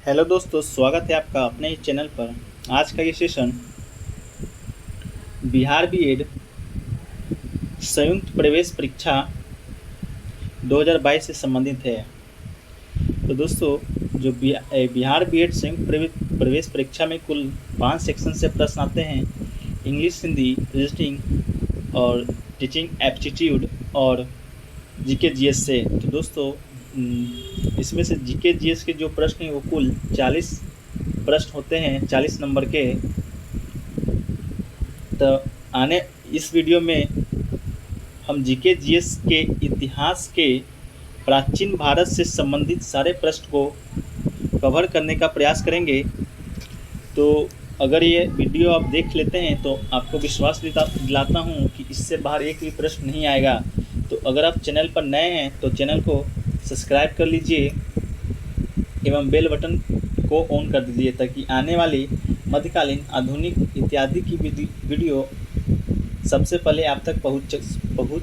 Hello दोस्तों, स्वागत है आपका अपने इस चैनल पर। आज का ये सेशन बिहार बीएड संयुक्त प्रवेश परीक्षा 2022 से संबंधित है। तो दोस्तों, जो बिहार बीएड संयुक्त प्रवेश परीक्षा में कुल 5 सेक्शन से प्रश्न आते हैं। इंग्लिश, हिंदी, रीजनिंग और टीचिंग एप्टीट्यूड और जीके जीएस से। तो दोस्तों, इसमें से जीके जीएस के जो प्रश्न हैं वो कुल 40 प्रश्न होते हैं, 40 नंबर के। तो आने इस वीडियो में हम जीके जीएस के इतिहास के प्राचीन भारत से संबंधित सारे प्रश्न को कवर करने का प्रयास करेंगे। तो अगर ये वीडियो आप देख लेते हैं तो आपको विश्वास दिलाता हूँ कि इससे बाहर एक भी प्रश्न नहीं आएगा। तो अगर आप चैनल पर नए हैं तो चैनल को सब्सक्राइब कर लीजिए एवं बेल बटन को ऑन कर दीजिए ताकि आने वाली मध्यकालीन, आधुनिक इत्यादि की वीडियो सबसे पहले आप तक पहुंच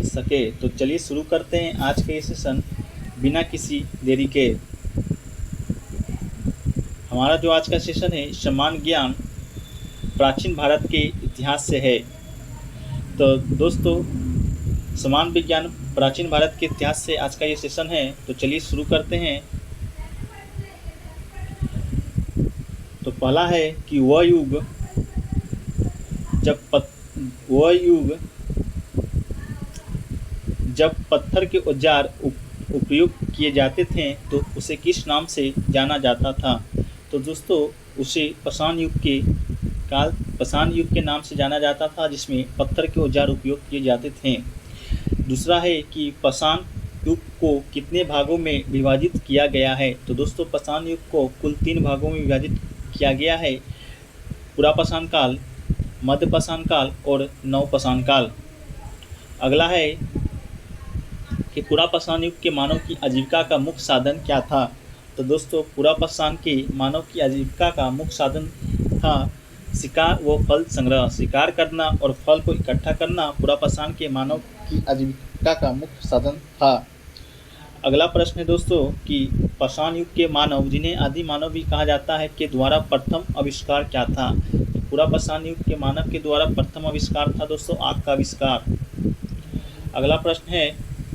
सके। तो चलिए शुरू करते हैं आज के सेशन बिना किसी देरी के। हमारा जो आज का सेशन है समान ज्ञान प्राचीन भारत के इतिहास से है। तो दोस्तों, समान विज्ञान प्राचीन भारत के इतिहास से आज का ये सेशन है। तो चलिए शुरू करते हैं। तो पहला है कि वह युग जब पत्थर के औजार उपयोग किए जाते थे तो उसे किस नाम से जाना जाता था। तो दोस्तों, उसे पाषाण युग के नाम से जाना जाता था, जिसमें पत्थर के औजार उपयोग किए जाते थे। दूसरा है कि पाषाण युग को कितने भागों में विभाजित किया गया है। तो दोस्तों, पाषाण युग को कुल 3 भागों में विभाजित किया गया है: पुरापाषाण काल, मध्य पाषाण काल और नवपाषाण काल। अगला है कि पुरापाषाण युग के मानव की आजीविका का मुख्य साधन क्या था। तो दोस्तों, पुरापाषाण के मानव की आजीविका का मुख्य साधन था शिकार व फल संग्रह। शिकार करना और फल को इकट्ठा करना पुरापाषाण के मानव की आजीविका का मुख्य साधन था। अगला प्रश्न है दोस्तों कि पाषाण युग के मानव, जिन्हें आदि मानव भी कहा जाता है, के द्वारा प्रथम आविष्कार क्या था। तो पुरापाषाण युग के मानव के द्वारा प्रथम आविष्कार था दोस्तों आग का आविष्कार। अगला प्रश्न है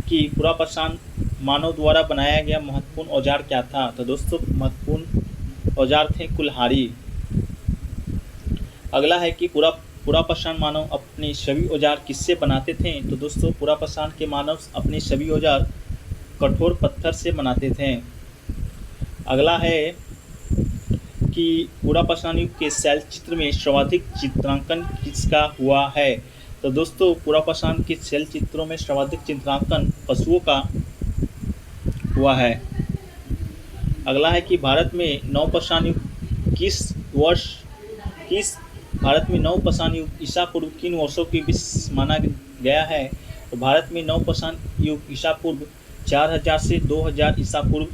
कि पुरापाषाण मानव द्वारा बनाया गया महत्वपूर्ण औजार क्या था। तो दोस्तों, महत्वपूर्ण औजार थे कुल्हाड़ी। अगला है कि पुरापाषाण मानव अपने सभी औजार किससे बनाते थे। तो दोस्तों, पुरापाषाण के मानव अपने सभी औजार कठोर पत्थर से बनाते थे। अगला है कि पुरापाषाण युग के शैल चित्र में सर्वाधिक चित्रांकन किसका हुआ है। तो दोस्तों, पुरापाषाण के शैल चित्रों में सर्वाधिक चित्रांकन पशुओं का हुआ है। अगला है कि भारत में नवपाषाण युग ईसा पूर्व किन वर्षों के बीच माना गया है। तो भारत में नवपाषाण युग ईसा पूर्व 4000 से 2000 ईसा पूर्व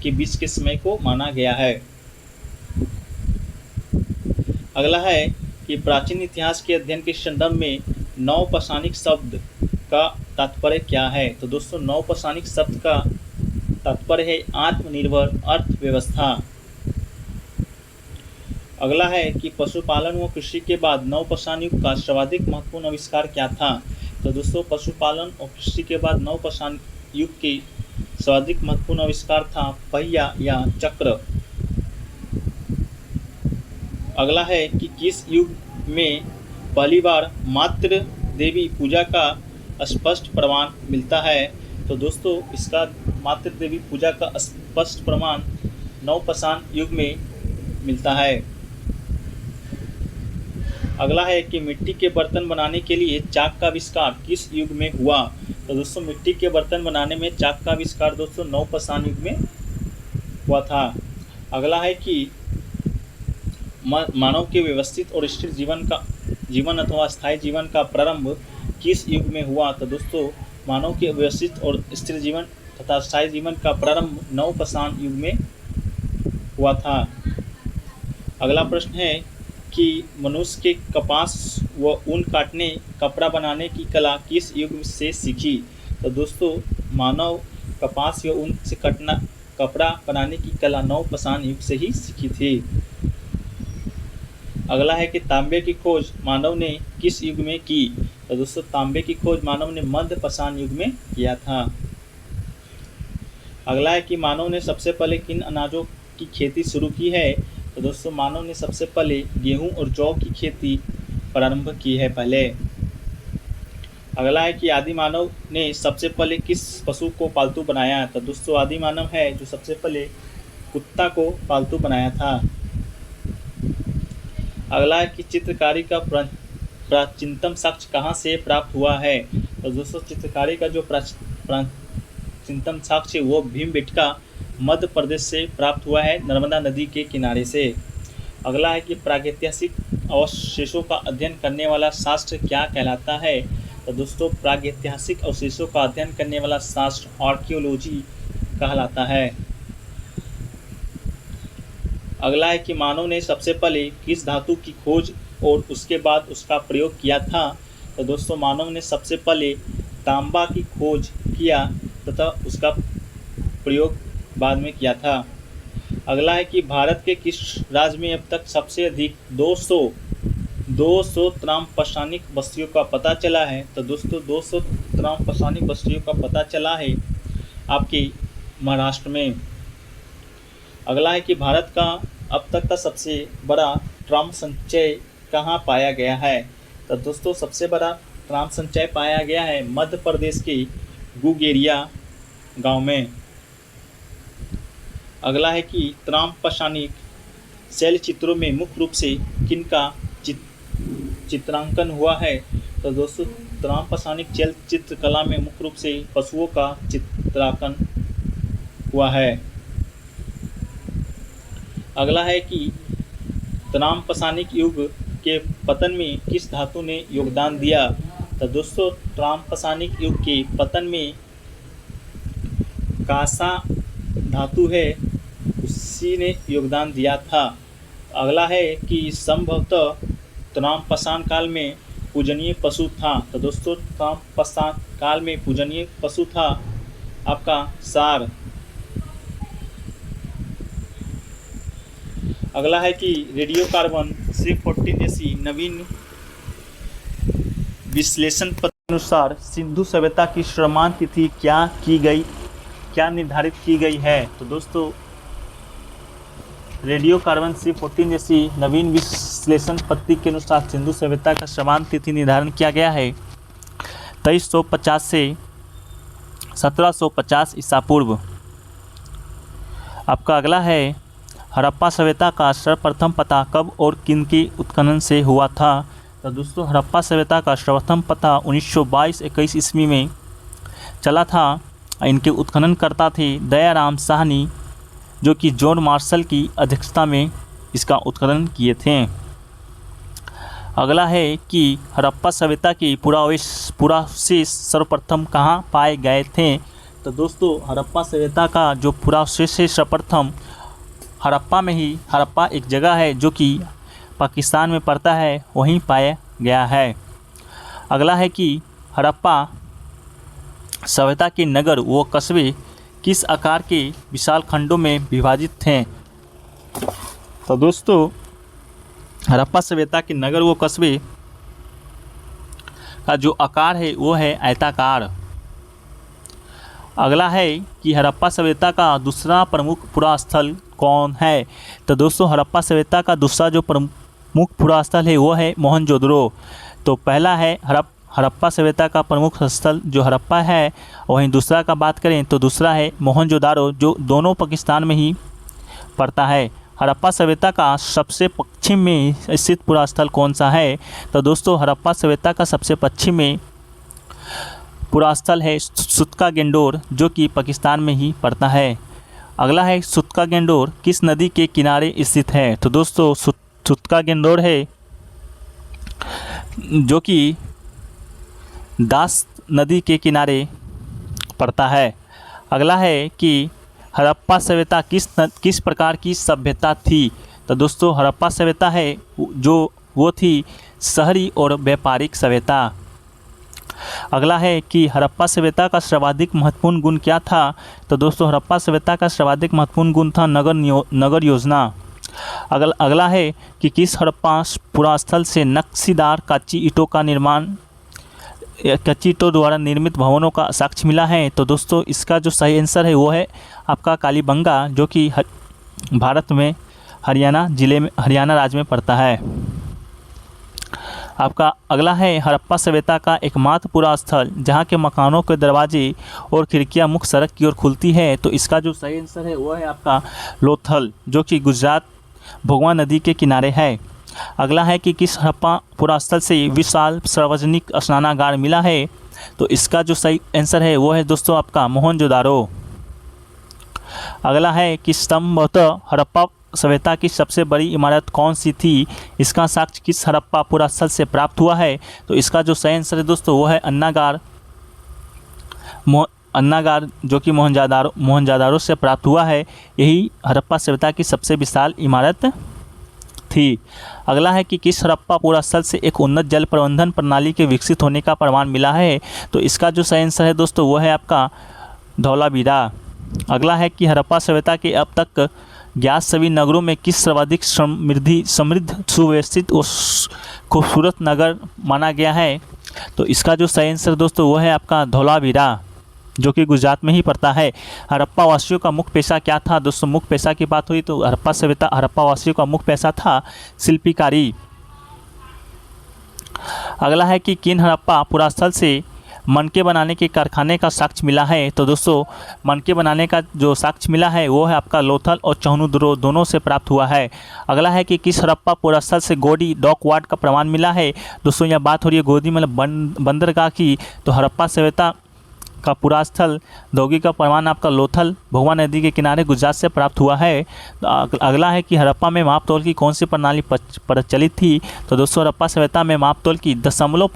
के बीच के समय को माना गया है। अगला है कि प्राचीन इतिहास के अध्ययन के संदर्भ में नवपाषाणिक शब्द का तात्पर्य क्या है। तो दोस्तों, नवपाषाणिक शब्द का तात्पर्य है आत्मनिर्भर अर्थव्यवस्था। अगला है कि पशुपालन व कृषि के बाद नवपाषाण युग का सर्वाधिक महत्वपूर्ण आविष्कार क्या था। तो दोस्तों, पशुपालन और कृषि के बाद नवपाषाण युग के सर्वाधिक महत्वपूर्ण आविष्कार था पहिया या चक्र। अगला है कि किस युग में पहली बार मातृ देवी पूजा का स्पष्ट प्रमाण मिलता है। तो दोस्तों, इसका मातृ देवी पूजा का स्पष्ट प्रमाण नवपाषाण युग में मिलता है। अगला है कि मिट्टी के बर्तन बनाने के लिए चाक का आविष्कार किस युग में हुआ। तो दोस्तों, मिट्टी के बर्तन बनाने में चाक का आविष्कार दोस्तों नवपाषाण युग में हुआ था। अगला है कि मानव के व्यवस्थित और स्थिर जीवन अथवा स्थायी जीवन का प्रारंभ किस युग में हुआ। तो दोस्तों, मानव के व्यवस्थित और स्थिर जीवन तथा स्थायी जीवन का प्रारंभ नवपाषाण युग में हुआ था। अगला प्रश्न है कि मनुष्य के कपास व ऊन काटने, कपड़ा बनाने की कला किस युग से सीखी। तो दोस्तों, मानव कपास या ऊन से कपड़ा बनाने की कला नवपाषाण युग से ही सीखी थी। अगला है कि तांबे की खोज मानव ने किस युग में की? तो दोस्तों तांबे की खोज मानव ने मध्यपाषाण युग में किया था। अगला है कि मानव ने सबसे पहले किन अनाजों की खेती शुरू की है? तो दोस्तों मानव ने सबसे पहले गेहूं और जौ की खेती प्रारंभ की है पहले। अगला है कि आदि मानव ने सबसे पहले किस पशु को पालतू बनाया? तो दोस्तों आदि मानव है जो सबसे पहले कुत्ता को पालतू बनाया था। अगला है कि चित्रकारी का प्राचीनतम साक्ष्य कहाँ से प्राप्त हुआ है? तो दोस्तों चित्रकारी का जो प्राचीनतम साक्ष्य वो भीमबेटका मध्य प्रदेश से प्राप्त हुआ है, नर्मदा नदी के किनारे से। अगला है कि प्रागैतिहासिक अवशेषों का अध्ययन करने वाला शास्त्र क्या कहलाता है? तो दोस्तों प्रागैतिहासिक अवशेषों का अध्ययन करने वाला शास्त्र आर्कियोलॉजी कहलाता है। अगला है कि मानव ने सबसे पहले किस धातु की खोज और उसके बाद उसका प्रयोग किया था? तो दोस्तों मानव ने सबसे पहले तांबा की खोज किया तथा उसका प्रयोग बाद में किया था। अगला है कि भारत के किस राज्य में अब तक सबसे अधिक 200 त्राम्पशानिक बस्तियों का पता चला है? तो दोस्तों 200 त्राम्पशानिक बस्तियों का पता चला है आपके महाराष्ट्र में। अगला है कि भारत का अब तक का सबसे बड़ा ट्राम संचय कहाँ पाया गया है? तो दोस्तों सबसे बड़ा ट्राम संचय पाया गया है मध्य प्रदेश के गुगेरिया गांव में। अगला है कि त्राम्पशानिक शैल चित्रों में मुख्य रूप से किनका चित्रांकन हुआ है? तो दोस्तों त्राम्पशानिक शैल चित्रकला में मुख्य रूप से पशुओं का चित्रांकन हुआ है। अगला है कि त्राम्पशानिक युग के पतन में किस धातु ने योगदान दिया? तो दोस्तों त्राम्पशानिक युग के पतन में कांसा धातु है उसी ने योगदान दिया था। अगला है कि संभवतः त्राम्पशान काल में पूजनीय पशु था? तो दोस्तों त्राम्पशान काल में पूजनीय पशु था आपका सार। अगला है कि रेडियोकार्बन C14 जैसी नवीन विश्लेषण पद्धति के अनुसार सिंधु सभ्यता की श्रमण तिथि क्या निर्धारित की गई है? तो दोस्तों रेडियोकार्बन C14 जैसी नवीन विश्लेषण पद्धति के अनुसार सिंधु सभ्यता का श्रमण तिथि निर्धारण किया गया है 2350 से 1750 ईसा पूर्व। आपका अगला है हड़प्पा सभ्यता का सर्वप्रथम पता कब और किन के उत्खनन से हुआ था? तो दोस्तों हड़प्पा सभ्यता का सर्वप्रथम पता 1922-21 ईस्वी में चला था। इनके उत्खननकर्ता थे दयाराम साहनी जो कि जॉन मार्शल की अध्यक्षता में इसका उत्खनन किए थे। अगला है कि हड़प्पा सभ्यता की पुरावशेष सर्वप्रथम कहाँ पाए गए थे? तो दोस्तों हड़प्पा सभ्यता का जो पुरावशेष है सर्वप्रथम हड़प्पा में ही, हड़प्पा एक जगह है जो कि पाकिस्तान में पड़ता है, वहीं पाया गया है। अगला है कि हड़प्पा सभ्यता के नगर व कस्बे किस आकार के विशाल खंडों में विभाजित थे? तो दोस्तों हड़प्पा सभ्यता के नगर व कस्बे का जो आकार है वो है आयताकार। अगला है कि हड़प्पा सभ्यता का दूसरा प्रमुख पुरास्थल कौन है? तो दोस्तों हड़प्पा सभ्यता का दूसरा जो प्रमुख पुरास्थल है वो है मोहनजोदड़ो। तो पहला है हड़प्पा सभ्यता का प्रमुख स्थल जो हड़प्पा है, वहीं दूसरा का बात करें तो दूसरा है मोहनजोदारो जो दोनों पाकिस्तान में ही पड़ता है। हड़प्पा सभ्यता का सबसे पश्चिम में स्थित पुरास्थल कौन सा है? तो दोस्तों हड़प्पा सभ्यता का सबसे पश्चिम में पुरास्थल है सुतका गेंडोर जो कि पाकिस्तान में ही पड़ता है। अगला है सुतका गेंडोर किस नदी के किनारे स्थित है? तो दोस्तों सुतका गेंडोर है जो कि दास नदी के किनारे पड़ता है। अगला है कि हड़प्पा सभ्यता किस प्रकार की सभ्यता थी? तो दोस्तों हड़प्पा सभ्यता है जो वो थी शहरी और व्यापारिक सभ्यता। अगला है कि हड़प्पा सभ्यता का सर्वाधिक महत्वपूर्ण गुण क्या था? तो दोस्तों हड़प्पा सभ्यता का सर्वाधिक महत्वपूर्ण गुण था नगर योजना। अगला है कि किस हड़प्पा पुरास्थल से नक्शीदार कच्ची ईंटों द्वारा निर्मित भवनों का साक्ष्य मिला है? तो दोस्तों इसका जो सही आंसर है वो है आपका कालीबंगा, जो कि भारत में हरियाणा राज्य में पड़ता है। आपका अगला है हड़प्पा सभ्यता का एकमात्र पुरास्थल जहाँ के मकानों के दरवाजे और खिड़कियाँ मुख्य सड़क की ओर खुलती है। तो इसका जो सही आंसर है वो है आपका लोथल, जो कि गुजरात भोगवा नदी के किनारे है। अगला है कि किस हड़प्पा पुरास्थल से विशाल सार्वजनिक स्नानागार मिला है? तो इसका जो सही आंसर है वो है दोस्तों आपका मोहनजोदारो। अगला है कि स्तंभतः हड़प्पा सभ्यता की सबसे बड़ी इमारत कौन सी थी? इसका साक्ष्य किस हड़प्पा पुरास्थल से प्राप्त हुआ है? तो इसका जो सही आंसर है दोस्तों वो है अन्नागार, जो कि मोहनजोदारो से प्राप्त हुआ है। यही हड़प्पा सभ्यता की सबसे विशाल इमारत थी। अगला है कि किस हड़प्पा पुरास्थल से एक उन्नत जल प्रबंधन प्रणाली के विकसित होने का प्रमाण मिला है? तो इसका जो सही आंसर है दोस्तों वो है आपका धौलावीरा। अगला है कि हड़प्पा सभ्यता के अब तक ज्ञात सभी नगरों में किस सर्वाधिक समृद्ध सुव्यवस्थित और खूबसूरत नगर माना गया है? तो इसका जो सही आंसर दोस्तों वो है आपका धौलावीरा, जो कि गुजरात में ही पड़ता है। हड़प्पा वासियों का मुख्य पेशा क्या था? दोस्तों मुख्य पेशा की बात हुई तो हड़प्पा वासियों का मुख्य पेशा था शिल्पकारी। अगला है कि किन हड़प्पा पुरास्थल से मनके बनाने के कारखाने का साक्ष्य मिला है? तो दोस्तों मनके बनाने का जो साक्ष्य मिला है वो है आपका लोथल और चौनुद्रो दोनों से प्राप्त हुआ है। अगला है कि किस हड़प्पा पुरास्थल से गोदी डॉक वार्ड का प्रमाण मिला है? दोस्तों यह बात हो रही है गोदी मतलब बंदरगाह की। तो हड़प्पा सभ्यता का पुरास्थल दोगी का प्रमाण आपका लोथल भोगवा नदी के किनारे गुजरात से प्राप्त हुआ है। अगला है कि हड़प्पा में मापतोल की कौन सी प्रणाली प्रचलित थी? तो दोस्तों हड़प्पा सभ्यता में मापतोल की दशमलव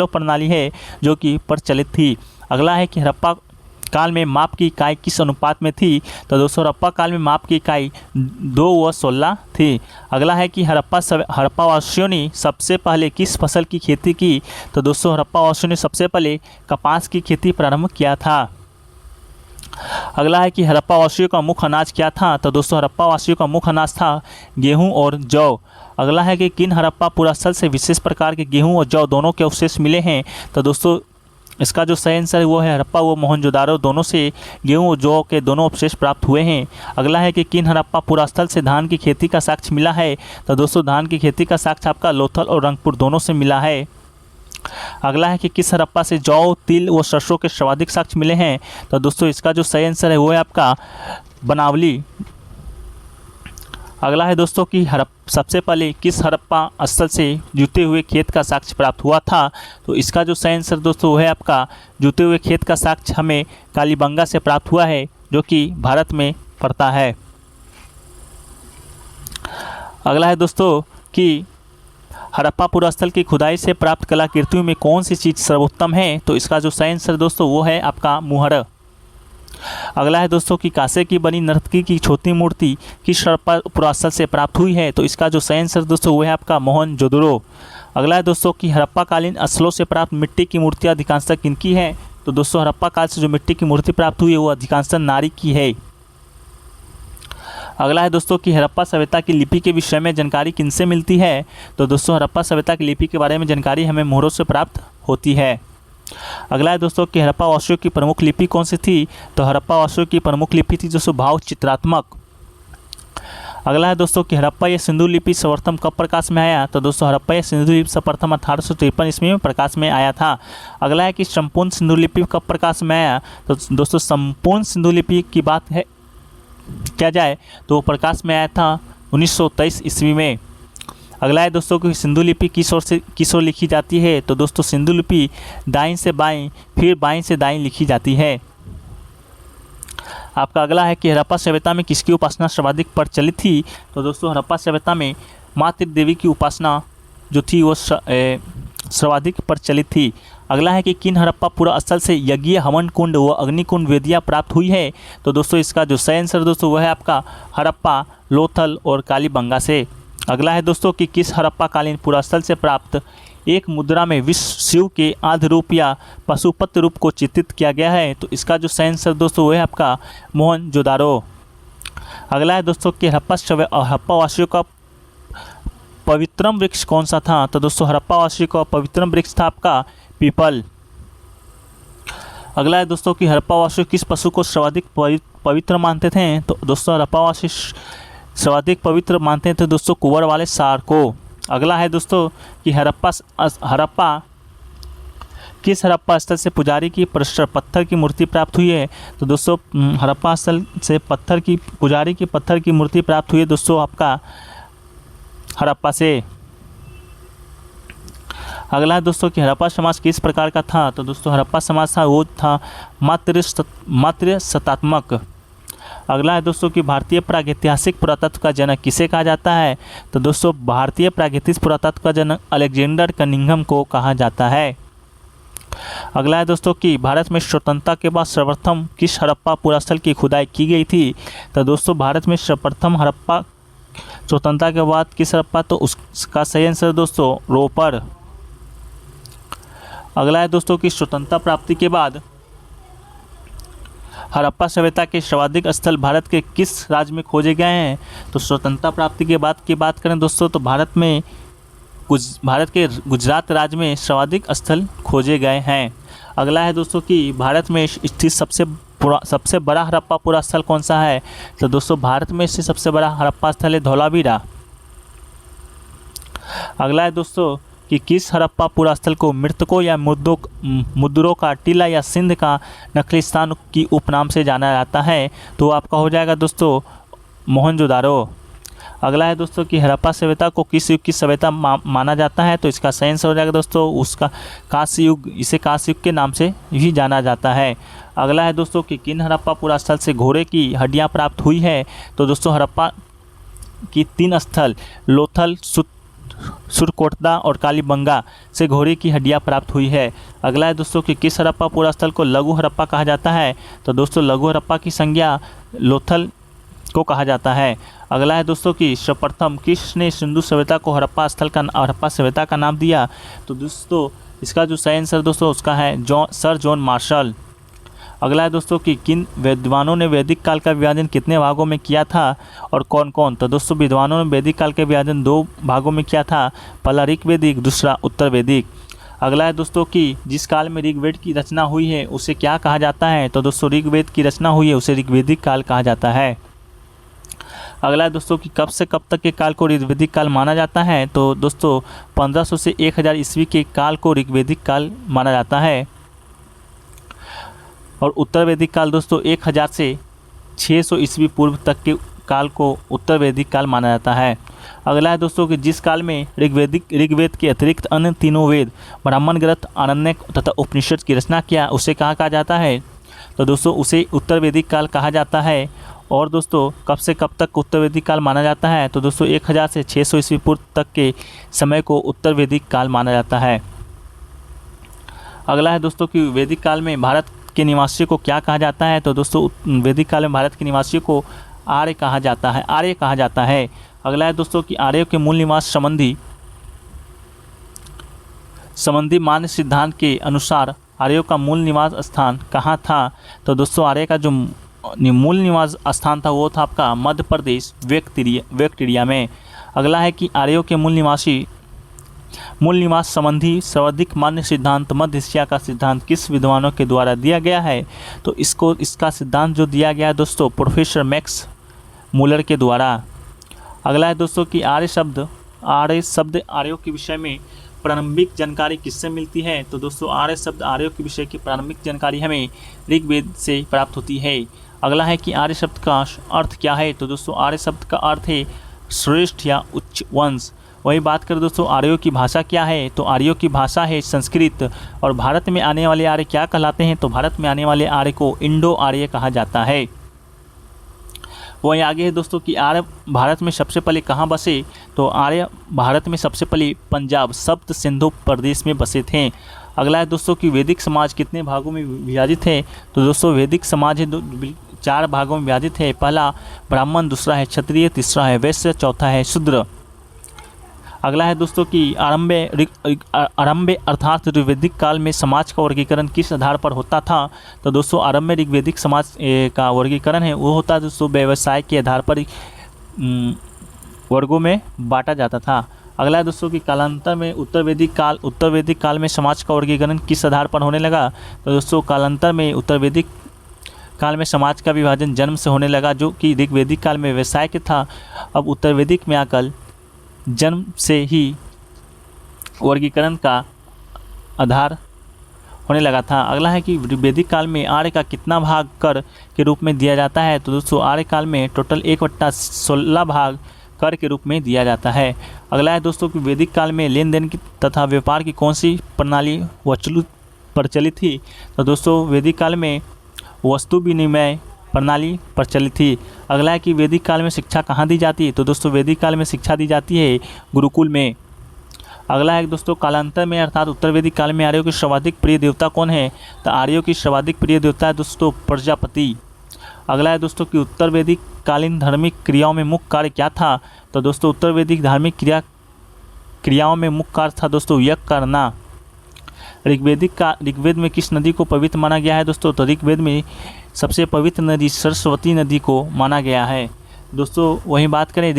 प्रणाली है जो कि प्रचलित थी। अगला है कि हड़प्पा काल में माप की इकाई किस अनुपात में थी? तो दोस्तों हड़प्पा काल में माप की इकाई 2 व 16 थी। अगला है कि हड़प्पा वासियों ने सबसे पहले किस फसल की खेती की? तो दोस्तों हड़प्पा वासियों ने सबसे पहले कपास की खेती प्रारंभ किया था। अगला है कि हड़प्पा वासियों का मुख्य अनाज क्या था? तो दोस्तों हड़प्पा वासियों का मुख्य अनाज था गेहूँ और जौ। अगला है कि किन हड़प्पा पुरास्थल से विशेष प्रकार के गेहूँ और जौ दोनों के अवशेष मिले हैं? तो दोस्तों इसका जो सही आंसर है वो है हड़प्पा व मोहनजोदारो दोनों से गेहूँ और जौ के दोनों अवशेष प्राप्त हुए हैं। अगला है कि किन हड़प्पा पुरास्थल से धान की खेती का साक्ष्य मिला है? तो दोस्तों धान की खेती का साक्ष्य आपका लोथल और रंगपुर दोनों से मिला है। अगला है कि किस हड़प्पा से जौ तिल व सरसों के सर्वाधिक साक्ष्य मिले हैं? तो दोस्तों इसका जो सही आंसर है वो है आपका बनावली। अगला है दोस्तों कि सबसे पहले किस हड़प्पा स्थल से जुते हुए खेत का साक्ष्य प्राप्त हुआ था? तो इसका जो सही आंसर दोस्तों वो है आपका जुते हुए खेत का साक्ष्य हमें कालीबंगा से प्राप्त हुआ है, जो कि भारत में पड़ता है। अगला है दोस्तों कि हड़प्पा पुरास्थल की खुदाई से प्राप्त कलाकृतियों में कौन सी चीज़ सर्वोत्तम है? तो इसका जो सही आंसर दोस्तों वो है आपका मुहर। अगला है दोस्तों कि कांसे की बनी नर्तकी की छोटी मूर्ति किस हड़प्पा पुरास्थल से प्राप्त हुई है? तो इसका जो सही आंसर दोस्तों वो है आपका मोहनजोदड़ो। अगला है दोस्तों कि हड़प्पा कालीन स्थलों से प्राप्त मिट्टी की मूर्तियाँ अधिकांशतः किनकी है? तो दोस्तों हड़प्पा काल से जो मिट्टी की मूर्ति प्राप्त हुई है वो अधिकांशतः नारी की है। अगला है दोस्तों कि हड़प्पा सभ्यता की लिपि के विषय में जानकारी किनसे मिलती है? तो दोस्तों हड़प्पा सभ्यता की लिपि के बारे में जानकारी हमें मोहरों से प्राप्त होती है। अगला है दोस्तों कि हड़प्पा वासियों की प्रमुख लिपि कौन सी थी? तो हड़प्पा वासियों की प्रमुख लिपि थी दोस्तों भाव चित्रात्मक। अगला है दोस्तों कि हड़प्पा या सिंधु लिपि सर्वप्रथम कब प्रकाश में आया? तो दोस्तों हड़प्पा या सिंधु लिपि सर्वप्रथम 1853 ईस्वी में प्रकाश में आया था। अगला है कि संपूर्ण सिंधु लिपि कब प्रकाश में आया? तो दोस्तों संपूर्ण सिंधु लिपि की बात है क्या जाए तो वो प्रकाश में आया था 1923 ईस्वी में। अगला है दोस्तों कि सिंधु लिपि किस ओर लिखी जाती है? तो दोस्तों सिंधु लिपि दाईं से बाईं फिर बाईं से दाईं लिखी जाती है। आपका अगला है कि हड़प्पा सभ्यता में किसकी उपासना सर्वाधिक प्रचलित थी? तो दोस्तों हड़प्पा सभ्यता में माँ त्रिदेवी की उपासना जो थी वो सर्वाधिक प्रचलित थी। अगला है कि किन हड़प्पा पूरा स्थल से यज्ञ हवन कुंड व अग्निकुंड वेदियाँ प्राप्त हुई है? तो दोस्तों इसका जो सही आंसर दोस्तों वह है आपका हड़प्पा लोथल और कालीबंगा से। अगला है दोस्तों कि किस हड़प्पा कालीन पुरास्थल से प्राप्त एक मुद्रा में विश्व शिव के आध रूप या पशुपत रूप को चित्रित किया गया है? तो इसका जो सही आंसर दोस्तों वो है आपका मोहनजोदारो। अगला है दोस्तों कि हड़प्पा वासियों का पवित्रम वृक्ष कौन सा था? तो दोस्तों हड़प्पा वासियों का पवित्रम वृक्ष था आपका पीपल। अगला है दोस्तों कि हड़प्पा वासी किस पशु को सर्वाधिक पवित्र मानते थे? तो दोस्तों हड़प्पा वासी सर्वाधिक पवित्र मानते थे दोस्तों कुंवर वाले सांड को। अगला है दोस्तों कि हड़प्पा किस हड़प्पा स्थल से पुजारी की पत्थर की मूर्ति प्राप्त हुई है? तो दोस्तों हड़प्पा स्थल से पुजारी की पत्थर की मूर्ति प्राप्त हुई है दोस्तों आपका हड़प्पा से। अगला है दोस्तों कि हड़प्पा समाज किस प्रकार का था? तो दोस्तों हड़प्पा समाज था वो था मातृ सत्तात्मक। अगला है दोस्तों कि भारतीय प्रागैतिहासिक पुरातत्व का जनक किसे कहा जाता है? तो दोस्तों भारतीय प्रागैतिहासिक पुरातत्व का जनक अलेक्जेंडर कनिंघम को कहा जाता है। अगला है दोस्तों कि भारत में स्वतंत्रता के बाद सर्वप्रथम किस हड़प्पा पुरास्थल की खुदाई की गई थी? तो दोस्तों भारत में सर्वप्रथम हड़प्पा स्वतंत्रता के बाद किस हड़प्पा, तो उसका सही आंसर दोस्तों रोपर। अगला है दोस्तों कि स्वतंत्रता प्राप्ति के बाद हड़प्पा सभ्यता के सर्वाधिक स्थल भारत के किस राज्य में खोजे गए हैं? तो स्वतंत्रता प्राप्ति के बाद की बात करें दोस्तों तो भारत के गुजरात राज्य में सर्वाधिक स्थल खोजे गए हैं। अगला है दोस्तों कि भारत में स्थित सबसे बड़ा हड़प्पा पुरा स्थल कौन सा है? तो दोस्तों भारत में स्थित सबसे बड़ा हड़प्पा स्थल है धौलावीरा। अगला है दोस्तों कि किस हड़प्पा पुरा स्थल को मृतकों या मुद्रों का टीला या सिंध का नकली स्थान की उपनाम से जाना जाता है? तो आपका हो जाएगा दोस्तों मोहनजोदारो। अगला है दोस्तों कि हड़प्पा सभ्यता को किस युग की सभ्यता माना जाता है? तो इसका सही आंसर हो जाएगा दोस्तों उसका कांस्य युग। इसे कांस्य युग के नाम से भी जाना जाता है। अगला है दोस्तों कि किन हड़प्पा पुरा स्थल से घोड़े की हड्डियां प्राप्त हुई है? तो दोस्तों हड़प्पा की 3 स्थल लोथल, सुरकोटदा और कालीबंगा से घोड़े की हड्डियां प्राप्त हुई है। अगला है दोस्तों कि किस हड़प्पा पुरा स्थल को लघु हड़प्पा कहा जाता है? तो दोस्तों लघु हड़प्पा की संज्ञा लोथल को कहा जाता है। अगला है दोस्तों कि सर्वप्रथम किसने सिंधु सभ्यता को हड़प्पा सभ्यता का नाम दिया? तो दोस्तों इसका जो सही आंसर दोस्तों उसका है सर जॉन मार्शल। अगला है दोस्तों कि किन विद्वानों ने वैदिक काल का विभाजन कितने भागों में किया था और कौन कौन? तो दोस्तों विद्वानों ने वैदिक काल का विभाजन 2 भागों में किया था, पहला ऋग्वैदिक, दूसरा उत्तर वैदिक। अगला है दोस्तों कि जिस काल में ऋग्वेद की रचना हुई है उसे क्या कहा जाता है? तो दोस्तों ऋग्वेद की रचना हुई है उसे ऋग्वैदिक काल कहा जाता है। अगला है दोस्तों कि कब से कब तक के काल को ऋग्वैदिक काल माना जाता है? तो दोस्तों 1500 से 1000 ईस्वी के काल को ऋग्वैदिक काल माना जाता है और उत्तर वैदिक काल दोस्तों 1000 से 600 ईस्वी पूर्व तक के काल को उत्तर वैदिक काल माना जाता है। अगला है दोस्तों कि जिस काल में ऋग्वेद के अतिरिक्त अन्य तीनों वेद ब्राह्मण ग्रंथ, आरण्यक तथा उपनिषद की रचना किया उसे कहा जाता है? तो दोस्तों उसे उत्तर वैदिक काल कहा जाता है। और दोस्तों कब से कब तक उत्तर वैदिक काल माना जाता है? तो दोस्तों 1000 से 600 ईस्वी पूर्व तक के समय को उत्तर वैदिक काल माना जाता है। अगला है दोस्तों कि वैदिक काल में भारत के निवासियों को क्या कहा जाता है? तो दोस्तों वैदिक काल में भारत के निवासियों को आर्य कहा जाता है। अगला है दोस्तों कि आर्यों के मूल निवास संबंधी मान्य सिद्धांत के अनुसार आर्यों का मूल निवास स्थान कहाँ था? तो दोस्तों आर्य का जो मूल निवास स्थान था वो था आपका मध्य प्रदेश वेक्टेरिया में। अगला है कि आर्यों के मूल निवास संबंधी सर्वाधिक मान्य सिद्धांत मध्य एशिया का सिद्धांत किस विद्वानों के द्वारा दिया गया है? तो इसका सिद्धांत जो दिया गया है दोस्तों प्रोफेसर मैक्स मूलर के द्वारा। अगला है दोस्तों कि आर्य शब्द आर्यों के विषय में प्रारंभिक जानकारी किससे मिलती है? तो दोस्तों आर्य शब्द आर्यों के विषय की प्रारंभिक जानकारी हमें ऋग्वेद से प्राप्त होती है। अगला है कि आर्य शब्द का अर्थ क्या है? तो दोस्तों आर्य शब्द का अर्थ है श्रेष्ठ या उच्च वंश। वही बात करें दोस्तों आर्यों की भाषा क्या है? तो आर्यों की भाषा है संस्कृत। और भारत में आने वाले आर्य क्या कहलाते हैं? तो भारत में आने वाले आर्य को इंडो आर्य कहा जाता है। वहीं आगे है दोस्तों कि आर्य भारत में सबसे पहले कहाँ बसे? तो आर्य भारत में सबसे पहले पंजाब सप्त सिंधु प्रदेश में बसे थे। अगला है दोस्तों कि वैदिक समाज कितने भागों में विभाजित है? तो दोस्तों वैदिक समाज है 4 भागों में विभाजित है। पहला ब्राह्मण, दूसरा है क्षत्रिय, तीसरा है वैश्य, चौथा है शूद्र। अगला है दोस्तों कि आरंभ अर्थात ऋग्वेदिक काल में समाज का वर्गीकरण किस आधार पर होता था। तो दोस्तों आरंभ ऋग्वेदिक समाज का वर्गीकरण है वो होता है दोस्तों व्यवसाय के आधार पर वर्गों में बांटा जाता था। अगला है दोस्तों कि कालांतर में उत्तर वैदिक काल में समाज का वर्गीकरण किस आधार पर होने लगा। तो दोस्तों कालांतर में उत्तर वैदिक काल में समाज का विभाजन जन्म से होने लगा, जो कि ऋग्वेदिक काल में व्यवसाय के था। अब उत्तर वैदिक में आकर जन्म से ही वर्गीकरण का आधार होने लगा था। अगला है कि वैदिक काल में आर्य का कितना भाग कर के रूप में दिया जाता है। तो दोस्तों आर्य काल में टोटल 1/16 भाग कर के रूप में दिया जाता है। अगला है दोस्तों कि वैदिक काल में लेन देन की तथा व्यापार की कौन सी प्रणाली प्रचलित थी। तो दोस्तों वैदिक काल में वस्तु विनिमय प्रणाली प्रचलित थी। अगला है कि वैदिक काल में शिक्षा कहाँ दी जाती है। तो दोस्तों वैदिक काल में शिक्षा दी जाती है गुरुकुल में। अगला है दोस्तों कालांतर में अर्थात उत्तर वैदिक काल में आर्यों की सर्वाधिक प्रिय देवता कौन है। तो आर्यों की सर्वाधिक प्रिय देवता है दोस्तों प्रजापति। अगला है दोस्तों कि उत्तर वैदिक कालीन धार्मिक क्रियाओं में मुख्य कार्य क्या था। तो दोस्तों उत्तर वैदिक धार्मिक क्रियाओं में मुख्य कार्य था दोस्तों यज्ञ करना। ऋग्वेद में किस नदी को पवित्र माना गया है दोस्तों। तो ऋग्वेद में सबसे पवित्र नदी सरस्वती नदी को माना गया है। दोस्तों वहीं बात करें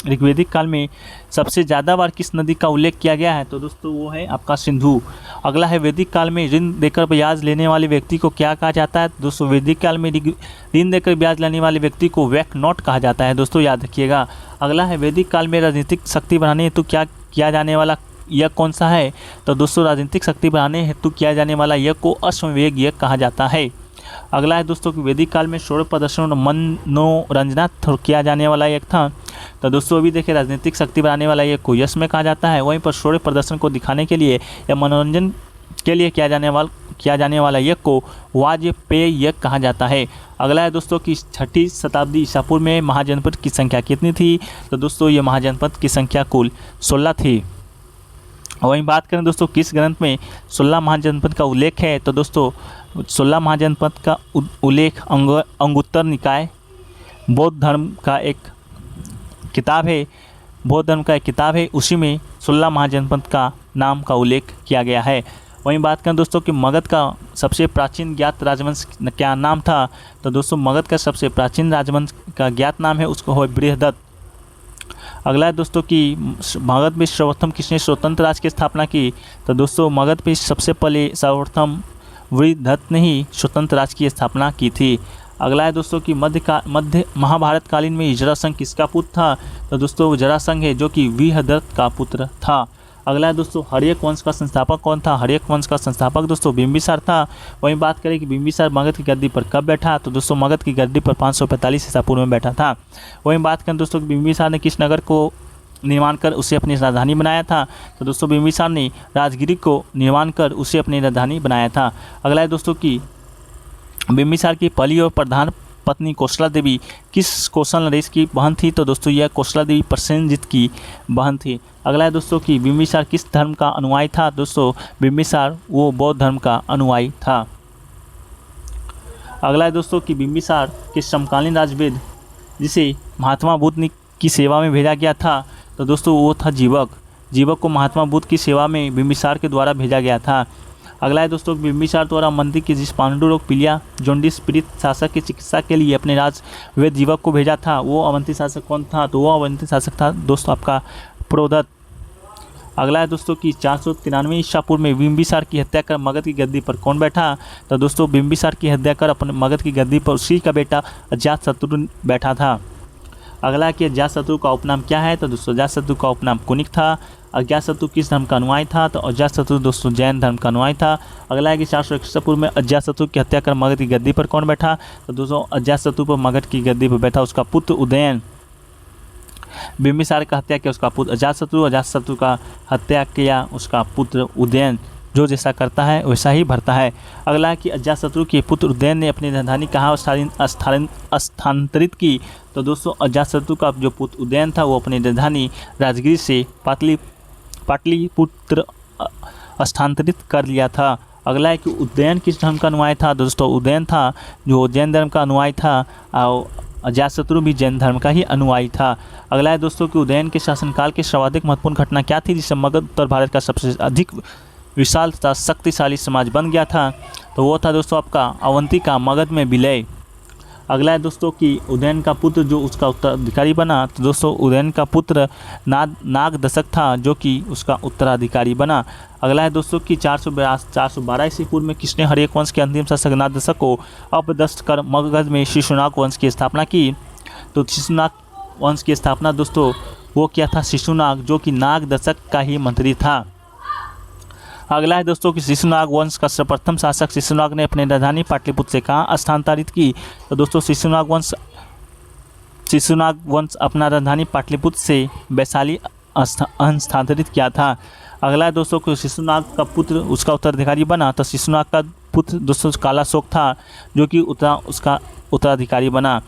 ऋग्वेदिक काल में सबसे ज़्यादा बार किस नदी का उल्लेख किया गया है। तो दोस्तों वो है आपका सिंधु। अगला है वैदिक काल में ऋण देकर ब्याज लेने वाले व्यक्ति को क्या कहा जाता है। दोस्तों वैदिक काल में ऋण देकर ब्याज लेने वाले व्यक्ति को वैक नॉट कहा जाता है, दोस्तों याद रखिएगा। अगला है वैदिक काल में राजनीतिक शक्ति बढ़ाने हेतु क्या किया जाने वाला यज्ञ कौन सा है। तो दोस्तों राजनीतिक शक्ति बढ़ाने हेतु किया जाने वाला यज्ञ को अश्वमेध यज्ञ कहा जाता है। अगला है दोस्तों कि वैदिक काल में शौर्य प्रदर्शन और मनोरंजनार्थ किया जाने वाला यज्ञ था। तो दोस्तों अभी देखिए राजनीतिक शक्ति बढ़ाने वाला यज्ञ को यश में कहा जाता है, वहीं पर शौर्य प्रदर्शन को दिखाने के लिए या मनोरंजन के लिए किया जाने वाला यज्ञ को वाजपेय यज्ञ कहा जाता है। अगला है दोस्तों कि 6ठी शताब्दी ईसा पूर्व में महाजनपद की संख्या कितनी थी। तो दोस्तों ये महाजनपद की संख्या कुल 16 थी। वहीं बात करें दोस्तों किस ग्रंथ में 16 महाजनपद का उल्लेख है। तो दोस्तों 16 महाजनपद का उल्लेख अंगुत्तर निकाय बौद्ध धर्म का एक किताब है, उसी में 16 महाजनपद का नाम का उल्लेख किया गया है। वहीं बात करें दोस्तों कि मगध का सबसे प्राचीन ज्ञात राजवंश क्या नाम था। तो दोस्तों मगध का सबसे प्राचीन राजवंश का ज्ञात नाम है उसको है बृहदत्त। अगला है दोस्तों कि मगध में सर्वप्रथम किसने स्वतंत्र राज्य की स्थापना की। तो दोस्तों मगध में सबसे पहले सर्वप्रथम बृहदत्त ने ही स्वतंत्र राज्य की स्थापना की थी। अगला है दोस्तों कि मध्य महाभारत कालीन में जरासंध किसका पुत्र था। तो दोस्तों जरासंध है जो कि बृहदत्त का पुत्र था। अगला है दोस्तों हर्यक वंश का संस्थापक कौन था। हर्यक वंश का संस्थापक दोस्तों बिंबिसार था। वहीं बात करें कि बिंबिसार मगध की गद्दी पर कब बैठा। तो दोस्तों मगध की गद्दी पर 545 ईसा पूर्व में बैठा था। वहीं बात करें दोस्तों कि बिंबिसार ने किस नगर को निर्माण कर उसे अपनी राजधानी बनाया था। तो दोस्तों बिंबिसार ने राजगिरी को निर्माण कर उसे अपनी राजधानी बनाया था। अगला है दोस्तों कि बिंबिसार की पहली और प्रधान पत्नी कौशला देवी किस कौशल नरेश की बहन थी। तो दोस्तों यह कौशला देवी प्रसेनजित की बहन थी। अगला है दोस्तों कि बिंबिसार किस धर्म का अनुयायी था। दोस्तों बिंबिसार वो बौद्ध धर्म का अनुयायी था। अगला है दोस्तों कि बिंबिसार के समकालीन राजवेद जिसे महात्मा बुद्ध की सेवा में भेजा गया था। तो दोस्तों वो था जीवक को महात्मा बुद्ध की सेवा में बिंबिसार के द्वारा भेजा गया था। अगला है दोस्तों बिंबिसार द्वारा मंदिर के जिस पांडु रोग पीलिया जॉन्डिस पीड़ित शासक की चिकित्सा के लिए अपने राजवेद जीवक को भेजा था, वो अवंती शासक कौन था। तो वो अवंती शासक था दोस्तों आपका प्रोदत्त। अगला है दोस्तों कि 493 ईसा पूर्व में बिंबिसार की हत्या कर मगध की गद्दी पर कौन बैठा। तो दोस्तों बिंबिसार की हत्या कर अपने मगध की गद्दी पर उसी का बेटा अजातशत्रु बैठा था। अगला कि अजातशत्रु का उपनाम क्या है। तो दोस्तों अजातशत्रु का उपनाम कुनिक था। अजातशत्रु किस धर्म का अनुयायी था। तो अजातशत्रु दोस्तों जैन धर्म का अनुयायी था। अगला है कि 461 पूर्व में अजातशत्रु की हत्या कर मगध की गद्दी पर कौन बैठा। तो दोस्तों अजातशत्रु पर मगध की गद्दी पर बैठा उसका पुत्र उदयन। बिंबिसार का हत्या किया उसका पुत्र अजातशत्रु का हत्या किया उसका पुत्र उदयन। जो जैसा करता है वैसा ही भरता है। अगला है कि अजातशत्रु के पुत्र उदयन ने अपनी राजधानी कहाँ स्थानांतरित की। तो दोस्तों अजातशत्रु का जो पुत्र उदयन था वो अपनी राजधानी राजगिरी से पाटलिपुत्र स्थानांतरित कर लिया था। अगला है कि उदयन किस धर्म का अनुयायी था। दोस्तों उदयन था जो जैन धर्म का अनुयायी था। और अजातशत्रु भी जैन धर्म का ही अनुयायी था। अगला है दोस्तों कि उदयन के शासनकाल की सर्वाधिक महत्वपूर्ण घटना क्या थी जिससे मगध उत्तर भारत का सबसे अधिक विशाल तथा शक्तिशाली समाज बन गया था? तो वो था दोस्तों आपका अवंती का मगध में विलय। अगला है दोस्तों कि उदयन का पुत्र जो उसका उत्तराधिकारी बना, तो दोस्तों उदयन का पुत्र नागदशक था जो कि उसका उत्तराधिकारी बना। अगला है दोस्तों कि 412 ईस्वी पूर्व में किसने हर्यक वंश के अंतिम शासक नागदशक को अपदस्थ कर मगध में शिशुनाग वंश की स्थापना की? तो शिशुनाग वंश की स्थापना दोस्तों वो किया था शिशुनाग, जो कि नागदशक का ही मंत्री था। अगला है दोस्तों कि शिशुनाग वंश का सर्वप्रथम शासक शिशुनाग ने अपनी राजधानी पाटलिपुत्र से कहाँ स्थानांतरित की? तो दोस्तों शिशुनाग वंश अपना राजधानी पाटलिपुत्र से वैशाली स्थानांतरित किया था। अगला है दोस्तों कि शिशुनाग का पुत्र उसका उत्तराधिकारी बना, तो शिशुनाग का पुत्र दोस्तों कालाशोक था जो कि उसका उत्तराधिकारी बना।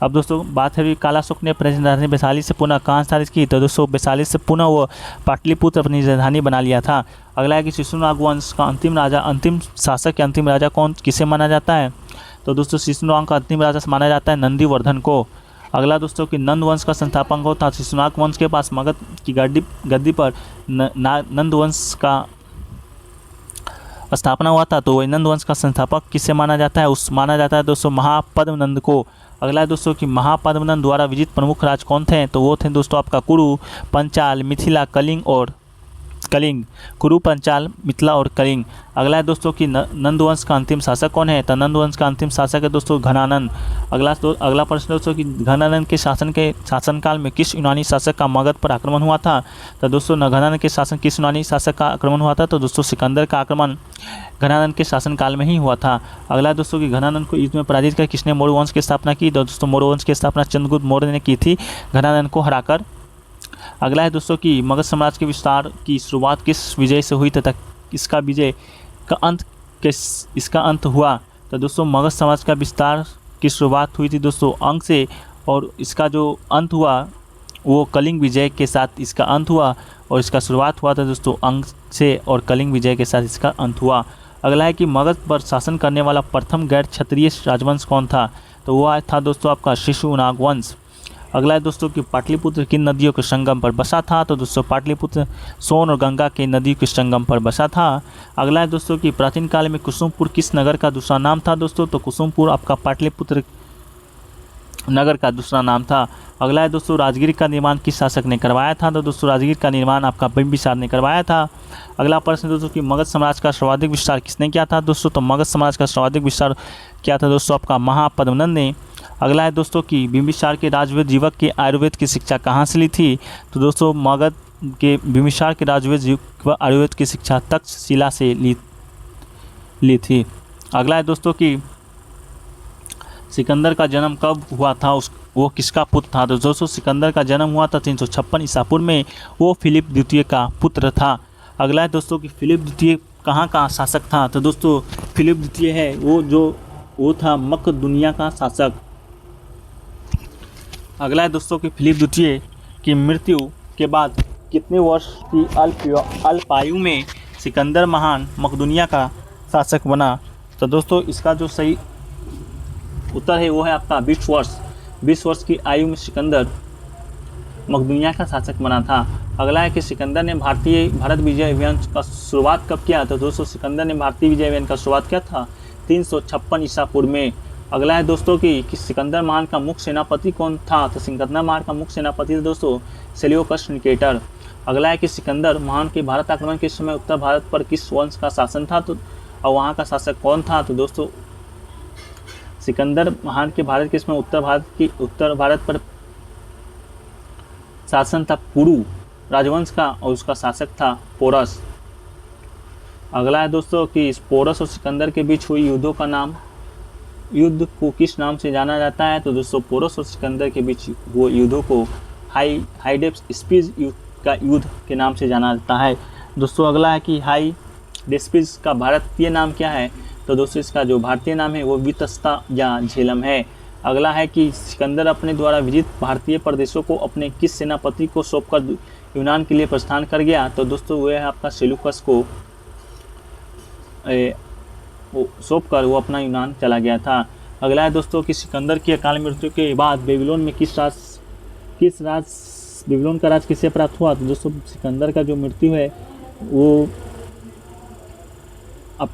अब दोस्तों बात है कालाशोक ने अपनी राजधानी वैशाली से पुनः कहाँ स्थापित की? तो दोस्तों वैशाली से पुनः वो पाटलिपुत्र अपनी राजधानी बना लिया था। अगला है कि शिशुनाग वंश का अंतिम शासक या अंतिम राजा कौन किसे माना जाता है? तो दोस्तों शिशुनाग का अंतिम राजा माना जाता है नंदीवर्धन को। अगला दोस्तों कि नंद वंश का संस्थापक कौन था? शिशुनाग वंश के पास मगध की गद्दी पर नंद वंश का स्थापना हुआ था, तो वही नंद वंश का संस्थापक किसे माना जाता है? माना जाता है दोस्तों महापद्मनंद को। अगला है दोस्तों कि महापद्मनंद द्वारा विजित प्रमुख राज कौन थे? तो वो थे दोस्तों आपका कुरु, पंचाल, मिथिला, कलिंग। कुरु, पंचाल, मिथिला और कलिंग। अगला है दोस्तों कि नंद वंश का अंतिम शासक कौन है? तो नंद वंश का अंतिम शासक है दोस्तों घनानंद। अगला प्रश्न दोस्तों कि घनानंद के शासनकाल में किस यूनानी शासक का मगध पर आक्रमण हुआ था? तो दोस्तों घनानंद के शासन किस यूनानी शासक का आक्रमण हुआ था? तो दोस्तों सिकंदर का आक्रमण घनानंद के शासनकाल में ही हुआ था। अगला दोस्तों कि घनानंद को युद्ध में पराजित कर किसने मौर्य वंश की स्थापना की? तो दोस्तों मौर्य वंश की स्थापना चंद्रगुप्त मौर्य ने की थी घनानंद को हराकर। अगला है दोस्तों कि मगध साम्राज्य के विस्तार की शुरुआत किस विजय से हुई तथा इसका अंत हुआ? तो दोस्तों मगध साम्राज्य का विस्तार की शुरुआत हुई थी दोस्तों अंक से, और इसका जो अंत हुआ वो कलिंग विजय के साथ इसका अंत हुआ, और इसका शुरुआत हुआ था दोस्तों अंक से और कलिंग विजय के साथ इसका अंत हुआ। अगला है कि मगध पर शासन करने वाला प्रथम गैर क्षत्रिय राजवंश कौन था? तो वो था दोस्तों आपका शिशुनाग वंश। अगला है दोस्तों कि पाटलिपुत्र किन नदियों के संगम पर बसा था? तो दोस्तों पाटलिपुत्र सोन और गंगा के नदियों के संगम पर बसा था। अगला है दोस्तों कि प्राचीन काल में कुसुमपुर किस नगर का दूसरा नाम था? दोस्तों तो कुसुमपुर आपका पाटलिपुत्र नगर का दूसरा नाम था। अगला है दोस्तों राजगीर का निर्माण किस शासक ने करवाया था? तो दोस्तों राजगीर का निर्माण आपका बिंबिसार ने करवाया था। अगला प्रश्न दोस्तों कि मगध साम्राज्य का सर्वाधिक विस्तार किसने किया था? दोस्तों तो मगध साम्राज्य का सर्वाधिक विस्तार किया था दोस्तों आपका महापद्मनंद ने। अगला है दोस्तों कि बिंबिसार के राजवेद जीवक के आयुर्वेद की शिक्षा कहाँ से ली थी? तो दोस्तों मगध के बिंबिसार के राजवेद जीवक व आयुर्वेद की शिक्षा तक्षशिला से ली थी। अगला है दोस्तों कि सिकंदर का जन्म कब हुआ था? वो किसका पुत्र था? तो दोस्तों सिकंदर का जन्म हुआ था 356 ईसा पूर्व में, वो फिलिप द्वितीय का पुत्र था। अगला है दोस्तों कि फिलिप द्वितीय कहाँ का शासक था? तो दोस्तों फिलिप द्वितीय है वो था मक्का दुनिया का शासक। अगला है दोस्तों कि फिलिप द्वितीय की मृत्यु के बाद कितने वर्ष की अल्प आयु में सिकंदर महान मकदुनिया का शासक बना? तो दोस्तों इसका जो सही उत्तर है वो है आपका 20 वर्ष। 20 वर्ष की आयु में सिकंदर मकदुनिया का शासक बना था। अगला है कि सिकंदर ने भारत विजय अभियान का शुरुआत कब किया? तो दोस्तों सिकंदर ने भारतीय विजय अभियान का शुरुआत किया था 356 ईसा पूर्व में। अगला है दोस्तों कि सिकंदर महान का मुख्य सेनापति कौन था? तो सिकंदर महान का मुख्य सेनापति था दोस्तों सेल्यूकस निकेटर। अगला है कि सिकंदर महान के भारत आक्रमण के समय उत्तर भारत पर किस वंश का शासन था और वहाँ का शासक कौन था? तो दोस्तों सिकंदर महान के भारत के समय उत्तर भारत पर शासन था पुरु राजवंश का, और उसका शासक था पोरस। अगला है दोस्तों कि इस पोरस और सिकंदर के बीच हुई युद्ध को किस नाम से जाना जाता है? तो दोस्तों पोरस और सिकंदर के बीच हुए युद्धों को हाइडेस्पिस का युद्ध के नाम से जाना जाता है। दोस्तों अगला है कि हाइडेस्पिस का भारतीय नाम क्या है? तो दोस्तों इसका जो भारतीय नाम है वो वितस्ता या झेलम है। अगला है कि सिकंदर अपने द्वारा विजित भारतीय प्रदेशों को अपने किस सेनापति को सौंपकर यूनान के लिए प्रस्थान कर गया? तो दोस्तों वह है आपका सेल्यूकस को सौंपकर वो अपना यूनान चला गया था। अगला है दोस्तों कि सिकंदर की अकाल मृत्यु के बाद बेबीलोन में बेबीलोन का राज किसे प्राप्त हुआ। तो दोस्तों सिकंदर का जो मृत्यु है वो अब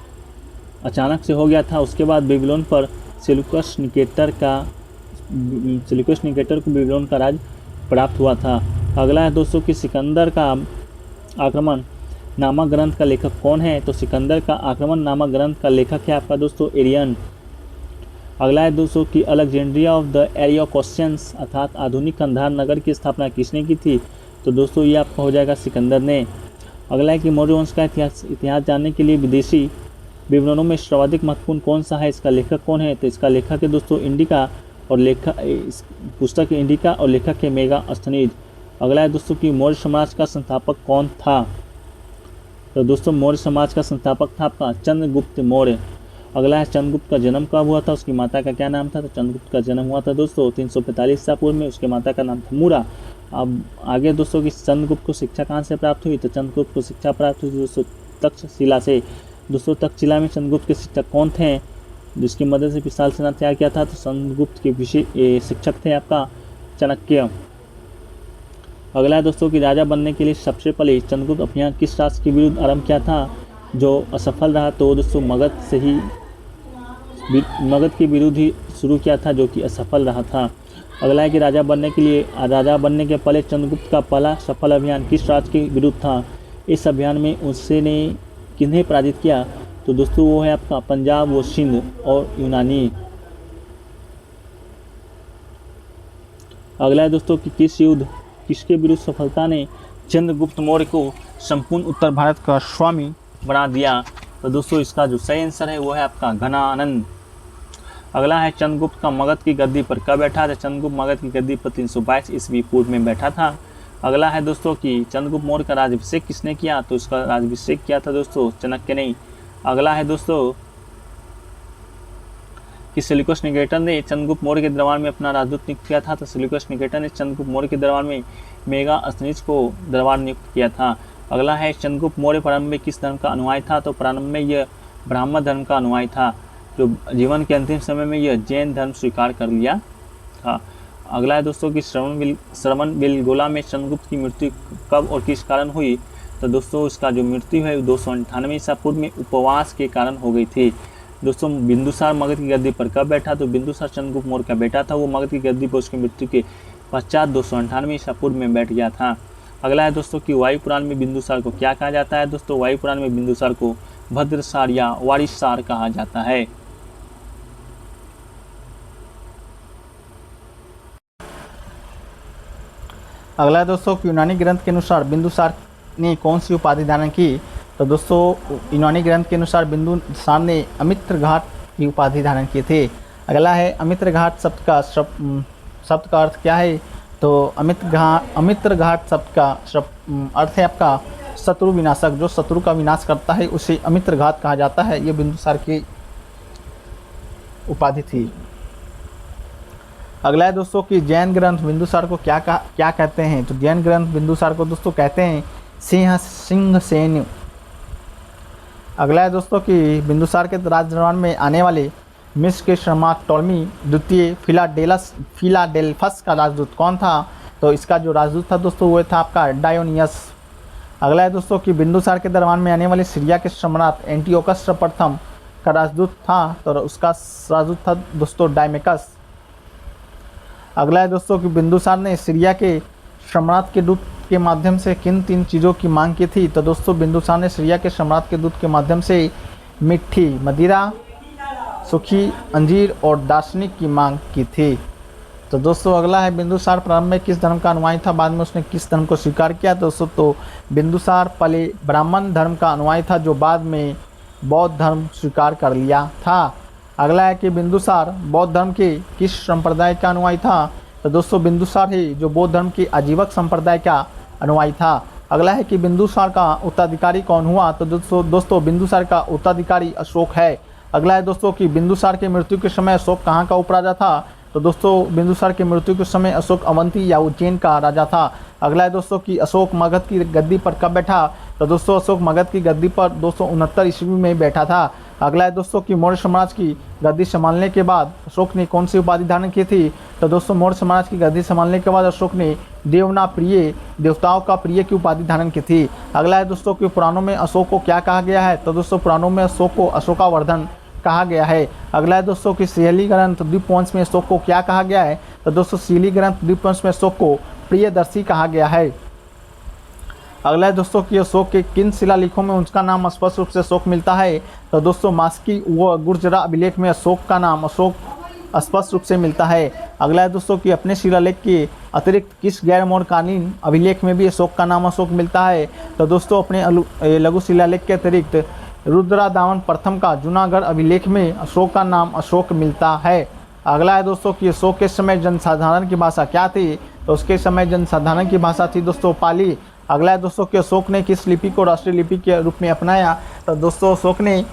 अचानक से हो गया था। उसके बाद बेबीलोन पर सेल्यूकस निकेटर को बेबीलोन का राज प्राप्त हुआ था। अगला है दोस्तों कि सिकंदर का आक्रमण नामक ग्रंथ का लेखक कौन है। तो सिकंदर का आक्रमण नामक ग्रंथ का लेखक है आपका दोस्तों एरियन। अगला है दोस्तों कि Alexandria of the area questions अर्थात आधुनिक कंधार नगर की स्थापना किसने की थी। तो दोस्तों ये आपका हो जाएगा सिकंदर ने। अगला है कि मौर्य वंश का इतिहास जानने के लिए विदेशी विवरणों में सर्वाधिक महत्वपूर्ण कौन सा है, इसका लेखक कौन है। तो इसका लेखक है दोस्तों इंडिका और पुस्तक इंडिका और लेखक है मेगास्थनीज। अगला है दोस्तों कि मौर्य समाज का संस्थापक कौन था। तो दोस्तों मौर्य समाज का संस्थापक था आपका चंद्रगुप्त मौर्य। अगला है चंद्रगुप्त का जन्म कब हुआ था, उसकी माता का क्या नाम था। तो चंद्रगुप्त का जन्म हुआ था दोस्तों 345 ईसा पूर्व में, उसके माता का नाम था मूरा। अब आगे दोस्तों कि चंद्रगुप्त को शिक्षा कहाँ से प्राप्त हुई। तो चंद्रगुप्त को शिक्षा प्राप्त हुई दोस्तों तक्षशिला से। दोस्तों तक्षशिला में चंद्रगुप्त के शिक्षक कौन थे, जिसकी मदद से विशाल सेना तैयार किया था। तो चंद्रगुप्त के विशेष शिक्षक थे आपका चाणक्य। अगला है दोस्तों कि राजा बनने के लिए सबसे पहले चंद्रगुप्त अभियान किस राष्ट्र के विरुद्ध आरंभ किया था, जो असफल रहा। तो दोस्तों मगध के विरुद्ध ही शुरू किया था, जो कि असफल रहा था। अगला है कि राजा बनने के पहले चंद्रगुप्त का पहला सफल अभियान किस राज्य के विरुद्ध था। इस अभियान में उसने किन्हें पराजित किया। तो दोस्तों वो है आपका पंजाब व सिंध और यूनानी। अगला है दोस्तों कि किसके विरुद्ध सफलता ने चंद्रगुप्त मौर्य को संपूर्ण उत्तर भारत का स्वामी बना दिया। तो दोस्तों इसका जो सही आंसर है वो है आपका घनानंद। अगला है चंद्रगुप्त का मगध की गद्दी पर कब बैठा था। चंद्रगुप्त मगध की गद्दी पर 322 ईस्वी पूर्व में बैठा था। अगला है दोस्तों कि चंद्रगुप्त मौर्य का राज्याभिषेक किसने किया। तो इसका राज्याभिषेक किया था दोस्तों चाणक्य ने। अगला है दोस्तों कि सेल्यूकस निकेटर ने चंद्रगुप्त मौर्य के दरबार में अपना राजदूत नियुक्त किया था। तो सेल्यूकस निकेटर ने चंद्रगुप्त मौर्य के दरबार में मेगास्थनीज को दरबार नियुक्त किया था। अगला है चंद्रगुप्त मौर्य प्रारंभ में किस धर्म का अनुयायी था। तो प्रारंभ में यह ब्राह्मण धर्म का अनुयायी था, जो जीवन के अंतिम समय में यह जैन धर्म स्वीकार कर लिया था। अगला है दोस्तों कि श्रवण बेलगोला में चंद्रगुप्त की मृत्यु कब और किस कारण हुई। तो दोस्तों इसका जो मृत्यु है 298 ईसा पूर्व में उपवास के कारण हो गई थी। दोस्तों बिंदुसार मगध की गद्दी पर कब बैठा। तो बिंदुसार चंद्रगुप्त मौर्य का बेटा था, वो मगध की गद्दी पर उसकी मृत्यु के पश्चात 298 ईसा पूर्व में बैठ गया था। अगला है दोस्तों कि वायु पुराण में बिंदुसार को क्या कहा जाता है। दोस्तों वायु पुराण में बिंदुसार को भद्रसार या वारिसार कहा जाता है। अगला है दोस्तों यूनानी ग्रंथ के अनुसार बिंदुसार ने कौन सी उपाधि धारण की। तो दोस्तों यूनानी ग्रंथ के अनुसार बिंदुसार ने अमित्र घाट की उपाधि धारण किए थे। अगला है अमित्र घाट शब्द का अर्थ क्या है। तो अमित्र घाट शब्द का अर्थ है आपका शत्रु विनाशक, जो शत्रु का विनाश करता है उसे अमित्र घाट कहा जाता है। ये बिंदुसार की उपाधि थी। अगला है दोस्तों कि जैन ग्रंथ बिंदुसार को क्या कहते हैं। तो जैन ग्रंथ बिंदुसार को दोस्तों कहते हैं सिंह सेन। अगला है दोस्तों कि बिंदुसार के राजदरबार में आने वाले मिस्र के सम्राट टॉलमी द्वितीय फिलाडेल्फस का राजदूत कौन था। तो इसका जो राजदूत था दोस्तों वो था आपका डायोनियस। अगला है दोस्तों कि बिंदुसार के दरबार में आने वाले सीरिया के सम्राट एंटियोकस प्रथम का राजदूत था। तो उसका राजदूत था दोस्तों डायमेकस। अगला है दोस्तों कि बिंदुसार ने सीरिया के सम्राट के दूत के माध्यम से किन 3 चीज़ों की मांग की थी। तो दोस्तों बिंदुसार ने सीरिया के सम्राट के दूत के माध्यम से मिट्टी, मदिरा, सूखी अंजीर और दार्शनिक की मांग की थी। तो दोस्तों अगला है बिंदुसार प्रारंभ में किस धर्म का अनुयायी था, बाद में उसने किस धर्म को स्वीकार किया। दोस्तों तो बिंदुसार पहले ब्राह्मण धर्म का अनुयायी था, जो बाद में बौद्ध धर्म स्वीकार कर लिया था। अगला है कि बिंदुसार बौद्ध धर्म के किस संप्रदाय का अनुयायी था। तो दोस्तों बिंदुसार ही जो बौद्ध धर्म के आजीवक संप्रदाय का अनुयायी था। अगला है कि बिंदुसार का उत्तराधिकारी कौन हुआ। तो दोस्तों बिंदुसार का उत्तराधिकारी अशोक है। अगला है दोस्तों कि बिंदुसार के मृत्यु के समय अशोक कहाँ का उपराजा था। तो दोस्तों बिंदुसार के मृत्यु के समय अशोक अवंती या उज्जैन का राजा था। अगला है दोस्तों कि अशोक मगध की गद्दी पर कब बैठा। तो दोस्तों अशोक मगध की गद्दी पर 269 ईस्वी में बैठा था। अगला है दोस्तों कि मौर्य साम्राज्य की गद्दी संभालने के बाद अशोक ने कौन सी उपाधि धारण की थी। तो दोस्तों मौर्य साम्राज्य की गद्दी संभालने के बाद अशोक ने देवना प्रिय, देवताओं का प्रिय की उपाधि धारण की थी। अगला है दोस्तों कि पुराणों में अशोक को क्या कहा गया है। तो दोस्तों पुराणों में अशोक को अशोकावर्धन कहा गया है। अगला है दोस्तों कि सिहली ग्रंथ द्वीपवंश में अशोक को क्या कहा गया है। तो दोस्तों सिहली ग्रंथ द्वीपवंश में अशोक को प्रियदर्शी कहा गया है। अगला है दोस्तों कि अशोक के किन शिलालेखों में उनका नाम स्पष्ट रूप से अशोक मिलता है। तो दोस्तों मास्की व गुर्जरा अभिलेख में अशोक का नाम अशोक स्पष्ट रूप से मिलता है। अगला है दोस्तों कि अपने शिलालेख के अतिरिक्त किस गैर मौर्यकालीन अभिलेख में भी अशोक का नाम अशोक मिलता है। तो दोस्तों अपने लघु शिलालेख के अतिरिक्त रुद्रा दामन प्रथम का जूनागढ़ अभिलेख में अशोक का नाम अशोक मिलता है। अगला है दोस्तों कि अशोक के समय जनसाधारण की भाषा क्या थी। तो उसके समय जनसाधारण की भाषा थी दोस्तों पाली। अगला है दोस्तों कि अशोक ने किस लिपि को राष्ट्रीय लिपि के रूप में अपनाया। तो दोस्तों अशोक ने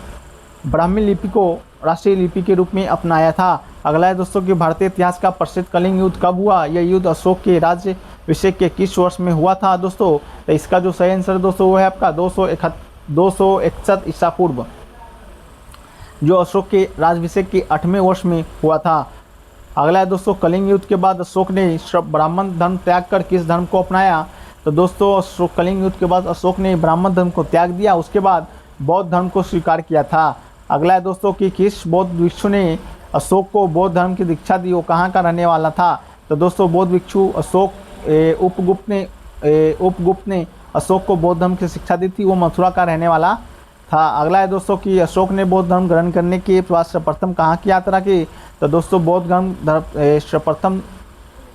ब्राह्मी लिपि को राष्ट्रीय लिपि के रूप में अपनाया था। अगला है दोस्तों कि भारतीय इतिहास का प्रसिद्ध कलिंग युद्ध कब हुआ। यह युद्ध अशोक के राज्याभिषेक के किस वर्ष में हुआ था दोस्तों। तो इसका जो सही आंसर दोस्तों वो है आपका 261 ईसा पूर्व, जो अशोक के राज्याभिषेक के 8वें वर्ष में हुआ था। अगला है दोस्तों कलिंग युद्ध के बाद अशोक ने ब्राह्मण धर्म त्याग कर किस धर्म को अपनाया। तो दोस्तों अशोक कलिंग युद्ध के बाद अशोक ने ब्राह्मण धर्म को त्याग दिया, उसके बाद बौद्ध धर्म को स्वीकार किया था। अगला है दोस्तों कि किस बौद्ध भिक्षु ने अशोक को बौद्ध धर्म की दीक्षा दी, वो कहाँ का रहने वाला था। तो दोस्तों बौद्ध भिक्षु उपगुप्त ने अशोक को बौद्ध धर्म की शिक्षा दी थी, वो मथुरा का रहने वाला था। अगला है दोस्तों कि अशोक ने बौद्ध धर्म ग्रहण करने के बाद सर्वप्रथम कहाँ की यात्रा की। तो दोस्तों बौद्ध धर्म सर्वप्रथम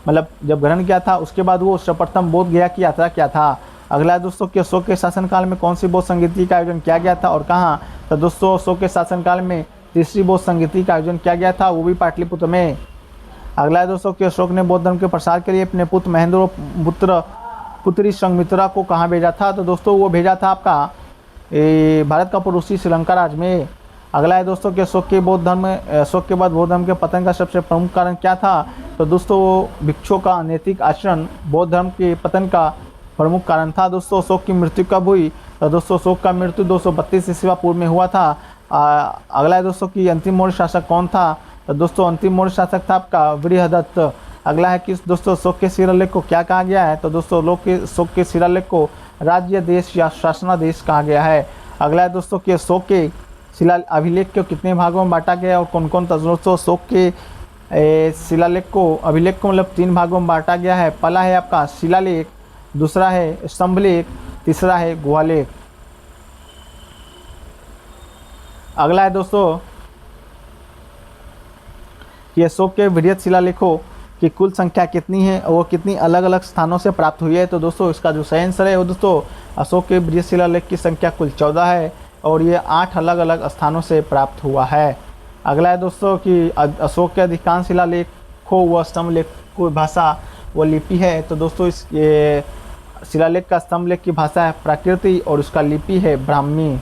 मतलब जब ग्रहण किया था उसके बाद वो सर्वप्रथम बोध गया की यात्रा किया था। अगला है दोस्तों कि अशोक के शासनकाल में कौन सी बौद्ध संगीति का आयोजन किया गया था और कहाँ। तो दोस्तों अशोक के शासनकाल में तीसरी बौद्ध संगीति का आयोजन किया गया था, वो भी पाटलिपुत्र में। अगला है दोस्तों कि अशोक ने बौद्ध धर्म के प्रसार के लिए अपने पुत्र महेंद्र और पुत्री संघमित्रा को कहाँ भेजा था। तो दोस्तों वो भेजा था आपका भारत का पड़ोसी श्रीलंका राज्य में। अगला है दोस्तों कि अशोक के बाद बौद्ध धर्म के पतन का सबसे प्रमुख कारण क्या था। तो दोस्तों भिक्षुओं का अनैतिक आचरण बौद्ध धर्म के पतन का प्रमुख कारण था। दोस्तों अशोक की मृत्यु कब हुई। तो दोस्तों अशोक का मृत्यु 232 ईस्वी पूर्व में हुआ था। अगला है दोस्तों कि अंतिम मौर्य शासक कौन था। तो दोस्तों अंतिम मौर्य शासक था आपका बृहदत्त। अगला है कि दोस्तों अशोक के शिलालेख को क्या कहा गया है। तो दोस्तों अशोक के शिलालेख को राज्य देश या शासनादेश कहा गया है। अगला है दोस्तों कि अशोक के शिला अभिलेख को कितने भागों में बांटा गया और कौन कौन था। दोस्तों अशोक के शिलालेख को अभिलेख को मतलब 3 भागों में बांटा गया है। पहला है आपका शिलालेख, दूसरा है स्तंभलेख, तीसरा है गुहालेख। अगला है दोस्तों कि अशोक के बृहत शिलालेखों की कुल संख्या कितनी है और वो कितनी अलग अलग स्थानों से प्राप्त हुई है। तो दोस्तों इसका जो सही आंसर है वो दोस्तों अशोक के बृहत शिलालेख की संख्या कुल 14 है और ये 8 अलग अलग स्थानों से प्राप्त हुआ है। अगला है दोस्तों कि अशोक के अधिकांश शिलालेखों व स्तंभलेख की भाषा व लिपि है। तो दोस्तों इस शिलालेख का स्तंभलेख की भाषा है प्राकृति और उसका लिपि है ब्राह्मी।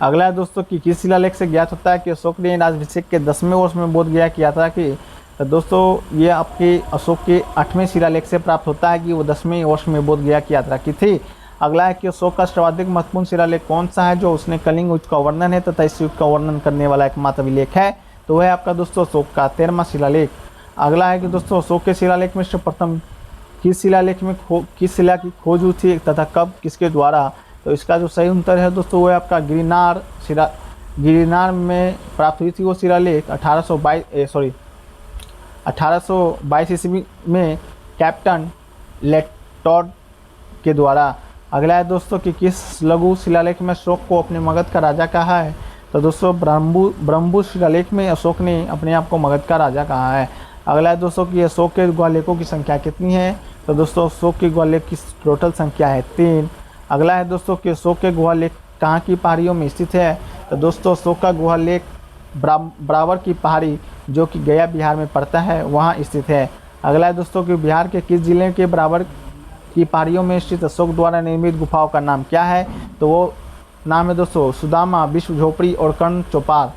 अगला है दोस्तों कि किस शिलालेख से ज्ञात होता है कि अशोक ने राज्याभिषेक के 10वें वर्ष में बोध गया की यात्रा की। तो दोस्तों ये आपके अशोक के 8वें शिलालेख से प्राप्त होता है कि वो 10वें वर्ष में बोध गया की यात्रा की थी। अगला है कि अशोक का सर्वाधिक महत्वपूर्ण शिलालेख कौन सा है जो उसने कलिंग युद्ध का वर्णन है तथा इस युद्ध का वर्णन करने वाला एकमात्र अभिलेख है। तो वह है आपका दोस्तों अशोक का 13वां शिलालेख। अगला है कि दोस्तों अशोक के शिलालेख में सर्वप्रथम किस शिलालेख में किस शिला की खोज हुई थी तथा कब किसके द्वारा। तो इसका जो सही उत्तर है दोस्तों वो है आपका गिरिनार में प्राप्त हुई थी वो शिलालेख 1822 ईस्वी में कैप्टन लेटॉड के द्वारा। अगला है दोस्तों कि किस लघु शिलालेख में अशोक को अपने मगध का राजा कहा है। तो दोस्तों ब्रह्मबुद्ध शिलालेख में अशोक ने अपने आप को मगध का राजा कहा है। अगला है दोस्तों कि अशोक के गुहालेखों की संख्या कितनी है। तो दोस्तों अशोक के गुहालेख की टोटल संख्या है 3। अगला है दोस्तों कि अशोक के गुहालेख कहाँ की पहाड़ियों में स्थित है। तो दोस्तों अशोक का गुहालेख ब्रावर की पहाड़ी जो कि गया बिहार में पड़ता है वहाँ स्थित है। अगला है दोस्तों कि बिहार के किस जिले के ब्रावर की पहाड़ियों में स्थित अशोक द्वारा निर्मित गुफाओं का नाम क्या है। तो वो नाम है दोस्तों सुदामा, विश्व झोपड़ी और कर्ण चौपाल।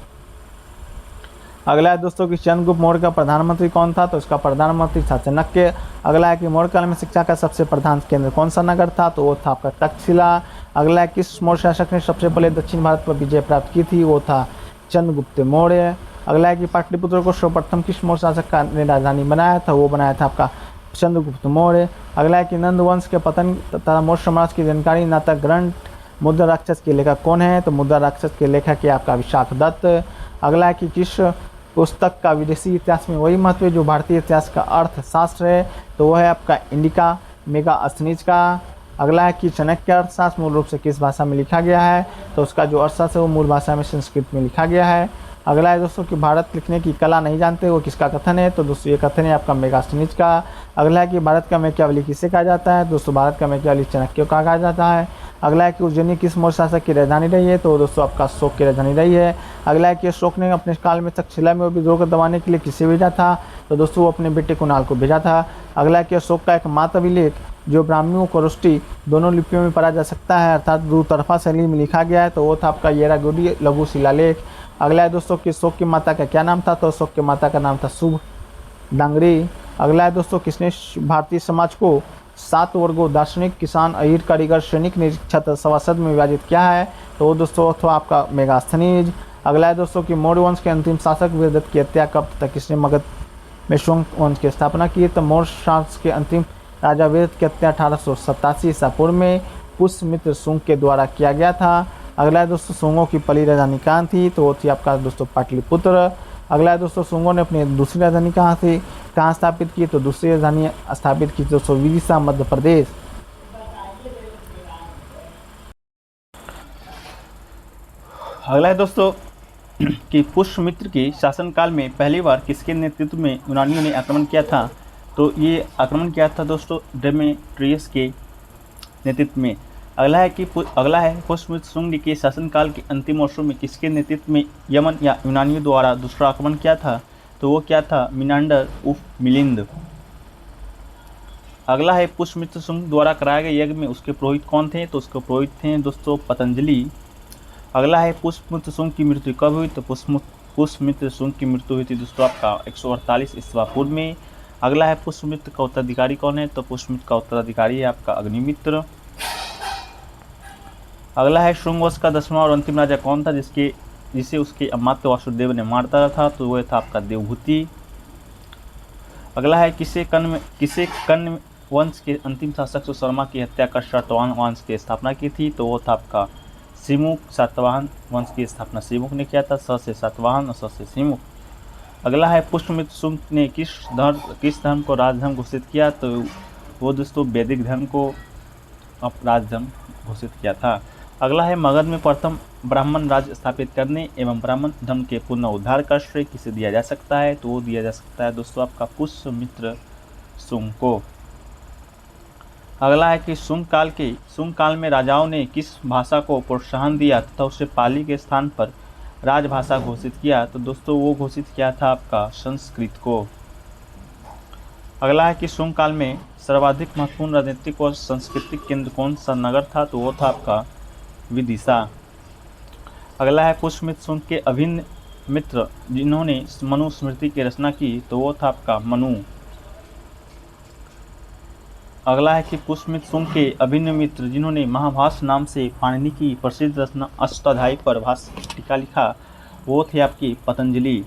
अगला है दोस्तों कि चंद्रगुप्त मौर्य का प्रधानमंत्री कौन था। तो इसका प्रधानमंत्री था चाणक्य। अगला है कि मौर्य काल में शिक्षा का सबसे प्रधान केंद्र कौन सा नगर था। तो वो था आपका तक्षशिला। अगला है किस मौर्य शासक ने सबसे पहले दक्षिण भारत पर विजय प्राप्त की थी, वो था चंद्रगुप्त मौर्य। अगला है कि पाटलिपुत्र को सर्वप्रथम किस मौर्य शासक ने राजधानी बनाया था, वो बनाया था आपका चंद्रगुप्त मौर्य। अगला है कि नंद वंश के पतन तथा मौर्य साम्राज्य की जानकारी नाटक ग्रंथ मुद्रा राक्षस के लेखक कौन है, तो मुद्रा राक्षस के लेखक है आपका विशाख दत्त। अगला है कि किस पुस्तक का विदेशी इतिहास में वही महत्व है जो भारतीय इतिहास का अर्थशास्त्र है, तो वह है आपका इंडिका मेगास्थनीज का। अगला है कि चाणक्य अर्थशास्त्र मूल रूप से किस भाषा में लिखा गया है, तो उसका जो अर्थशास्त्र है वो मूल भाषा में संस्कृत में लिखा गया है। अगला है दोस्तों कि भारत लिखने की कला नहीं जानते, वो किसका कथन है, तो दोस्तों ये कथन है आपका मेगास्थनीज का। अगला है कि भारत का मैकियावली किसे कहा जाता है, दोस्तों भारत का मैकियावली चाणक्य को कहा जाता है। अगला है कि उज्जैनी किस मौर्य शासक की राजधानी रही है, तो दोस्तों आपका अशोक की राजधानी रही है। अगला है कि अशोक ने अपने काल में तक्षशिला में विद्रोह को दबाने के लिए किसे भेजा था, तो दोस्तों वो अपने बेटे कुणाल को भेजा था। अगला है कि अशोक का एकमात्र अभिलेख जो ब्राह्मणों को रुष्टि दोनों लिपियों में पढ़ा जा सकता है अर्थात दुतरफा शैली में लिखा गया है, तो वो था आपका येरागुडी लघु शिलालेख। अगला है दोस्तों कि अशोक की माता का क्या नाम था, तो अशोक की माता का नाम था शुभ डांगरी। अगला है दोस्तों किसने भारतीय समाज को 7 वर्गों दार्शनिक, किसान, अहीर, कारीगर, सैनिक, निरीक्षक, सभासद में विभाजित किया है, तो वो दोस्तों था आपका मेगास्थनीज। अगला है दोस्तों कि मौर्य वंश के अंतिम शासक वीरदत्त की हत्या कब तथा किसने मगध में शुंग वंश की स्थापना की, तो मौर्य शासक के अंतिम राजा वीरदत्त की हत्या 1887 ईसा पूर्व में पुष्यमित्र शुंग के द्वारा किया गया था। अगला है दोस्तों शुंगों की पहली राजधानी कहाँ थी, तो वो थी आपका दोस्तों पाटलिपुत्र। अगला है दोस्तों शुंगों ने अपनी दूसरी राजधानी कहाँ स्थापित की, तो दूसरी राजधानी स्थापित की दोस्तों विदिशा मध्य प्रदेश। अगला है दोस्तों कि पुष्यमित्र के शासनकाल में पहली बार किसके नेतृत्व में यूनानियों ने आक्रमण किया था, तो ये आक्रमण किया था दोस्तों डेमेट्रियस के नेतृत्व में। अगला है पुष्यमित्र शुंग के शासनकाल के अंतिम वर्षों में किसके नेतृत्व में यमन या यूनानियों द्वारा दूसरा आक्रमण किया था, तो वो क्या था, मिनांडर उर्फ मिलिंद। अगला है पुष्यमित्र शुंग द्वारा कराए गए यज्ञ में उसके पुरोहित कौन थे, तो उसके पुरोहित थे दोस्तों पतंजलि। अगला है पुष्यमित्र शुंग की मृत्यु कब हुई, तो पुष्यमित्र शुंग की मृत्यु हुई थी दोस्तों आपका 148 ईसा पूर्व में। अगला है पुष्यमित्र का उत्तराधिकारी कौन है, तो पुष्यमित्र का उत्तराधिकारी है आपका अग्निमित्र। अगला है शुंग वंश का 10वां और अंतिम राजा कौन था जिसे उसके अमात्य वासुदेव ने मार डाला था, तो वह था आपका देवभूति। अगला है किसे कर्ण वंश के अंतिम शासक सुशर्मा की हत्या कर सातवाहन वंश की स्थापना की थी, तो वो था आपका सिमुक। सातवाहन वंश की स्थापना सिमुक ने किया था, स से सातवाहन और स से सिमुक। अगला है पुष्यमित्र शुंग ने किस धर्म को राजधर्म घोषित किया, तो वो दोस्तों वैदिक धर्म को राजधर्म घोषित किया था। अगला है मगध में प्रथम ब्राह्मण राज्य स्थापित करने एवं ब्राह्मण धर्म के पुनरुद्धार का श्रेय किसे दिया जा सकता है, तो वो दिया जा सकता है दोस्तों आपका पुष्यमित्र शुंग को। अगला है कि शुंग काल में राजाओं ने किस भाषा को प्रोत्साहन दिया तथा उसे पाली के स्थान पर राजभाषा घोषित किया, तो दोस्तों वो घोषित किया था आपका संस्कृत को। अगला है कि शुंग काल में सर्वाधिक महत्वपूर्ण राजनीतिक और सांस्कृतिक केंद्र कौन सा नगर था, तो वो था आपका विदिशा। अगला है पुष्यमित्र शुंग के अभिन्न मित्र जिन्होंने मनुस्मृति की रचना की, तो वो था आपका मनु। अगला है कि पुष्यमित्र शुंग के अभिन्न मित्र जिन्होंने महाभाष्य नाम से पाणिनि की प्रसिद्ध रचना अष्टाध्यायी पर भाष्य टीका लिखा, वो थे आपकी पतंजलि।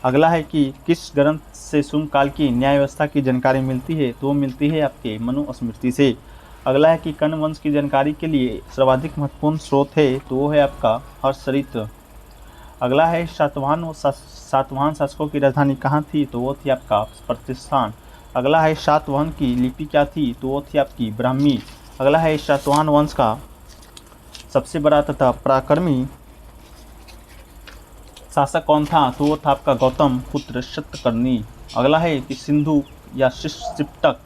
अगला है कि किस ग्रंथ से शुंग काल की न्याय व्यवस्था की जानकारी मिलती है, तो वो मिलती है आपके मनुस्मृति से। अगला है कि कर्ण वंश की जानकारी के लिए सर्वाधिक महत्वपूर्ण स्रोत है, तो वो है आपका हर्षचरित। अगला है सातवाहन शासकों की राजधानी कहाँ थी, तो वो थी आपका प्रतिष्ठान। अगला है सातवाहन की लिपि क्या थी, तो वो थी आपकी ब्राह्मी। अगला है सातवाहन वंश का सबसे बड़ा तथा पराक्रमी शासक कौन था, तो वो था आपका गौतम पुत्र शतकर्णी। अगला है कि सिंधु या शिप्तक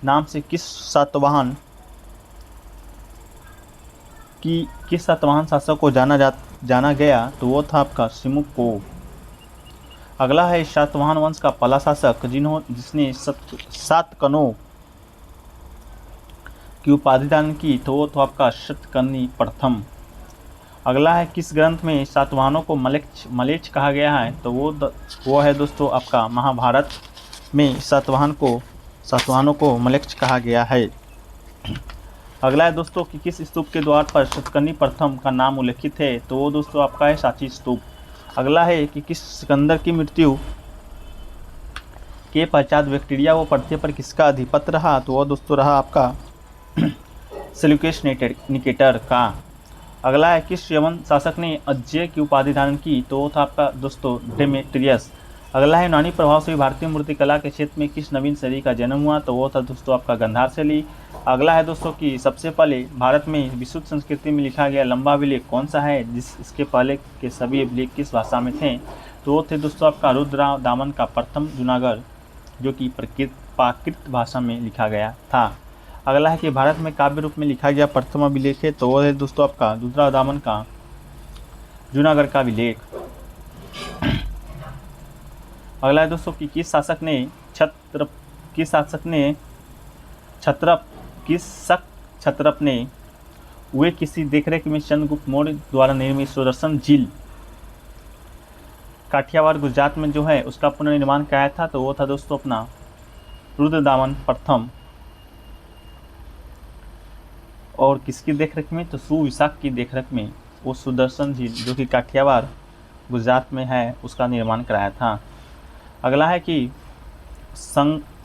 नाम से किस सातवाहन शासक को जाना गया, तो वो था आपका सिमुक को। अगला है सातवाहन वंश का पहला शासक जिसने 7 कनों की उपाधि दान की, तो वो तो आपका शतकर्णी प्रथम। अगला है किस ग्रंथ में सातवाहनों को मलेच्छ कहा गया है, तो वो है दोस्तों आपका महाभारत में सातवाहनों को मलेच्छ कहा गया है। अगला है दोस्तों कि किस स्तूप के द्वार पर शतकर्णी प्रथम का नाम उल्लेखित है, तो वो दोस्तों आपका है सांची स्तूप। अगला है कि किस सिकंदर की मृत्यु के पश्चात बैक्टीरिया व पृथ्वी पर किसका अधिपत्य रहा, तो वह दोस्तों रहा आपका सेल्यूकस निकेटर का। अगला है किस यवन शासक ने अज्य की उपाधि धारण की, तो वो था आपका दोस्तों डेमेट्रियस। अगला है यूनानी प्रभाव से भारतीय मूर्तिकला के क्षेत्र में किस नवीन शैली का जन्म हुआ, तो वो था दोस्तों आपका गांधार शैली। अगला है दोस्तों कि सबसे पहले भारत में विशुद्ध संस्कृति में लिखा गया लंबा अभिलेख कौन सा है, इसके पहले के सभी अभिलेख किस भाषा में थे, तो वो थे दोस्तों आपका रुद्रराव दामन का प्रथम जूनागढ़, जो कि प्राकृत भाषा में लिखा गया था। अगला है कि भारत में काव्य रूप में लिखा गया प्रथम अभिलेख है, तो वो है दोस्तों आपका रुद्रराव दामन का जूनागढ़ का अभिलेख। अगला है दोस्तों कि किस शासक क्षत्रप ने वे किसी देखरेख में चंद्रगुप्त मौर्य द्वारा निर्मित सुदर्शन झील काठियावाड़ गुजरात में जो है उसका पुनर्निर्माण कराया था, तो वो था दोस्तों अपना रुद्रदामन प्रथम। और किसकी देखरेख में, तो सुविशाख की देखरेख में वो सुदर्शन झील जो कि काठियावाड़ गुजरात में है उसका निर्माण कराया था। अगला है कि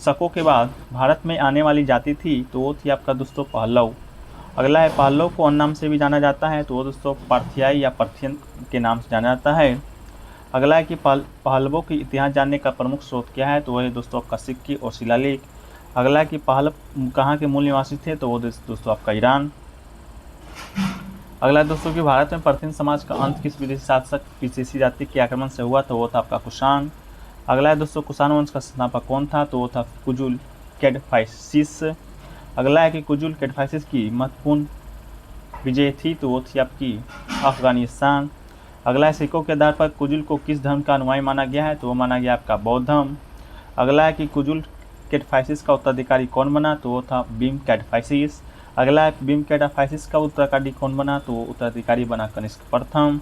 शकों के बाद भारत में आने वाली जाति थी, तो वो थी आपका दोस्तों पहलव। अगला है पहलव को अन्य नाम से भी जाना जाता है, तो वो दोस्तों पार्थियाई या पर्थियन के नाम से जाना जाता है। अगला है कि पहलवों की इतिहास जानने का प्रमुख स्रोत क्या है, तो वह है दोस्तों आपका सिक्की और शिलालेख। अगला है कि पहलव कहाँ के मूल निवासी थे, तो वो दोस्तों आपका ईरान। अगला है दोस्तों कि भारत में प्राचीन समाज का अंत किस विदेशी शासक विदेशी जाति के आक्रमण से हुआ, तो वो था आपका कुषाण। अगला है दोस्तों कुषाण वंश का संस्थापक कौन था, तो वो था कुजुल कैडफाइसिस। अगला है कि कुजुल कैडफाइसिस की महत्वपूर्ण विजय थी, तो वो थी आपकी अफगानिस्तान। अगला है सिक्कों के आधार पर कुजुल को किस धर्म का अनुयायी माना गया है, तो वो माना गया आपका बौद्ध धर्म। अगला है कि कुजुल कैडफाइसिस का उत्तराधिकारी कौन बना, तो वो था भीम कैडफाइसिस। अगला है भीम कैडफाइसिस का उत्तराधिकारी कौन बना, तो उत्तराधिकारी बना कनिष्क प्रथम।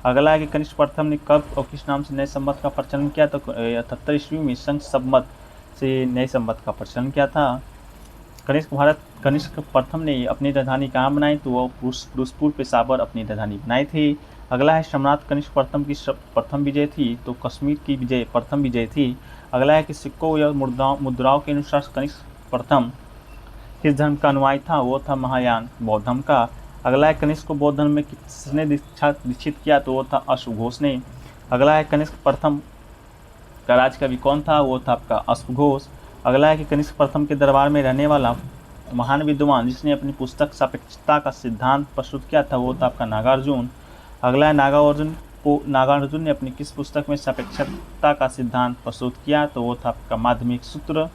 अगला है कि कनिष्क प्रथम ने कब और किस नाम से नए संवत का प्रचलन किया, तो 78 ईस्वी में संघ संवत से नए संवत का प्रचलन किया था। कनिष्क प्रथम ने अपनी राजधानी कहाँ बनाई, तो वह पुरुषपुर पेशावर अपनी राजधानी बनाई थी। अगला है सम्राट कनिष्क प्रथम की प्रथम विजय थी, तो कश्मीर की विजय प्रथम विजय थी। अगला है कि सिक्कों या मुद्राओं के अनुसार कनिष्क प्रथम किस धर्म का अनुयायी था, वो था महायान बौद्ध धर्म का। अगला है कनिष्क को बौद्ध धर्म में किसने दीक्षित किया, तो वो था अश्वघोष ने। अगला है कनिष्क प्रथम का राजकवि कौन था, वो था आपका अश्वघोष। अगला है कि कनिष्क प्रथम के दरबार में रहने वाला महान विद्वान जिसने अपनी पुस्तक सापेक्षता का सिद्धांत प्रस्तुत किया था, वो था आपका नागार्जुन। अगला है नागार्जुन ने अपनी किस पुस्तक में सापेक्षता का सिद्धांत प्रस्तुत किया, तो वो था आपका माध्यमिक सूत्र।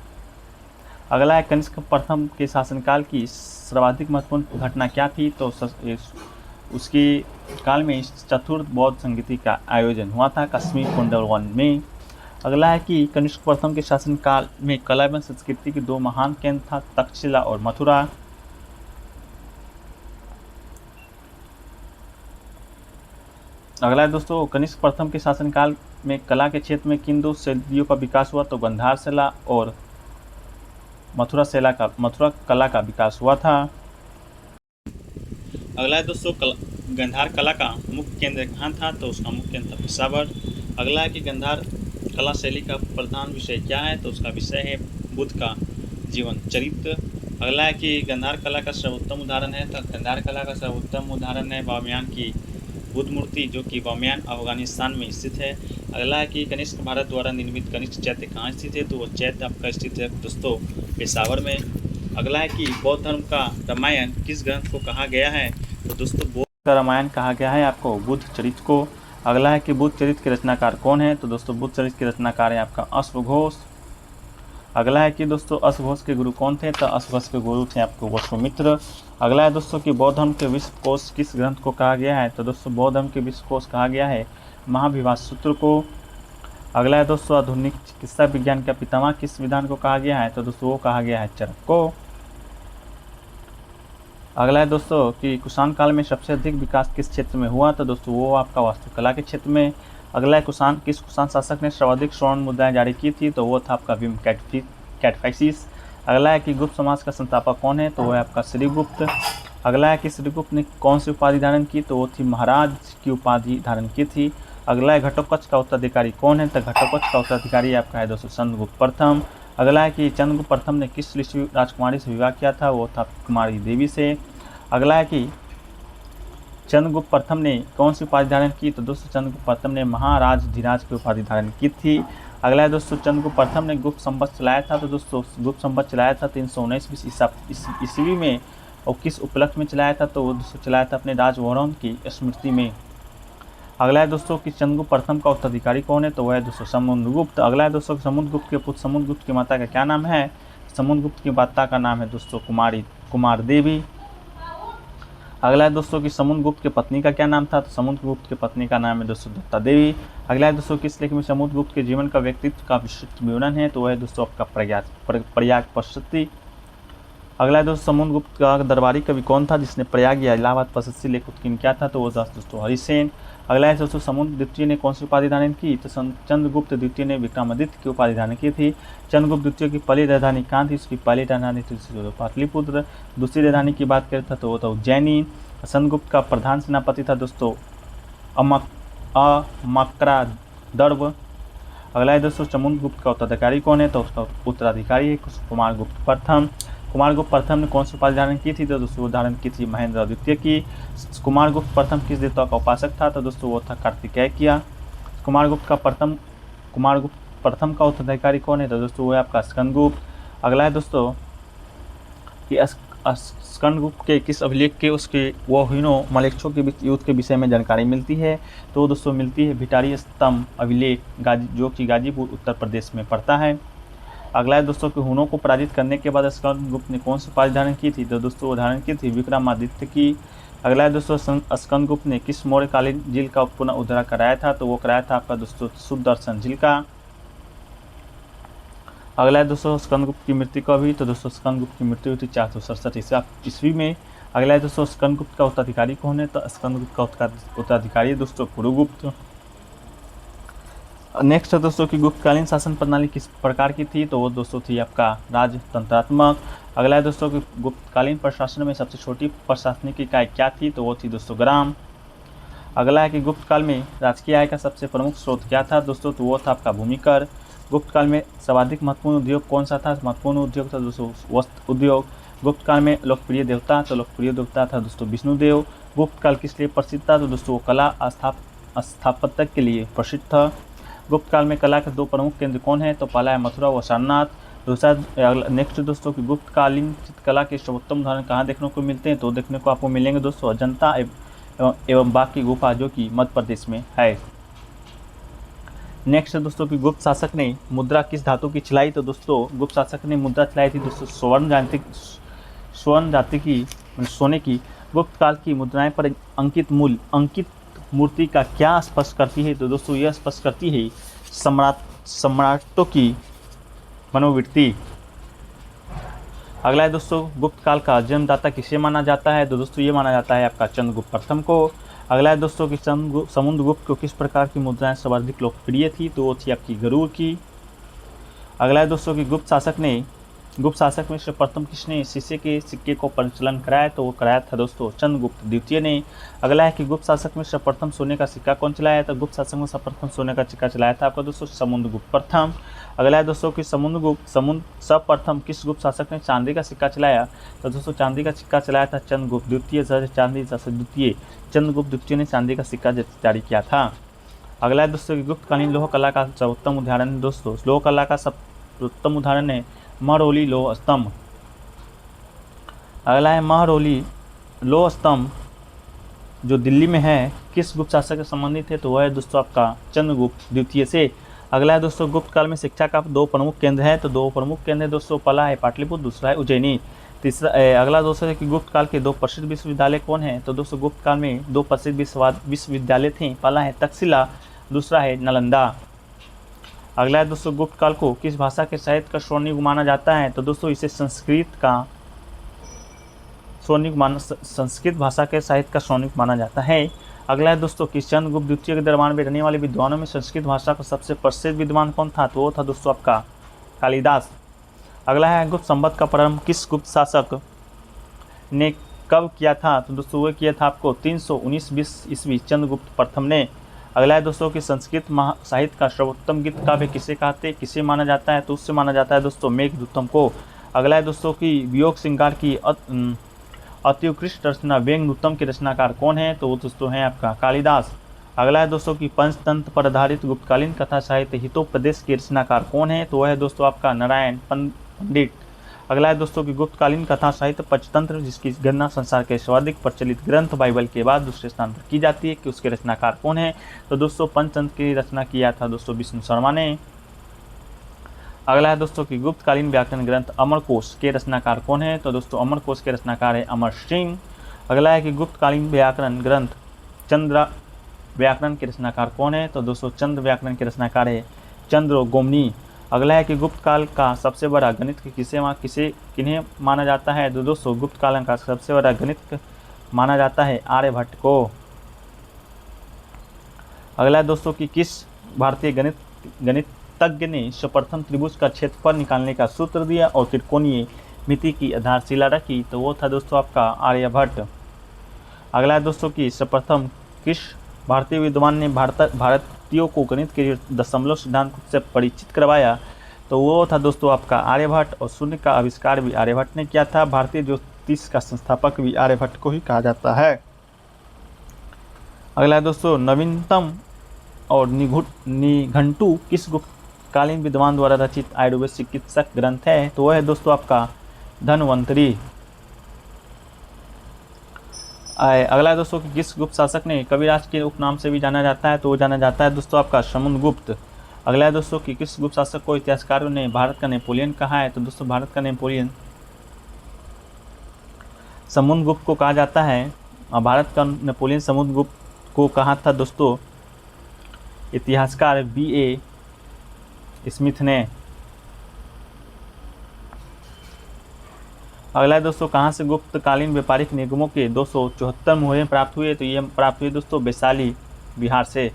अगला है कनिष्क प्रथम के शासनकाल की सर्वाधिक महत्वपूर्ण घटना क्या थी, तो उसके काल में चतुर्थ बौद्ध संगीति का आयोजन हुआ था कश्मीर कुंडलवन में। अगला है कि कनिष्क प्रथम के शासनकाल में कला एवं संस्कृति के दो महान केंद्र था, तक्षशिला और मथुरा। अगला है दोस्तों कनिष्क प्रथम के शासनकाल में कला के क्षेत्र में किन दो शैलियों का विकास हुआ, तो गांधार शिला और मथुरा कला का विकास हुआ था। अगला है दोस्तों गांधार कला का मुख्य केंद्र कहाँ था, तो उसका मुख्य केंद्र था पेशावर। अगला है कि गांधार कला शैली का प्रधान विषय क्या है, तो उसका विषय है बुद्ध का जीवन चरित्र। अगला है कि गांधार कला का सर्वोत्तम उदाहरण है, तो गांधार कला का सर्वोत्तम उदाहरण है बामियान की बुद्ध मूर्ति, जो कि बामियान अफगानिस्तान में स्थित है। अगला है कि कनिष्क भारत द्वारा निर्मित कनिष्क चैत्य कहाँ स्थित है, तो वो चैत्य आपका स्थित है दोस्तों पेशावर में। अगला है कि बौद्ध धर्म का रामायण किस ग्रंथ को कहा गया है, तो दोस्तों बौद्ध का रामायण कहा गया है आपको बुद्ध चरित्र को। अगला है कि बुद्ध चरित्र के रचनाकार कौन है, तो दोस्तों बुद्ध चरित्र के रचनाकार है आपका अश्वघोष। अगला है कि दोस्तों अश्वघोष के गुरु कौन थे, तो अश्वघोष के गुरु थे आपको वसुमित्र। अगला है दोस्तों कि बौद्ध धर्म के विश्वकोश किस ग्रंथ को कहा गया है, तो दोस्तों बौद्ध धर्म के विश्वकोश कहा गया है महाविभाष सूत्र को। अगला है दोस्तों आधुनिक चिकित्सा विज्ञान का पितामह किस विधान को कहा गया है, तो दोस्तों वो कहा गया है चरक को। अगला है दोस्तों कि कुषाण काल में सबसे अधिक विकास किस क्षेत्र में हुआ, तो दोस्तों वो आपका वास्तुकला के क्षेत्र में। अगला है किस कुषाण शासक ने सर्वाधिक स्वर्ण मुद्राएं जारी की थी, तो वो था आपका भीम कैडफाइसिस। अगला है कि गुप्त समाज का संस्थापक कौन है, तो वह है आपका श्रीगुप्त। अगला है कि श्रीगुप्त ने कौन सी उपाधि धारण की, तो वो थी महाराज की उपाधि धारण की थी। अगला है घटोत्कच का उत्तराधिकारी कौन है, तो घटोत्कच का उत्तराधिकारी आपका है दोस्तों चंद्रगुप्त प्रथम। अगला है कि चंद्रगुप्त प्रथम ने किस ऋषि राजकुमारी से विवाह किया था, वो था कुमारी देवी से। अगला है कि चंद्रगुप्त प्रथम ने कौन सी उपाधि धारण की, तो दोस्तों चंद्रगुप्त प्रथम ने महाराज धीराज की उपाधि धारण की थी। अगला है दोस्तों चंद्रगुप्त प्रथम ने गुप्त संवत चलाया था, तो दोस्तों गुप्त संवत चलाया था 319 ईस्वी में, और किस उपलक्ष्य में चलाया था, तो वो दोस्तों चलाया था अपने राजवरों की स्मृति में। अगला है दोस्तों कि चंद्रगुप्त प्रथम का उत्तराधिकारी कौन है, तो वह है दोस्तों समुद्रगुप्त। अगला है दोस्तों समुद्रगुप्त के पुत्र समुद्रगुप्त की माता का क्या नाम है, समुद्रगुप्त की माता का नाम है दोस्तों कुमार देवी। अगला है दोस्तों कि समुद्रगुप्त की पत्नी का क्या नाम था, तो समुद्रगुप्त की पत्नी का नाम है दोस्तों दत्ता देवी। अगला है दोस्तों किस लेख में समुद्रगुप्त के जीवन का व्यक्तित्व का विस्तृत विवरण है, तो वह है दोस्तों आपका प्रयाग प्रशस्ति। अगला है दोस्तों समुद्रगुप्त का दरबारी कवि कौन था जिसने प्रयाग या इलाहाबाद प्रशस्ति लेख उत्कीर्ण किया था, तो वो था दोस्तों हरिसेन। अगला है दोस्तों समुद्र द्वितीय ने कौन सी उपाधि धारण की, तो चंद्रगुप्त द्वितीय ने विक्रमादित्य की उपाधि धारण की थी। चंद्रगुप्त द्वितीय की पहली राजधानी कहाँ थी, उसकी पहली राजधानी थी पाटलिपुत्र। दूसरी राजधानी की बात करें तो वो था उज्जैनी। चंद्रगुप्त का प्रधान सेनापति था दोस्तों अमक्रा दर्व। अगला है दोस्तों समुद्रगुप्त का उत्तराधिकारी कौन है, तो उसका उत्तराधिकारी है कुमारगुप्त प्रथम। कुमारगुप्त प्रथम ने कौन सी उपाधि धारण की थी, तो दोस्तों धारण की थी महेंद्र द्वितीय की। कुमारगुप्त प्रथम किस देवता का उपासक था, तो दोस्तों वो था कार्तिकेय किया। कुमारगुप्त प्रथम का उत्तराधिकारी कौन है, तो दोस्तों वो है आपका स्कंदगुप्त। अगला है दोस्तों कि स्कंदगुप्त के किस अभिलेख के उसके वहीनों मलेच्छों के युद्ध के विषय में जानकारी मिलती है, तो दोस्तों मिलती है भिटारी स्तंभ अभिलेख जो कि गाजीपुर उत्तर प्रदेश में पड़ता है। अगला है दोस्तों कि हुनों को पराजित करने के बाद स्कंदगुप्त ने कौन सी उपाधि धारण की थी, तो दोस्तों वो धारण की थी विक्रमादित्य की। अगला है दोस्तों स्कंदगुप्त ने किस मौर्यकालीन झील का पुनः उद्धार कराया था, तो वो कराया था आपका दोस्तों सुदर्शन झील का। अगला है दोस्तों स्कंदगुप्त की मृत्यु कब हुई, तो दोस्तों स्कंदगुप्त की मृत्यु हुई थी 467 ईस्वी में। अगला है दोस्तों स्कंदगुप्त का उत्तराधिकारी कौन है, तो स्कंदगुप्त का उत्तराधिकारी है दोस्तों पुरुगुप्त। नेक्स्ट है दोस्तों कि गुप्तकालीन शासन प्रणाली किस प्रकार की थी, तो वो दोस्तों थी आपका राजतंत्रात्मक। अगला है दोस्तों कि गुप्तकालीन प्रशासन में सबसे छोटी प्रशासनिक इकाई क्या थी, तो वो थी दोस्तों ग्राम। अगला है कि गुप्त काल में राजकीय आय का सबसे प्रमुख स्रोत क्या था दोस्तों, तो वो था आपका भूमिकर। गुप्त काल में सर्वाधिक महत्वपूर्ण उद्योग कौन सा था, महत्वपूर्ण उद्योग था दोस्तों वस्त्र उद्योग। गुप्त काल में लोकप्रिय देवता, तो लोकप्रिय देवता था दोस्तों विष्णुदेव। गुप्त काल किस लिए प्रसिद्ध था, तो दोस्तों कला स्थापत्य के लिए प्रसिद्ध था। गुप्त काल में कला के दो प्रमुख केंद्र कौन है, तो पहला है मथुरा व सारनाथ। दूसरा नेक्स्ट दोस्तों कि गुप्तकालीन चित्रकला के सर्वोत्तम उदाहरण कहाँ देखने को मिलते हैं, तो देखने को आपको मिलेंगे दोस्तों अजंता एवं बाघ की गुफा जो कि मध्य प्रदेश में है। नेक्स्ट दोस्तों कि गुप्त शासक ने मुद्रा किस धातु की चलाई, तो दोस्तों गुप्त शासक ने मुद्रा चलाई थी दोस्तों स्वर्ण जाति की सोने की। गुप्त काल की मुद्राएं पर अंकित मूर्ति का क्या स्पष्ट करती है, तो दोस्तों यह स्पष्ट करती है सम्राटों की मनोवृत्ति। अगला है दोस्तों गुप्त काल का जन्मदाता किसे माना जाता है, तो दोस्तों ये माना जाता है आपका चंद्रगुप्त प्रथम को। अगला है दोस्तों कि समुद्रगुप्त को किस प्रकार की मुद्राएं सर्वाधिक लोकप्रिय थी, तो वो थी आपकी गरुड़ की। अगला है दोस्तों कि गुप्त शासक में सर्वप्रथम किसने शीशे के सिक्के को परिचालन कराया, तो वो कराया था दोस्तों चंद्रगुप्त द्वितीय ने। अगला है कि गुप्त शासक में सर्वप्रथम सोने का सिक्का कौन चलाया था, गुप्त शासक में सर्वप्रथम सोने का सिक्का चलाया था आपका दोस्तों समुद्रगुप्त प्रथम। अगला है दोस्तों कि सर्वप्रथम किस गुप्त शासक ने चांदी का सिक्का चलाया, तो दोस्तों चांदी का सिक्का चलाया था चंद्रगुप्त द्वितीय। चंद्रगुप्त द्वितीय ने चांदी का सिक्का जारी किया था। अगला है दोस्तों कि गुप्तकालीन लोह कला का सर्वोत्तम उदाहरण दोस्तों लोह कला का सर्वोत्तम उदाहरण है महरौली लोह स्तंभ। अगला है महरौली लोह स्तंभ जो दिल्ली में है किस गुप्त शासक से संबंधित है, तो वह है दोस्तों आपका चंद्रगुप्त द्वितीय से। अगला है दोस्तों गुप्त काल में शिक्षा का दो प्रमुख केंद्र है, तो दो प्रमुख केंद्र है दोस्तों पहला है पाटलिपुत्र, दूसरा है उज्जैनी। अगला दोस्तों है कि गुप्त काल के दो प्रसिद्ध विश्वविद्यालय कौन है, तो दोस्तों गुप्त काल में दो प्रसिद्ध विश्वविद्यालय थे, पहला है तक्षशिला, दूसरा है नालंदा। अगला है दोस्तों गुप्त काल को किस भाषा के साहित्य का स्वर्णिम माना जाता है, तो दोस्तों इसे संस्कृत भाषा के साहित्य का स्वर्णिम माना जाता है। अगला है दोस्तों कि चंद्रगुप्त द्वितीय के दरबार में रहने वाले विद्वानों में संस्कृत भाषा का सबसे प्रसिद्ध विद्वान कौन था, तो वो था दोस्तों आपका कालिदास। अगला है गुप्त संवत का प्रारंभ किस गुप्त शासक ने कब किया था? तो दोस्तों वो किया था आपको 319 ईस्वी चंद्रगुप्त प्रथम ने। अगला है दोस्तों कि संस्कृत साहित्य का सर्वोत्तम गीत काव्य किसे माना जाता है? तो उससे माना जाता है दोस्तों मेघदूतम को। अगला है दोस्तों कि वियोग श्रृंगार की अति उत्कृष्ट रचना व्यंग्यदूतम के रचनाकार कौन है? तो वो दोस्तों हैं आपका कालिदास। अगला है दोस्तों कि पंचतंत्र पर आधारित गुप्तकालीन कथा साहित्य हितोपदेश के रचनाकार कौन है? तो वह है दोस्तों आपका नारायण पंडित। अगला है दोस्तों कि गुप्तकालीन कथा साहित्य पंचतंत्र जिसकी गणना संसार के सर्वाधिक प्रचलित ग्रंथ बाइबल के बाद दूसरे स्थान पर की जाती है कि उसके रचनाकार कौन है? तो दोस्तों पंचतंत्र की रचना किया था दोस्तों विष्णु शर्मा ने। अगला है दोस्तों कि गुप्तकालीन व्याकरण ग्रंथ अमरकोश के रचनाकार कौन है? तो दोस्तों अमरकोश के रचनाकार है अमर सिंह। अगला है कि गुप्तकालीन व्याकरण ग्रंथ चंद्र व्याकरण के रचनाकार कौन है? तो दोस्तों चंद्र व्याकरण के रचनाकार है चंद्रगोमनी। अगला है कि गुप्त काल का सबसे बड़ा गणित किन्हें माना जाता है? तो दोस्तों गुप्त काल का सबसे बड़ा गणित माना जाता है आर्यभट्ट को। अगला है दोस्तों कि किस भारतीय गणितज्ञ ने सर्वप्रथम त्रिभुज का क्षेत्रफल निकालने का सूत्र दिया और त्रिकोणीय मिति की आधारशिला रखी? तो वो था दोस्तों आपका आर्यभट्ट। अगला है दोस्तों कि सर्वप्रथम किस भारतीय विद्वान ने भारतीयों को गणित के दशमलव सिद्धांत से परिचित करवाया? तो वो था दोस्तों आपका आर्यभट्ट। और शून्य का आविष्कार भी आर्यभट्ट ने किया था। भारतीय ज्योतिष का संस्थापक भी आर्यभट्ट को ही कहा जाता है। अगला है दोस्तों नवीनतम और निघंटु किस गुप्तकालीन विद्वान द्वारा रचित आयुर्वेद चिकित्सक ग्रंथ है? तो वह है दोस्तों आपका धन्वंतरी। अगला है दोस्तों कि किस गुप्त शासक ने कविराज के उपनाम से भी जाना जाता है? तो वो जाना जाता है दोस्तों आपका समुद्रगुप्त। अगला है दोस्तों कि किस गुप्त शासक को इतिहासकारों ने भारत का नेपोलियन कहा है? तो दोस्तों भारत का नेपोलियन समुद्रगुप्त को कहा जाता है। और भारत का नेपोलियन समुद्रगुप्त को कहा था दोस्तों इतिहासकार B.A. स्मिथ ने। अगला है दोस्तों कहाँ से गुप्तकालीन व्यापारिक निगमों के 274 मुहरें प्राप्त हुए? तो ये प्राप्त हुए दोस्तों वैशाली बिहार से।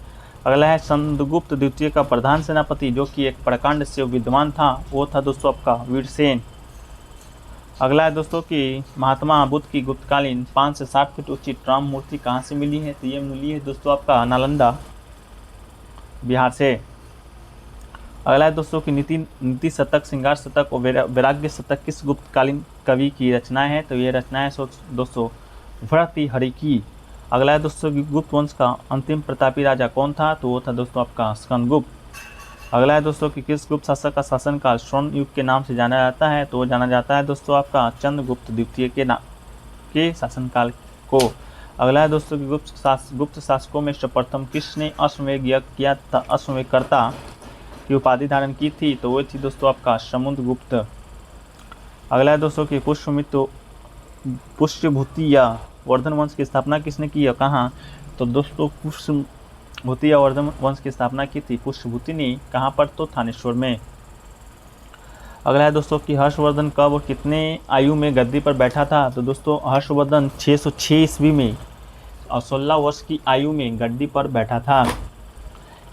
अगला है चंद्रगुप्त द्वितीय का प्रधान सेनापति जो कि एक प्रकांड से विद्वान था, वो था दोस्तों आपका वीरसेन। अगला है दोस्तों कि महात्मा बुद्ध की गुप्तकालीन 5 से 7 फीट ऊंची ट्राम मूर्ति कहाँ से मिली है? तो ये मिली है दोस्तों आपका नालंदा बिहार से। अगला है दोस्तों की नीति शतक, श्रृंगार शतक और वैराग्य शतक किस गुप्तकालीन कवि की रचनाएं हैं? तो ये रचनाएं दोस्तों भर्तृहरि की। अगला है दोस्तों कि गुप्त वंश का अंतिम प्रतापी राजा कौन था? तो वो था दोस्तों आपका स्कंदगुप्त। अगला है दोस्तों कि किस गुप्त शासक का शासनकाल स्वर्ण युग के नाम से जाना जाता है? तो वो जाना जाता है दोस्तों आपका चंद्रगुप्त द्वितीय के शासनकाल को। अगला है दोस्तों कि गुप्त शासकों में सर्वप्रथम किसने अश्वमेध यज्ञ किया था, अश्वमेधकर्ता की उपाधि धारण की थी? तो वो थी दोस्तों आपका समुद्रगुप्त। अगला है दोस्तों कि पुष्यभूति या वर्धन वंश की स्थापना किसने की है, कहाँ? तो दोस्तों पुष्यभूति या वर्धन वंश की स्थापना की थी पुष्यभूति ने। कहाँ पर? तो थानेश्वर में। अगला है दोस्तों कि हर्षवर्धन कब और कितने आयु में गद्दी पर बैठा था? तो दोस्तों हर्षवर्धन 606 ईस्वी में और 16 वर्ष की आयु में गद्दी पर बैठा था।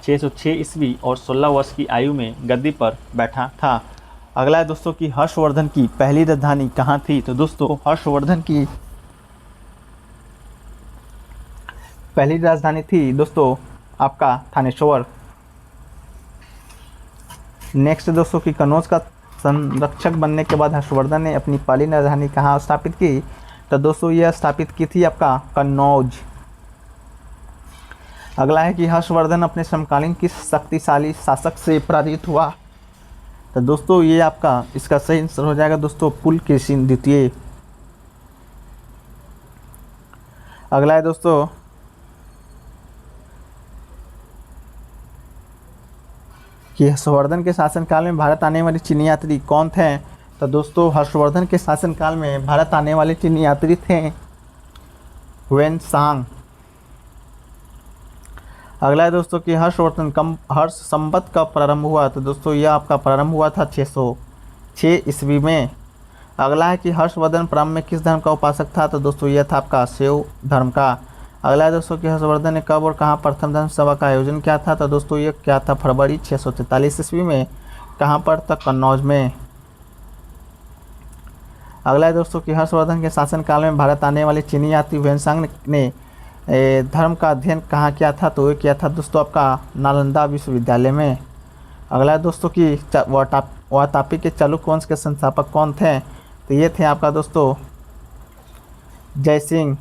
606 ईस्वी और 16 वर्ष की आयु में गद्दी पर बैठा था। अगला है दोस्तों कि हर्षवर्धन की पहली राजधानी कहाँ थी? तो दोस्तों हर्षवर्धन की पहली राजधानी थी दोस्तों आपका थानेश्वर। नेक्स्ट दोस्तों कि कनौज का संरक्षक बनने के बाद हर्षवर्धन ने अपनी पहली राजधानी कहाँ स्थापित की? तो दोस्तों यह स्थापित की थी आपका कन्नौज। अगला है कि हर्षवर्धन अपने समकालीन किस शक्तिशाली शासक से पराजित हुआ? तो दोस्तों ये आपका इसका सही आंसर हो जाएगा दोस्तों पुलकेशिन द्वितीय। अगला है दोस्तों कि हर्षवर्धन के शासनकाल में भारत आने वाले चीनी यात्री कौन थे? तो दोस्तों हर्षवर्धन के शासनकाल में भारत आने वाले चीनी यात्री थे हुएन सांग। अगला है दोस्तों कि हर्ष संवत का प्रारंभ हुआ? तो दोस्तों यह आपका प्रारंभ हुआ था 606 ईस्वी में। अगला है कि हर्षवर्धन प्रारंभ में किस धर्म का उपासक था? तो दोस्तों यह था आपका शैव धर्म का। अगला है दोस्तों कि हर्षवर्धन ने कब और कहाँ प्रथम धर्म सभा का आयोजन किया था? तो दोस्तों ये क्या था फरवरी 643 ईस्वी में। कहाँ पर? तो कन्नौज में। अगला है दोस्तों कि हर्षवर्धन के शासनकाल में भारत आने वाले चीनी यात्री हुएनसांग ने धर्म का अध्ययन कहाँ किया था, तो ये किया था दोस्तों आपका नालंदा विश्वविद्यालय में। अगला है दोस्तों कि वातापी के चालुक्य वंश के संस्थापक कौन थे, तो ये थे आपका दोस्तों जय सिंह।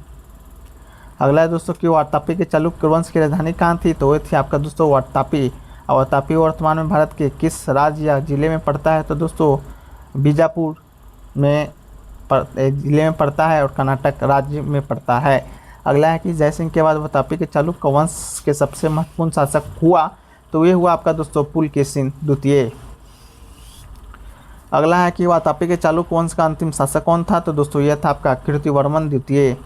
अगला है दोस्तों कि वातापी के चालुक्य वंश की राजधानी कहाँ थी, तो ये थी आपका दोस्तों वातापी। और वातापी वर्तमान में भारत के किस राज्य या जिले में पड़ता है, तो दोस्तों बीजापुर में जिले में पड़ता है और कर्नाटक राज्य में पड़ता है। अगला है कि जयसिंह के बाद वातापी के चालुक्य वंश के सबसे महत्वपूर्ण शासक हुआ, तो ये हुआ आपका दोस्तों पुलकेशिन द्वितीय। अगला है कि वातापी के चालुक्य वंश का अंतिम शासक कौन था, तो दोस्तों यह था आपका कीर्तिवर्मन द्वितीय।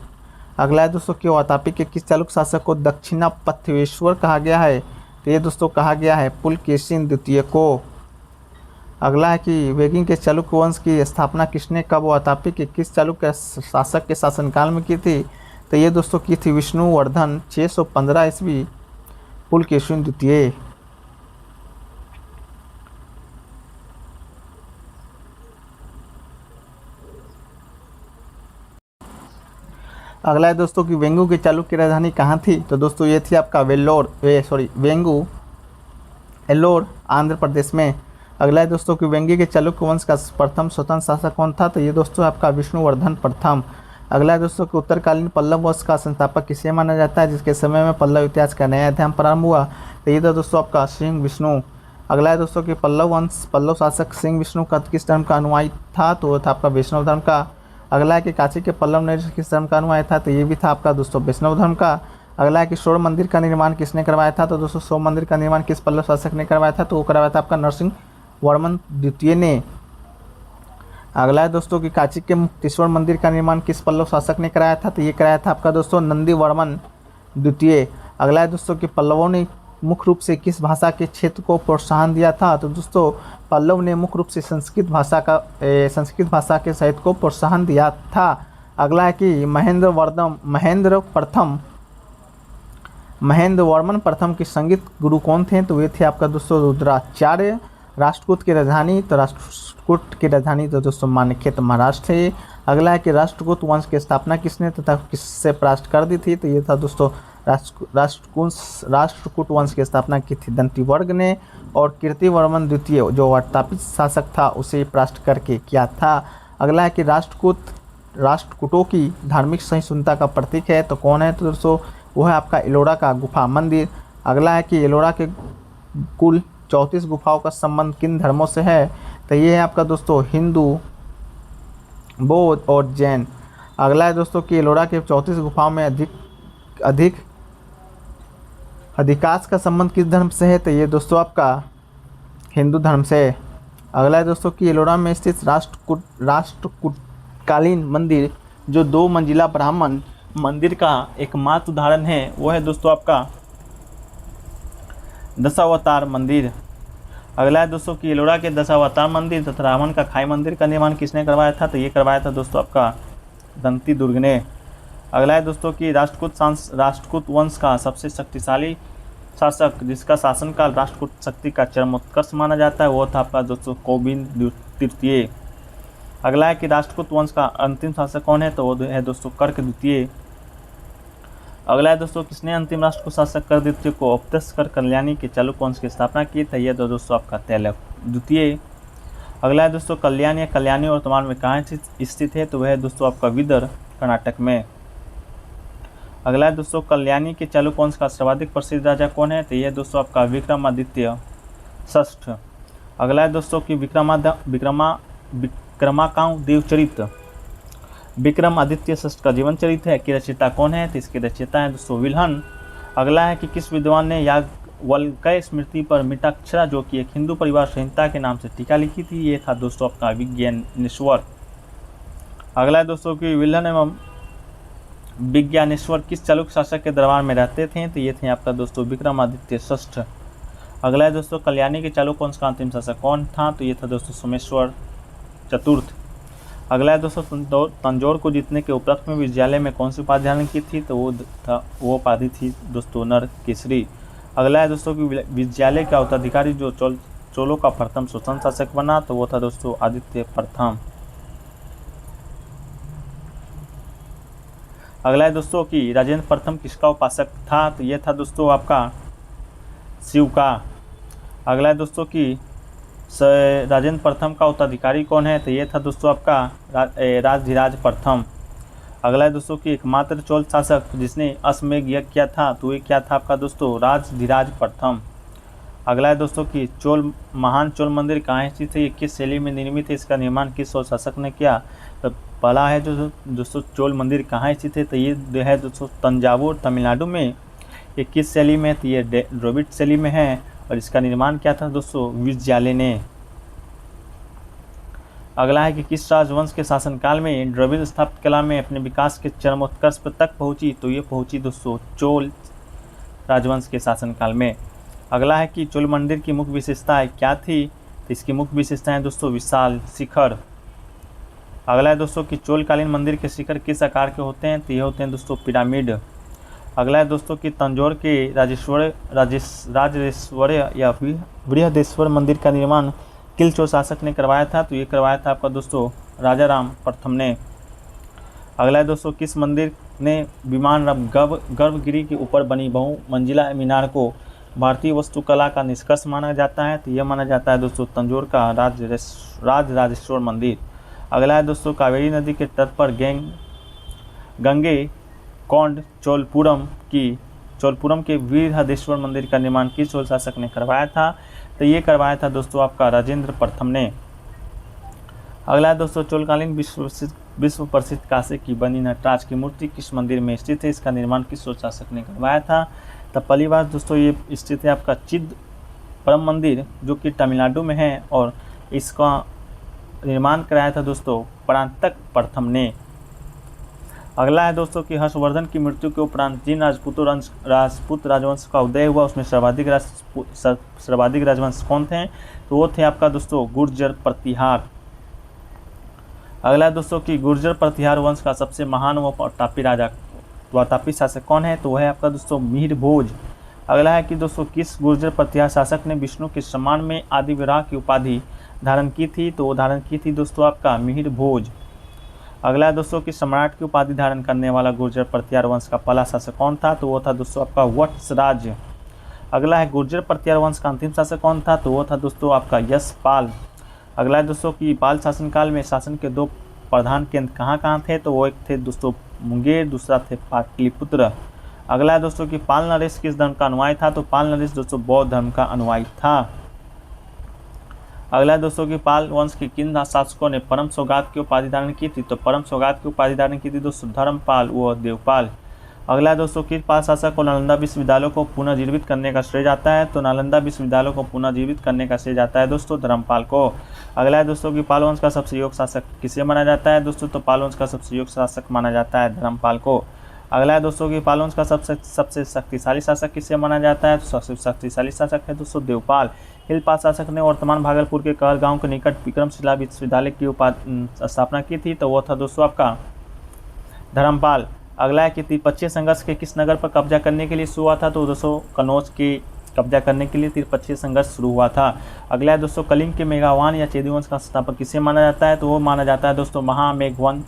अगला है दोस्तों कि वातापी के किस चालुक्य शासक को दक्षिणापथेश्वर कहा गया है, तो ये दोस्तों कहा गया है पुलकेशिन द्वितीय को। अगला है कि वेगिंग के चालुक्य वंश की स्थापना किसने कब वातापी के किस चालुक्य शासक के शासनकाल में की थी, तो ये दोस्तों की थी विष्णुवर्धन 615 ईस्वी पुलकेशिन द्वितीय। अगला है दोस्तों कि वेंगु के चालुक्य की राजधानी कहाँ थी, तो दोस्तों ये थी आपका वेंगु एल्लोर आंध्र प्रदेश में। अगला है दोस्तों कि वेंगी के चालुक्य वंश का प्रथम स्वतंत्र शासक कौन था, तो ये दोस्तों आपका विष्णुवर्धन प्रथम। अगला है दोस्तों कि उत्तरकालीन पल्लव वंश का संस्थापक किसे माना जाता है, जिसके समय में पल्लव इतिहास का नया अध्याय प्रारंभ हुआ, तो ये था दोस्तों आपका सिंह विष्णु। अगला है दोस्तों कि पल्लव शासक सिंह विष्णु का किस धर्म का अनुयायी था, तो वो था आपका वैष्णव धर्म का। अगला है कि काशी के पल्लव नरेश किस धर्म का अनुयायी था, तो ये भी था आपका दोस्तों वैष्णव धर्म का। अगला है कि स्वर्ण मंदिर का निर्माण किसने करवाया था, तो दोस्तों स्वर्ण मंदिर का निर्माण किस पल्लव शासक ने करवाया था, तो वो करवाया था आपका नरसिंह वर्मन द्वितीय ने। अगला है दोस्तों कि काशी के मुक्तेश्वर मंदिर का निर्माण किस पल्लव शासक ने कराया था, तो ये कराया था आपका दोस्तों नंदी वर्मन द्वितीय। अगला है दोस्तों कि पल्लवों ने मुख्य रूप से किस भाषा के क्षेत्र को प्रोत्साहन दिया था, तो दोस्तों पल्लव ने मुख्य रूप से संस्कृत भाषा के साहित्य को प्रोत्साहन दिया था। अगला है कि महेंद्र वर्मन प्रथम के संगीत गुरु कौन थे, तो वे थे आपका दोस्तों रुद्राचार्य। राष्ट्रकूट की राजधानी, तो राष्ट्रकूट की राजधानी तो दोस्तों मान्यखेत महाराष्ट्र है। अगला है कि राष्ट्रकूट वंश की स्थापना किसने तथा किससे परास्त कर दी थी, तो ये था दोस्तों राष्ट्रकूट वंश की स्थापना की थी दंतीवर्ग ने, और कीर्तिवर्मन द्वितीय जो वातापी शासक था उसे परास्त करके किया था। अगला है कि राष्ट्रकूटों की धार्मिक सहिष्णुता का प्रतीक है, तो कौन है, तो दोस्तों वो है आपका एलोरा का गुफा मंदिर। अगला है कि एलोरा के कुल 34 गुफाओं का संबंध किन धर्मों से है, तो ये है आपका दोस्तों हिंदू, बौद्ध और जैन। अगला है दोस्तों कि एलोरा के 34 गुफाओं में अधिकांश का संबंध किस धर्म से है, तो ये दोस्तों आपका हिंदू धर्म से। अगला है दोस्तों कि एलोरा में स्थित राष्ट्रकूटकालीन मंदिर जो 2 मंजिला ब्राह्मण मंदिर का एकमात्र उदाहरण है, वो है दोस्तों आपका दशावतार मंदिर। अगला है दोस्तों कि एलोरा के दशावतार मंदिर तथा रावण का खाई मंदिर का निर्माण किसने करवाया था, तो ये करवाया था दोस्तों आपका दंती दुर्ग ने। अगला है दोस्तों कि राष्ट्रकूट वंश का सबसे शक्तिशाली शासक जिसका शासनकाल राष्ट्रकूट शक्ति का चरमोत्कर्ष माना जाता है, वो था आपका दोस्तों कोविंद तृतीय। अगला है कि राष्ट्रकूट वंश का अंतिम शासक कौन है, तो वो है दोस्तों कर्क द्वितीय। अगला है दोस्तों किसने अंतिम राष्ट्रकूट शासक कर्क द्वितीय को उपदेश कर कल्याणी के चालुक्य वंश की स्थापना की, तो यह दोस्तों आपका तैलक द्वितीय। अगला है दोस्तों कल्याणी वर्तमान में कहाँ स्थित है, तो वह है दोस्तों आपका विदर कर्नाटक में। अगला है दोस्तों कल्याणी के चालुक्य वंश का सर्वाधिक प्रसिद्ध राजा कौन है, तो यह दोस्तों आपका विक्रमादित्य षष्ठ। अगला है दोस्तों कि विक्रमाकांड देवचरित विक्रमादित्य षष्ठ का जीवन चरित्र है कि रचयिता कौन है, तो इसके रचयिता है दोस्तों विल्हन। अगला है कि किस विद्वान ने याज्ञवल्क्य स्मृति पर मिताक्षरा जो कि एक हिंदू परिवार संहिता के नाम से टीका लिखी थी, ये था दोस्तों आपका विज्ञानेश्वर। अगला है दोस्तों कि विल्हन एवं विज्ञानेश्वर किस चालुक्य शासक के दरबार में रहते थे, तो ये थे आपका दोस्तों विक्रमादित्य षष्ठ। अगला है दोस्तों कल्याणी के चालुक्य वंश का अंतिम शासक कौन था, तो ये था दोस्तों सोमेश्वर चतुर्थ। अगला है दोस्तों तंजौर को जीतने के उपलक्ष्य में विद्यालय में कौन सी उपाधि धारण की थी, तो वो उपाधि थी दोस्तों नर केसरी। अगला है दोस्तों कि विद्यालय का उत्तराधिकारी जो चोलों का प्रथम स्वतंत्र शासक बना, तो वो था दोस्तों आदित्य प्रथम। अगला है दोस्तों कि राजेंद्र प्रथम किसका उपासक था, तो ये था दोस्तों आपका शिव का। अगला है दोस्तों कि राजेंद्र प्रथम का उत्तराधिकारी कौन है, तो ये था दोस्तों आपका राजधिराज प्रथम। अगला है दोस्तों कि एकमात्र चोल शासक जिसने अश्वमेध यज्ञ किया था, तो ये क्या था आपका दोस्तों राजधिराज प्रथम। अगला है दोस्तों कि महान चोल मंदिर कहाँ स्थित है, ये किस शैली में निर्मित है, इसका निर्माण किस चोल शासक ने किया। तो पहला है जो दोस्तों चोल मंदिर कहाँ स्थित है, तो ये है दोस्तों तंजावुर तमिलनाडु में। ये किस शैली में है, तो ये द्रविड़ शैली में है, और इसका निर्माण क्या था दोस्तों विजयालय ने। अगला है कि किस राजवंश के शासनकाल में द्रविड़ स्थापत्य कला में अपने विकास के चरमोत्कर्ष पर तक पहुंची, तो ये पहुंची दोस्तों चोल राजवंश के शासनकाल में। अगला है कि चोल मंदिर की मुख्य विशेषताएं क्या थी, तो इसकी मुख्य विशेषताएं दोस्तों विशाल शिखर। अगला है दोस्तों कि चोलकालीन मंदिर के शिखर किस आकार के होते हैं, तो ये होते हैं दोस्तों पिरामिड। अगला है दोस्तों कि तंजौर के राजराजेश्वर या बृहदेश्वर मंदिर का निर्माण किल चोल शासक ने करवाया था, तो ये करवाया था आपका दोस्तों राजा राम प्रथम ने। अगला है दोस्तों किस मंदिर ने विमान गर्भगिरी के ऊपर बनी बहुमंजिला मीनार को भारतीय वास्तुकला का निष्कर्ष माना जाता है, तो यह माना जाता है दोस्तों तंजौर का राजराजेश्वर मंदिर। अगला है दोस्तों कावेरी नदी के तट पर गंगे कौंड चोलपुरम के वीरभद्रेश्वर मंदिर का निर्माण किस चोल शासक ने करवाया था, तो ये करवाया था दोस्तों आपका राजेंद्र प्रथम ने। अगला है दोस्तों चोलकालीन विश्व प्रसिद्ध कांसे की बनी नटराज की मूर्ति किस मंदिर में स्थित है, इसका निर्माण किस चोल शासक ने करवाया था। तो पहली बात दोस्तों ये स्थित है आपका चिदम्बरम मंदिर जो कि तमिलनाडु में है, और इसका निर्माण कराया था दोस्तों परांतक प्रथम ने। अगला है दोस्तों कि हर्षवर्धन की मृत्यु के उपरांत जिन राजपूत राजवंश का उदय हुआ उसमें सर्वाधिक राजवंश कौन थे, तो वो थे आपका दोस्तों गुर्जर प्रतिहार। अगला है दोस्तों कि गुर्जर प्रतिहार वंश का सबसे महान व प्रतापी शासक कौन है, तो वह है आपका दोस्तों मिहिर भोज। अगला है कि दोस्तों किस गुर्जर प्रतिहार शासक ने विष्णु के सम्मान में आदि विराह की उपाधि धारण की थी, तो वो धारण की थी दोस्तों आपका मिहिर भोज। अगला है दोस्तों कि सम्राट की उपाधि धारण करने वाला गुर्जर प्रतिहार वंश का पहला शासक कौन था, तो वो था दोस्तों आपका वत्सराज। अगला है गुर्जर प्रतिहार वंश का अंतिम शासक कौन था, तो वो था दोस्तों आपका यशपाल। अगला है दोस्तों कि पाल शासनकाल में शासन के दो प्रधान केंद्र कहाँ कहाँ थे, तो वो एक थे दोस्तों मुंगेर, दूसरा थे पाटलिपुत्र। अगला है दोस्तों कि पाल नरेश किस धर्म का अनुयायी था, तो पाल नरेश दोस्तों बौद्ध धर्म का अनुयायी था। अगला है दोस्तों कि पाल वंश के किन शासकों ने परम सौगात की उपाधि धारण की थी, तो परम सौगात की उपाधि धारण की थी दोस्तों धर्मपाल व देवपाल। अगला है दोस्तों किस पाल शासक को नालंदा विश्वविद्यालय को पुनर्जीवित करने का श्रेय जाता है, तो नालंदा विश्वविद्यालय को पुनर्जीवित करने का श्रेय जाता है दोस्तों धर्मपाल को। अगला है दोस्तों कि पाल वंश का सबसे योग्य शासक किसे माना जाता है दोस्तों, तो पाल वंश का सबसे योग्य शासक माना जाता है धर्मपाल को। अगला है दोस्तों कि पाल वंश का सबसे शक्तिशाली शासक किसे माना जाता है, तो सबसे शक्तिशाली शासक है दोस्तों देवपाल। हिलपाल शासक ने वर्तमान भागलपुर के कहर गांव के निकट विक्रमशिला विश्वविद्यालय की स्थापना की थी, तो वो था दोस्तों आपका धर्मपाल। अगला है कि त्रिपक्षीय संघर्ष के किस नगर पर कब्जा करने के लिए शुरू हुआ था, तो दोस्तों कन्नौज के कब्जा करने के लिए त्रिपक्षीय संघर्ष शुरू हुआ था। अगला है दोस्तों कलिंग के मेघावान या चेदीवंश का संस्थापक किसे माना जाता है, तो वो माना जाता है दोस्तों महामेघवाहन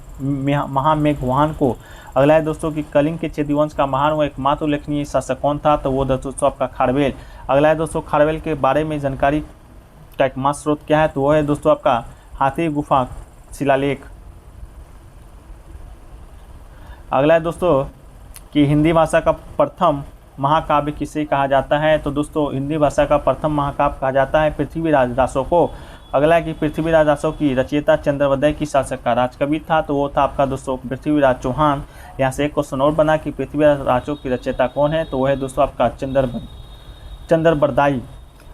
को। अगला है दोस्तों कि कलिंग के चेदीवंश का महान व एकमात्र उल्लेखनीय शासक कौन था, तो वो दोस्तों आपका खारवेल। अगला है दोस्तों खारवेल के बारे में जानकारी का एकमात्र स्रोत क्या है, तो वो है दोस्तों आपका हाथी गुफा शिलालेख। अगला है दोस्तों कि हिंदी भाषा का प्रथम महाकाव्य किसे कहा जाता है, तो दोस्तों हिंदी भाषा का प्रथम महाकाव्य कहा जाता है पृथ्वीराज रासो को। अगला है कि पृथ्वीराज रासो की रचयिता चंद्रवदय की शासक का राजकवि था, तो वो था आपका दोस्तों पृथ्वीराज चौहान। यहाँ से एक क्वेश्चन और बना कि पृथ्वीराज रासो की रचयिता कौन है, तो वह है दोस्तों आपका चंद्रबरदाई।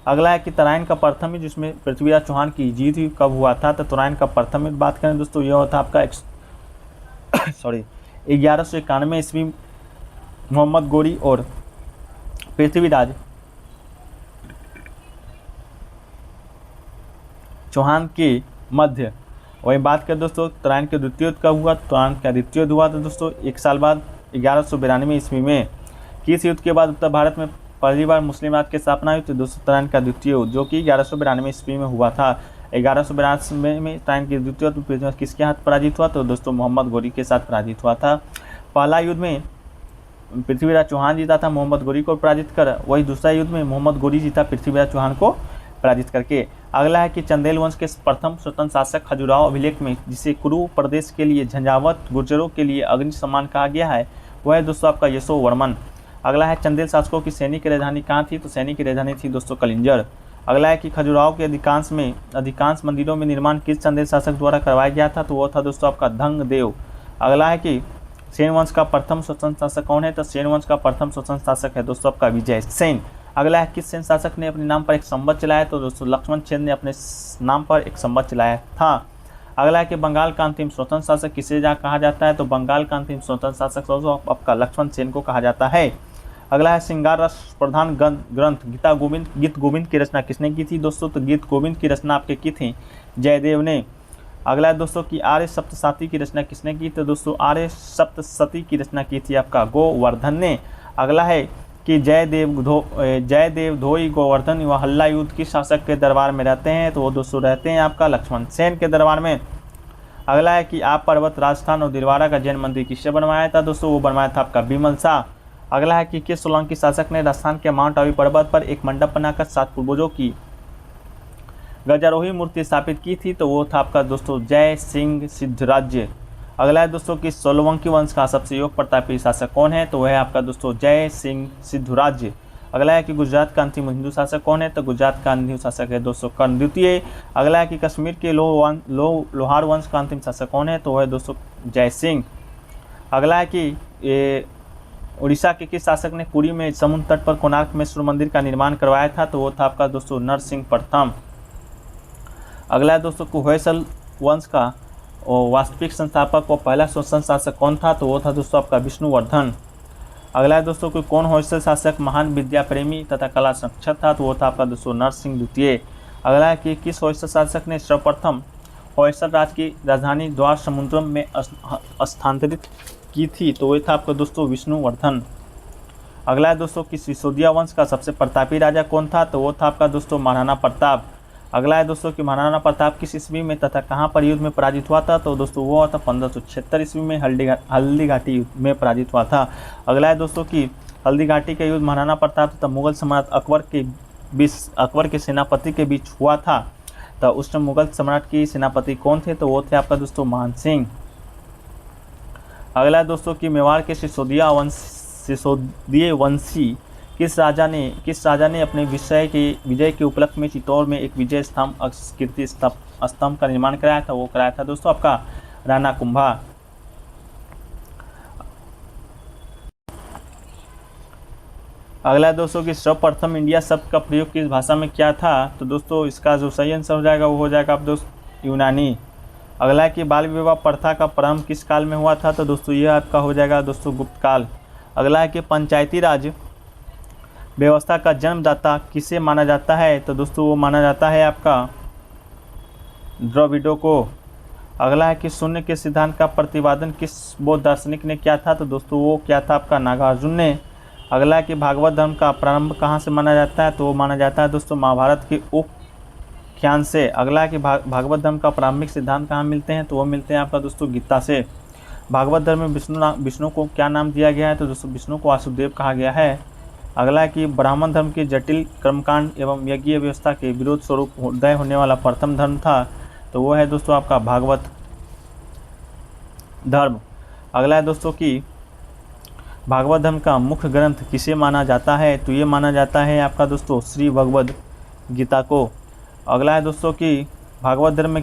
अगला है कि तराइन का प्रथम युद्ध जिसमें पृथ्वीराज चौहान की जीत हुई कब हुआ था, तो तराइन का प्रथम युद्ध बात करें दोस्तों यह होता आपका 1191 ईस्वी मोहम्मद गोरी और पृथ्वीराज चौहान के मध्य। वही बात करें दोस्तों तराइन के द्वितीय युद्ध कब हुआ, तराइन का द्वितीय युद्ध हुआ था दोस्तों 1 साल बाद 1192 ईस्वी में। किस युद्ध के बाद उत्तर भारत में पहली बार मुस्लिम राज की स्थापना हुई, तो दोस्तों तराइन का द्वितीय युद्ध जो कि 1192 ईस्वी में हुआ था। 1192 में तराइन के द्वितीय युद्ध किसके हाथ पराजित हुआ, तो दोस्तों मोहम्मद गोरी के साथ पराजित हुआ था। पहला युद्ध में पृथ्वीराज चौहान जीता था मोहम्मद गोरी को पराजित कर, वही दूसरा युद्ध में मोहम्मद गोरी जीता पृथ्वीराज चौहान को पराजित करके। अगला है कि चंदेल वंश के प्रथम स्वतंत्र शासक खजुराहो अभिलेख में, जिसे कुरु प्रदेश के लिए झंझावत गुर्जरों के लिए अग्नि सम्मान कहा गया है, वह है दोस्तों आपका यशोवर्मन। अगला है चंदेल शासकों की सैनिक की राजधानी कहाँ थी, तो सैनिक की राजधानी थी दोस्तों कलिंजर। अगला है कि खजुराहो के अधिकांश मंदिरों में निर्माण किस चंदेल शासक द्वारा करवाया गया था, तो वो था दोस्तों आपका धंग देव। अगला है कि सेन वंश का प्रथम स्वतंत्र शासक कौन है, तो सेन वंश का प्रथम स्वतंत्र शासक है दोस्तों आपका विजय सेन। अगला है किस सेन शासक ने अपने नाम पर एक संवत चलाया, तो दोस्तों लक्ष्मण सेन ने अपने नाम पर एक संवत चलाया था। अगला है कि बंगाल का अंतिम स्वतंत्र शासक किसे कहा जाता है, तो बंगाल का अंतिम स्वतंत्र शासक दोस्तों आपका लक्ष्मण सेन को कहा जाता है। अगला है श्रृंगार रस प्रधान ग्रंथ गीत गोविंद की रचना किसने की थी दोस्तों, तो गीत गोविंद की रचना आपके की थी जयदेव ने। अगला है दोस्तों कि आर्य सप्तशती की रचना किसने की, तो दोस्तों आर्य सप्तशती की रचना की थी आपका गोवर्धन ने। अगला है कि जयदेव धोई गोवर्धन व हल्लायुद्ध किस शासक के दरबार में रहते हैं, तो वो दोस्तों रहते हैं आपका लक्ष्मण सेन के दरबार में। अगला है कि आप पर्वत राजस्थान और दिलवारा का जैन मंदिर किसने बनवाया था दोस्तों, वो बनवाया था आपका बिमल शाह। अगला है कि किस सोलंकी शासक ने राजस्थान के माउंट आबू पर्वत पर एक मंडप बनाकर 7 पूर्वजों की गजारोही मूर्ति स्थापित की थी, तो वो था आपका दोस्तों जय सिंह सिद्धराज्य। अगला है दोस्तों कि सोलंकी वंश का सबसे योग प्रतापी शासक कौन है, तो वह है आपका दोस्तों जय सिंह सिद्धराज्य। अगला है कि गुजरात का अंतिम हिंदू शासक कौन है, तो गुजरात का अंतिम शासक है दोस्तों कर्ण द्वितीय। अगला है कि कश्मीर के लोहार वंश का अंतिम शासक कौन है, तो वह है दोस्तों जय सिंह। अगला है कि उड़ीसा के किस शासक ने पुरी में समुद्र तट पर कोणार्क में सूर्य मंदिर का निर्माण करवाया था, तो वो था आपका दोस्तों नरसिंह प्रथम। अगला है दोस्तों कि होयसल वंश का वास्तविक संस्थापक और पहला स्वतंत्र शासक कौन था, तो वो था दोस्तों आपका विष्णुवर्धन। अगला है दोस्तों कि कौन होयसल शासक महान विद्या प्रेमी तथा कला संरक्षक था, तो वो था आपका दोस्तों नरसिंह द्वितीय। अगला है कि किस होयसल शासक ने सर्वप्रथम होयसल राज्य की राजधानी द्वार समुद्रम में स्थानांतरित की थी, तो वो था आपका दोस्तों विष्णुवर्धन। अगला है दोस्तों कि सिसोदिया वंश का सबसे प्रतापी राजा कौन था, तो वो था आपका दोस्तों महाराणा प्रताप। अगला है दोस्तों कि महाराणा प्रताप किस ईस्वी में तथा कहाँ पर युद्ध में पराजित हुआ था, तो दोस्तों वो हुआ था 1576 ईस्वी में हल्दी घाटी युद्ध में पराजित हुआ था। अगला है दोस्तों कि हल्दी घाटी का युद्ध महाराणा प्रताप तथा मुगल सम्राट अकबर के सेनापति के बीच हुआ था, तो उस टाइम मुगल सम्राट की सेनापति कौन थे, तो वो थे आपका दोस्तों मान सिंह। अगला है दोस्तों कि मेवाड़ के सिसोदिया वंशी किस राजा ने अपने विजय के उपलक्ष्य में चित्तौड़ में एक विजय स्तंभ कीर्ति स्तंभ का निर्माण कराया था, वो कराया था दोस्तों आपका राणा कुंभा। अगला दोस्तों कि सर्वप्रथम इंडिया शब्द का प्रयोग किस भाषा में किया था, तो दोस्तों इसका जो सही आंसर हो जाएगा वो हो जाएगा आप दोस्त यूनानी। अगला है कि बाल विवाह प्रथा का प्रारंभ किस काल में हुआ था, तो दोस्तों यह आपका हो जाएगा दोस्तों गुप्त काल। अगला है कि पंचायती राज व्यवस्था का जन्मदाता किसे माना जाता है, तो दोस्तों वो माना जाता है आपका द्रविड़ों को। अगला है कि शून्य के सिद्धांत का प्रतिपादन किस बौद्ध दार्शनिक ने किया था, तो दोस्तों वो किया था आपका नागार्जुन ने। अगला है कि भागवत धर्म का प्रारंभ कहाँ से माना जाता है, तो वो माना जाता है दोस्तों महाभारत के उपाख्यान से। अगला है कि भागवत धर्म का प्रारंभिक सिद्धांत कहाँ मिलते हैं, तो वो मिलते हैं आपका दोस्तों गीता से। भागवत धर्म में विष्णु को क्या नाम दिया गया है, तो दोस्तों विष्णु को वासुदेव कहा गया है। अगला है कि ब्राह्मण धर्म के जटिल कर्मकांड एवं यज्ञीय व्यवस्था के विरोध स्वरूप उदय होने वाला प्रथम धर्म था, तो वो है दोस्तों आपका भागवत धर्म। अगला है दोस्तों कि भागवत धर्म का मुख्य ग्रंथ किसे माना जाता है, तो ये माना जाता है आपका दोस्तों श्री भगवद गीता को। अगला है दोस्तों कि भागवत धर्म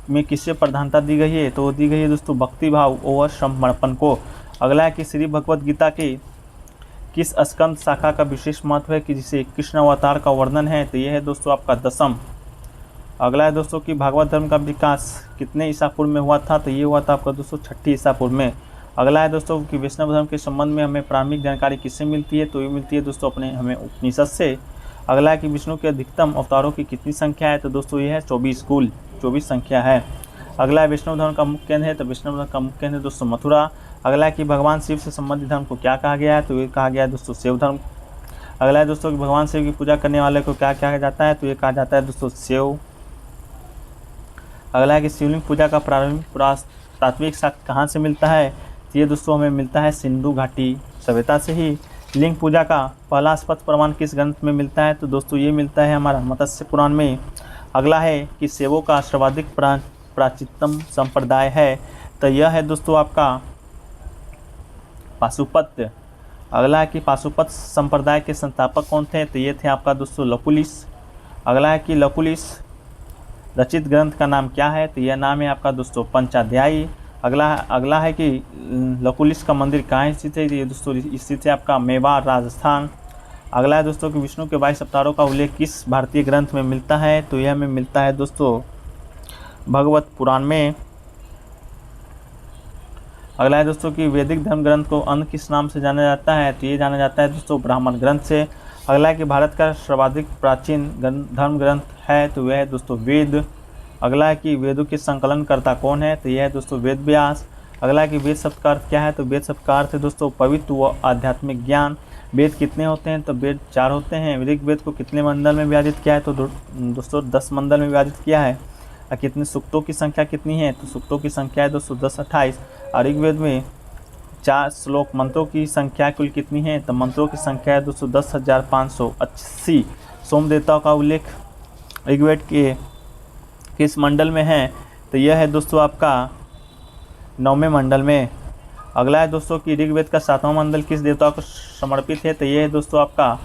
में किससे प्रधानता दी गई है, तो वो दी गई है दोस्तों भक्ति भाव और समर्पण को। अगला है कि श्री भगवद गीता के किस स्कंद शाखा का विशेष महत्व है कि जिसे कृष्ण अवतार का वर्णन है, तो यह है दोस्तों आपका दशम। अगला है दोस्तों कि भागवत धर्म का विकास कितने ईसा पूर्व में हुआ था, तो ये हुआ था आपका दोस्तों 6 ईसा पूर्व में। अगला है दोस्तों कि वैष्णव धर्म के संबंध में हमें प्रारंभिक जानकारी किससे मिलती है, तो ये मिलती है दोस्तों हमें उपनिषद से। अगला है कि विष्णु के अधिकतम अवतारों की कितनी संख्या है, तो दोस्तों ये है 24 कुल 24 संख्या है। अगला है वैष्णव धर्म का मुख्य केंद्र है, तो वैष्णव धर्म का मुख्य केंद्र है दोस्तों मथुरा। अगला है कि भगवान शिव से संबंधित धर्म को क्या कहा गया है, तो ये कहा गया है दोस्तों शिव धर्म। अगला है दोस्तों कि भगवान शिव की पूजा करने वाले को क्या कहा जाता है, तो ये कहा जाता है दोस्तों शिव। अगला है कि शिवलिंग पूजा का प्राथमिक साक्ष्य कहाँ से मिलता है, तो ये दोस्तों हमें मिलता है सिंधु घाटी सभ्यता से ही। लिंग पूजा का पहला स्पष्ट प्रमाण किस ग्रंथ में मिलता है, तो दोस्तों ये मिलता है हमारा मत्स्य पुराण में। अगला है कि सेवों का सर्वाधिक प्राचीनतम संप्रदाय है, तो यह है दोस्तों आपका पाशुपत्य। अगला है कि पाशुपत संप्रदाय के संस्थापक कौन थे, तो ये थे आपका दोस्तों लकुलिश। अगला है कि लकुलिश रचित ग्रंथ का नाम क्या है, तो यह नाम है आपका दोस्तों पंचाध्यायी। अगला है कि लकुलिश का मंदिर कहाँ स्थित है, तो ये दोस्तों स्थित है आपका मेवाड़ राजस्थान। अगला है दोस्तों कि विष्णु के 22 अवतारों का उल्लेख किस भारतीय ग्रंथ में मिलता है, तो यह हमें मिलता है दोस्तों भगवत पुराण में। अगला है दोस्तों कि वैदिक धर्म ग्रंथ को अन्य किस नाम से जाना जाता है, तो ये जाना जाता है दोस्तों ब्राह्मण ग्रंथ से। अगला है कि भारत का सर्वाधिक प्राचीन धर्म ग्रंथ है, तो वह है दोस्तों वेद। अगला है कि वेदों के संकलनकर्ता कौन है, तो यह है दोस्तों वेद व्यास। अगला है कि वेद शब्द का अर्थ क्या है, तो वेद शब्द का अर्थ है दोस्तों पवित्र व आध्यात्मिक ज्ञान। वेद कितने होते हैं, तो वेद 4 होते हैं। ऋग्वेद को कितने मंडल में विभाजित किया है, तो दोस्तों 10 मंडल में विभाजित किया है। और कितने सूक्तों की संख्या कितनी है, तो सूक्तों की संख्या है दोस्तों 10 28। और ऋग्वेद में 4 श्लोक मंत्रों की संख्या कुल कितनी है, तो मंत्रों की संख्या है दोस्तों 10,580। सोम देवताओं का उल्लेख ऋग्वेद के किस मंडल में है, तो यह है दोस्तों आपका 9वें मंडल में। अगला है दोस्तों कि ऋग्वेद का 7वां मंडल किस देवता को समर्पित है, तो यह है दोस्तों आपका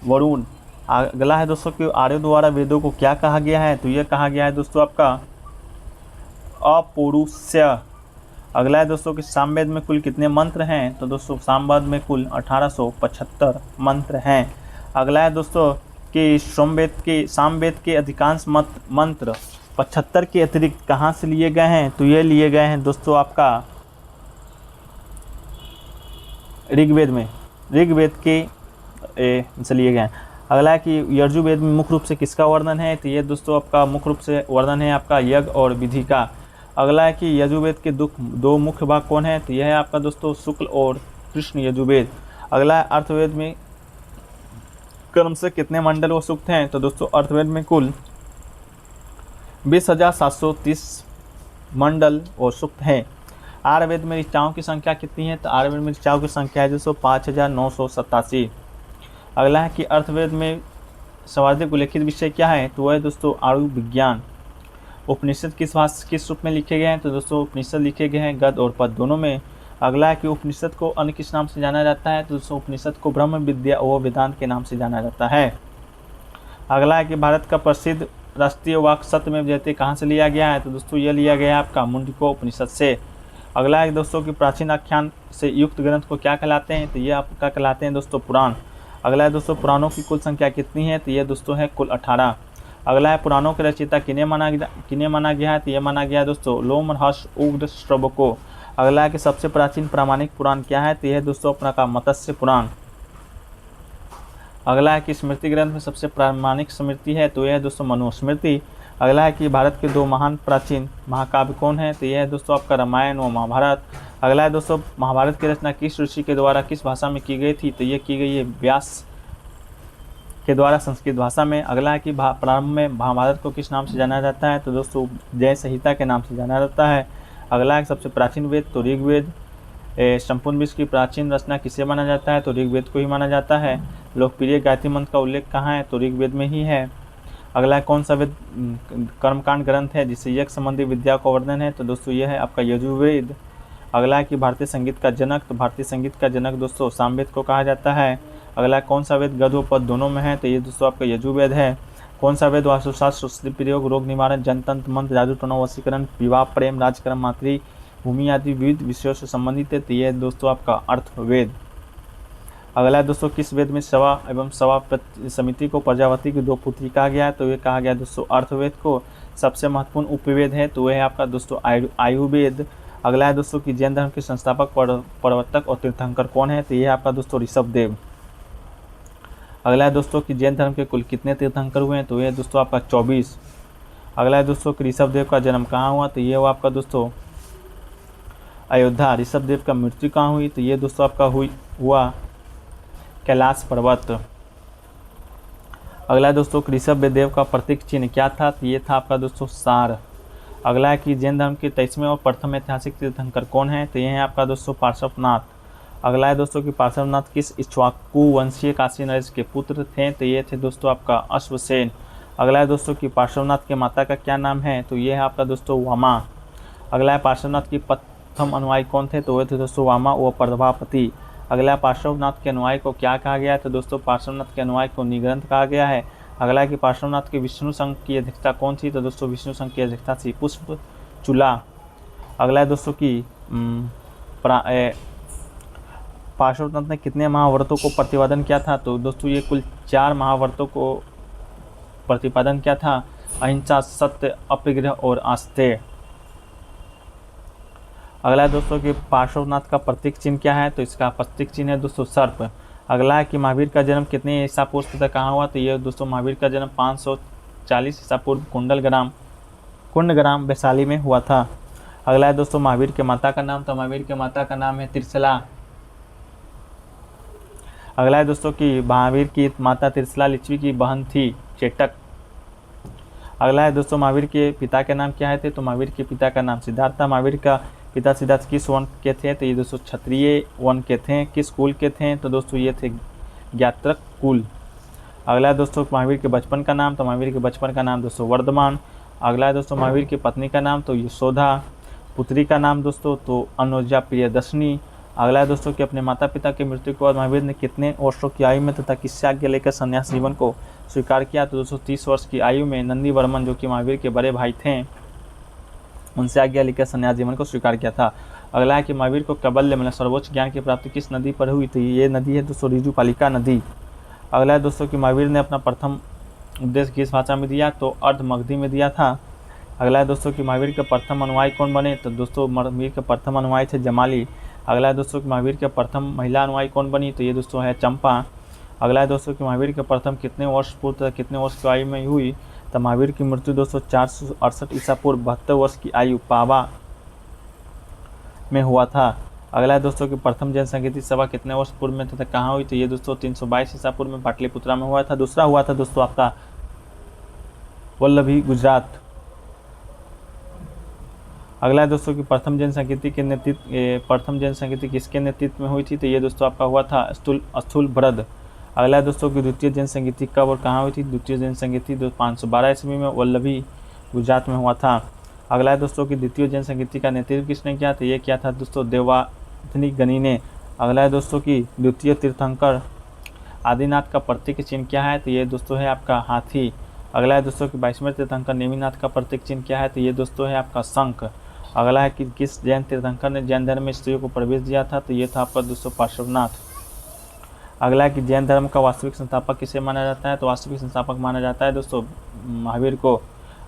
वरुण। अगला है दोस्तों कि आर्यों द्वारा वेदों को क्या कहा गया है, तो यह कहा गया है दोस्तों आपका अपौरुषेय। अगला है दोस्तों कि सामवेद में कुल कितने मंत्र हैं, तो दोस्तों सामवेद में कुल 1875 मंत्र हैं। अगला है दोस्तों कि सामवेद के अधिकांश मंत्र 75 के अतिरिक्त कहाँ से लिए गए हैं, तो ये लिए गए हैं दोस्तों आपका ऋग्वेद के से लिए गए हैं। अगला है कि यजुर्वेद में मुख्य रूप से किसका वर्णन है, तो ये दोस्तों आपका मुख्य रूप से वर्णन है आपका यज्ञ और विधि का। अगला है कि यजुर्वेद के 2 मुख्य भाग कौन है, तो यह है आपका दोस्तों शुक्ल और कृष्ण यजुर्वेद। अगला है अर्थवेद में क्रम से कितने मंडल व सूक्त हैं, तो दोस्तों अर्थवेद में कुल 20,730 मंडल और सूक्त हैं। आयुर्वेद में ऋचाओं की संख्या कितनी है, तो आयुर्वेद में ऋचाओं की संख्या है दोस्तों 5,987। अगला है कि अर्थवेद में सर्वाधिक उल्लेखित विषय क्या है, तो वह है दोस्तों आयु विज्ञान। उपनिषद किस रूप में लिखे गए हैं, तो दोस्तों उपनिषद लिखे गए हैं गद्य और पद्य दोनों में। अगला है कि उपनिषद को अन्य किस नाम से जाना जाता है, तो दोस्तों उपनिषद को ब्रह्म विद्या व वेदांत के नाम से जाना जाता है। अगला है कि भारत का प्रसिद्ध राष्ट्रीय वाक्य सत्यमेव जयते कहाँ से लिया गया है, तो दोस्तों यह लिया गया है आपका मुंडको उपनिषद से। अगला है दोस्तों कि प्राचीन आख्यान से युक्त ग्रंथ को क्या कहलाते हैं, तो ये आपका कहलाते हैं दोस्तों पुराण। अगला है दोस्तों पुराणों की कुल संख्या कितनी है, तो ये दोस्तों है कुल 18। अगला है पुराणों के रचयिता किन्हें माना गया है, तो ये माना गया है दोस्तों लोमहर्ष उग्र श्रव को। अगला है कि सबसे प्राचीन प्रामाणिक पुराण क्या है, तो यह दोस्तों अपना का मत्स्य पुराण। अगला है कि स्मृति ग्रंथ में सबसे प्रामाणिक स्मृति है, तो यह है दोस्तों मनुस्मृति। अगला है कि भारत के 2 महान प्राचीन महाकाव्य कौन है, तो यह है दोस्तों आपका रामायण व महाभारत। अगला है दोस्तों महाभारत की रचना किस ऋषि के द्वारा किस भाषा में की गई थी, तो ये की गई है व्यास के द्वारा संस्कृत भाषा में। अगला है कि प्रारंभ में महाभारत को किस नाम से जाना जाता है, तो दोस्तों जय संहिता के नाम से जाना जाता है। अगला है सबसे प्राचीन वेद, तो ऋग्वेद। संपूर्ण विश्व की प्राचीन रचना किसे माना जाता है, तो ऋग्वेद को ही माना जाता है। लोकप्रिय गायत्री मंत्र का उल्लेख कहाँ है, तो ऋग्वेद में ही है। अगला कौन सा वेद कर्मकांड ग्रंथ है जिससे यज्ञ संबंधी विद्या का वर्णन है, तो दोस्तों यह है आपका यजुर्वेद। अगला है कि भारतीय संगीत का जनक, तो भारतीय संगीत का जनक दोस्तों सामवेद को कहा जाता है। अगला कौन सा वेद गद्य व पद्य दोनों में है, तो ये दोस्तों आपका यजुर्वेद है। कौन सा वेद वास्तुशास्त्र, औषधि प्रयोग, रोग निवारण, जनतंत्र मंत्र, जादू टोना, वशीकरण, विवाह, प्रेम, राजकर्म, मातृभूमि आदि विविध विषयों से संबंधित है, तो ये दोस्तों आपका अर्थवेद। अगला दोस्तों किस वेद में सवा एवं सवा समिति को प्रजापति की 2 पुत्री कहा गया है, तो ये कहा गया दोस्तों अर्थवेद को। सबसे महत्वपूर्ण उपवेद है, तो वह है आपका दोस्तों आयुर्वेद। अगला है दोस्तों कि जैन धर्म के संस्थापक प्रवर्तक और तीर्थंकर कौन है, तो ये आपका दोस्तों ऋषभदेव। अगला है दोस्तों कि जैन धर्म के कुल कितने तीर्थंकर हुए हैं, तो ये दोस्तों आपका 24। अगला है दोस्तों कि ऋषभदेव का जन्म कहाँ हुआ, तो ये हुआ आपका दोस्तों अयोध्या। ऋषभदेव का मृत्यु कहाँ हुई, तो ये दोस्तों आपका हुआ कैलाश पर्वत। अगला दोस्तों ऋषभदेव का प्रतीक चिन्ह क्या था, तो ये था आपका दोस्तों सार। अगला है कि जैन धर्म के 23वें और प्रथम ऐतिहासिक तीर्थंकर कौन है, तो ये है आपका दोस्तों पार्श्वनाथ। अगला है दोस्तों कि पार्श्वनाथ किस इक्ष्वाकु वंशीय काशी नरेश के पुत्र थे, तो ये थे दोस्तों आपका अश्वसेन। अगला है दोस्तों कि पार्श्वनाथ के माता का क्या नाम है, तो ये है आपका दोस्तों वामा। अगला है पार्श्वनाथ की प्रथम अनुयायी कौन थे, तो वे थे दोस्तों वामा व प्रभापति। अगला है पार्श्वनाथ के अनुयायी को क्या कहा गया है, तो दोस्तों पार्श्वनाथ के अनुयायी को निग्रंथ कहा गया है। अगला है कि पार्श्वनाथ के विष्णु संघ की अध्यक्षता कौन थी, तो दोस्तों विष्णु संघ की अध्यक्षता थी पुष्प चूला। अगला है दोस्तों कि पार्श्वनाथ ने कितने महाव्रतों को प्रतिपादन किया था, तो दोस्तों ये कुल 4 महाव्रतों को प्रतिपादन किया था, अहिंसा, सत्य, अपरिग्रह और आस्तेय। अगला है दोस्तों कि पार्श्वनाथ का प्रतीक चिन्ह क्या है, तो इसका प्रतीक चिन्ह है दोस्तों सर्प। अगला है कि महावीर का जन्म कितने ईसा पूर्व तक कहाँ हुआ, तो ये दोस्तों महावीर का जन्म 540 ईसा पूर्व कुंडग्राम वैशाली में हुआ था। अगला है दोस्तों महावीर के माता का नाम, तो महावीर के माता का नाम है त्रिशला। अगला है दोस्तों कि महावीर की माता त्रिशला लिच्छवी की बहन थी चेटक। अगला है दोस्तों महावीर के पिता के नाम क्या है थे, तो महावीर के पिता का नाम सिद्धार्थ था। महावीर का पिता सिद्धार्थ किस वर्ण के थे, तो ये दोस्तों क्षत्रिय वर्ण के थे। किस कुल के थे, तो दोस्तों ये थे ज्ञात्रक कुल। अगला है दोस्तों महावीर के बचपन का नाम, तो महावीर के बचपन का नाम दोस्तों वर्धमान। अगला है दोस्तों महावीर की पत्नी का नाम, तो यशोदा। पुत्री का नाम दोस्तों तो अनुजा प्रियदर्शनी। अगला है दोस्तों कि अपने माता पिता की मृत्यु के बाद महावीर ने कितने वर्षों की आयु में तथा किससे आज्ञा लेकर संन्यास जीवन को स्वीकार किया, तो दोस्तों 30 वर्ष की आयु में नंदी वर्मन जो कि महावीर के बड़े भाई थे उनसे आज्ञा लेकर संन्यास जीवन को स्वीकार किया था। अगला है कि महावीर को कबल्य मतलब सर्वोच्च ज्ञान की प्राप्ति किस नदी पर हुई, तो ये नदी है दोस्तों ऋजुपालिका नदी। अगला है दोस्तों कि महावीर ने अपना प्रथम उपदेश किस भाषा में दिया, तो अर्ध मगधी में दिया था। अगला है दोस्तों कि महावीर के प्रथम अनुयायी कौन बने, तो दोस्तों महावीर के प्रथम अनुयायी थे जमाली। अगला है दोस्तों कि महावीर के प्रथम महिला अनुयायी कौन बनी, तो ये दोस्तों है चंपा। अगला है दोस्तों कि महावीर के प्रथम कितने वर्ष पूर्व कितने वर्ष की आयु में हुई, तो महावीर की मृत्यु दोस्तों 468 ईसा पूर्व 72 वर्ष की आयु पावा में हुआ था। अगला है दोस्तों कि प्रथम जन संगीत सभा कितने वर्ष पूर्व में तथा कहाँ हुई, तो ये दोस्तों 322 ईसा पूर्व में पाटलिपुत्रा में हुआ था। दूसरा हुआ था दोस्तों आपका वल्लभी गुजरात। अगला है दोस्तों कि प्रथम जन संगीति किसके नेतृत्व में हुई थी, तो ये दोस्तों आपका हुआ था स्थूल भरद। अगला है दोस्तों की द्वितीय जन संगीति कब और कहाँ हुई थी, द्वितीय जन संगीति 512 ईस्वी में वल्लभी गुजरात में हुआ था। अगला है दोस्तों की द्वितीय जन संगीति का नेतृत्व किसने किया, तो ये किया था दोस्तों देवाधिनी गनी ने। अगला है दोस्तों की द्वितीय तीर्थंकर आदिनाथ का प्रतीक चिन्ह क्या है, तो ये दोस्तों है आपका हाथी। अगला है दोस्तों की 22वें तीर्थंकर नेमिनाथ का प्रतीक चिन्ह क्या है, तो ये दोस्तों है आपका शंख। अगला है कि किस जैन तीर्थंकर ने जैन धर्म में स्त्रियों को प्रवेश दिया था, तो ये था आपका दोस्तों पार्श्वनाथ। अगला है कि जैन धर्म का वास्तविक संस्थापक किसे माना जाता है, तो वास्तविक संस्थापक माना जाता है दोस्तों महावीर को।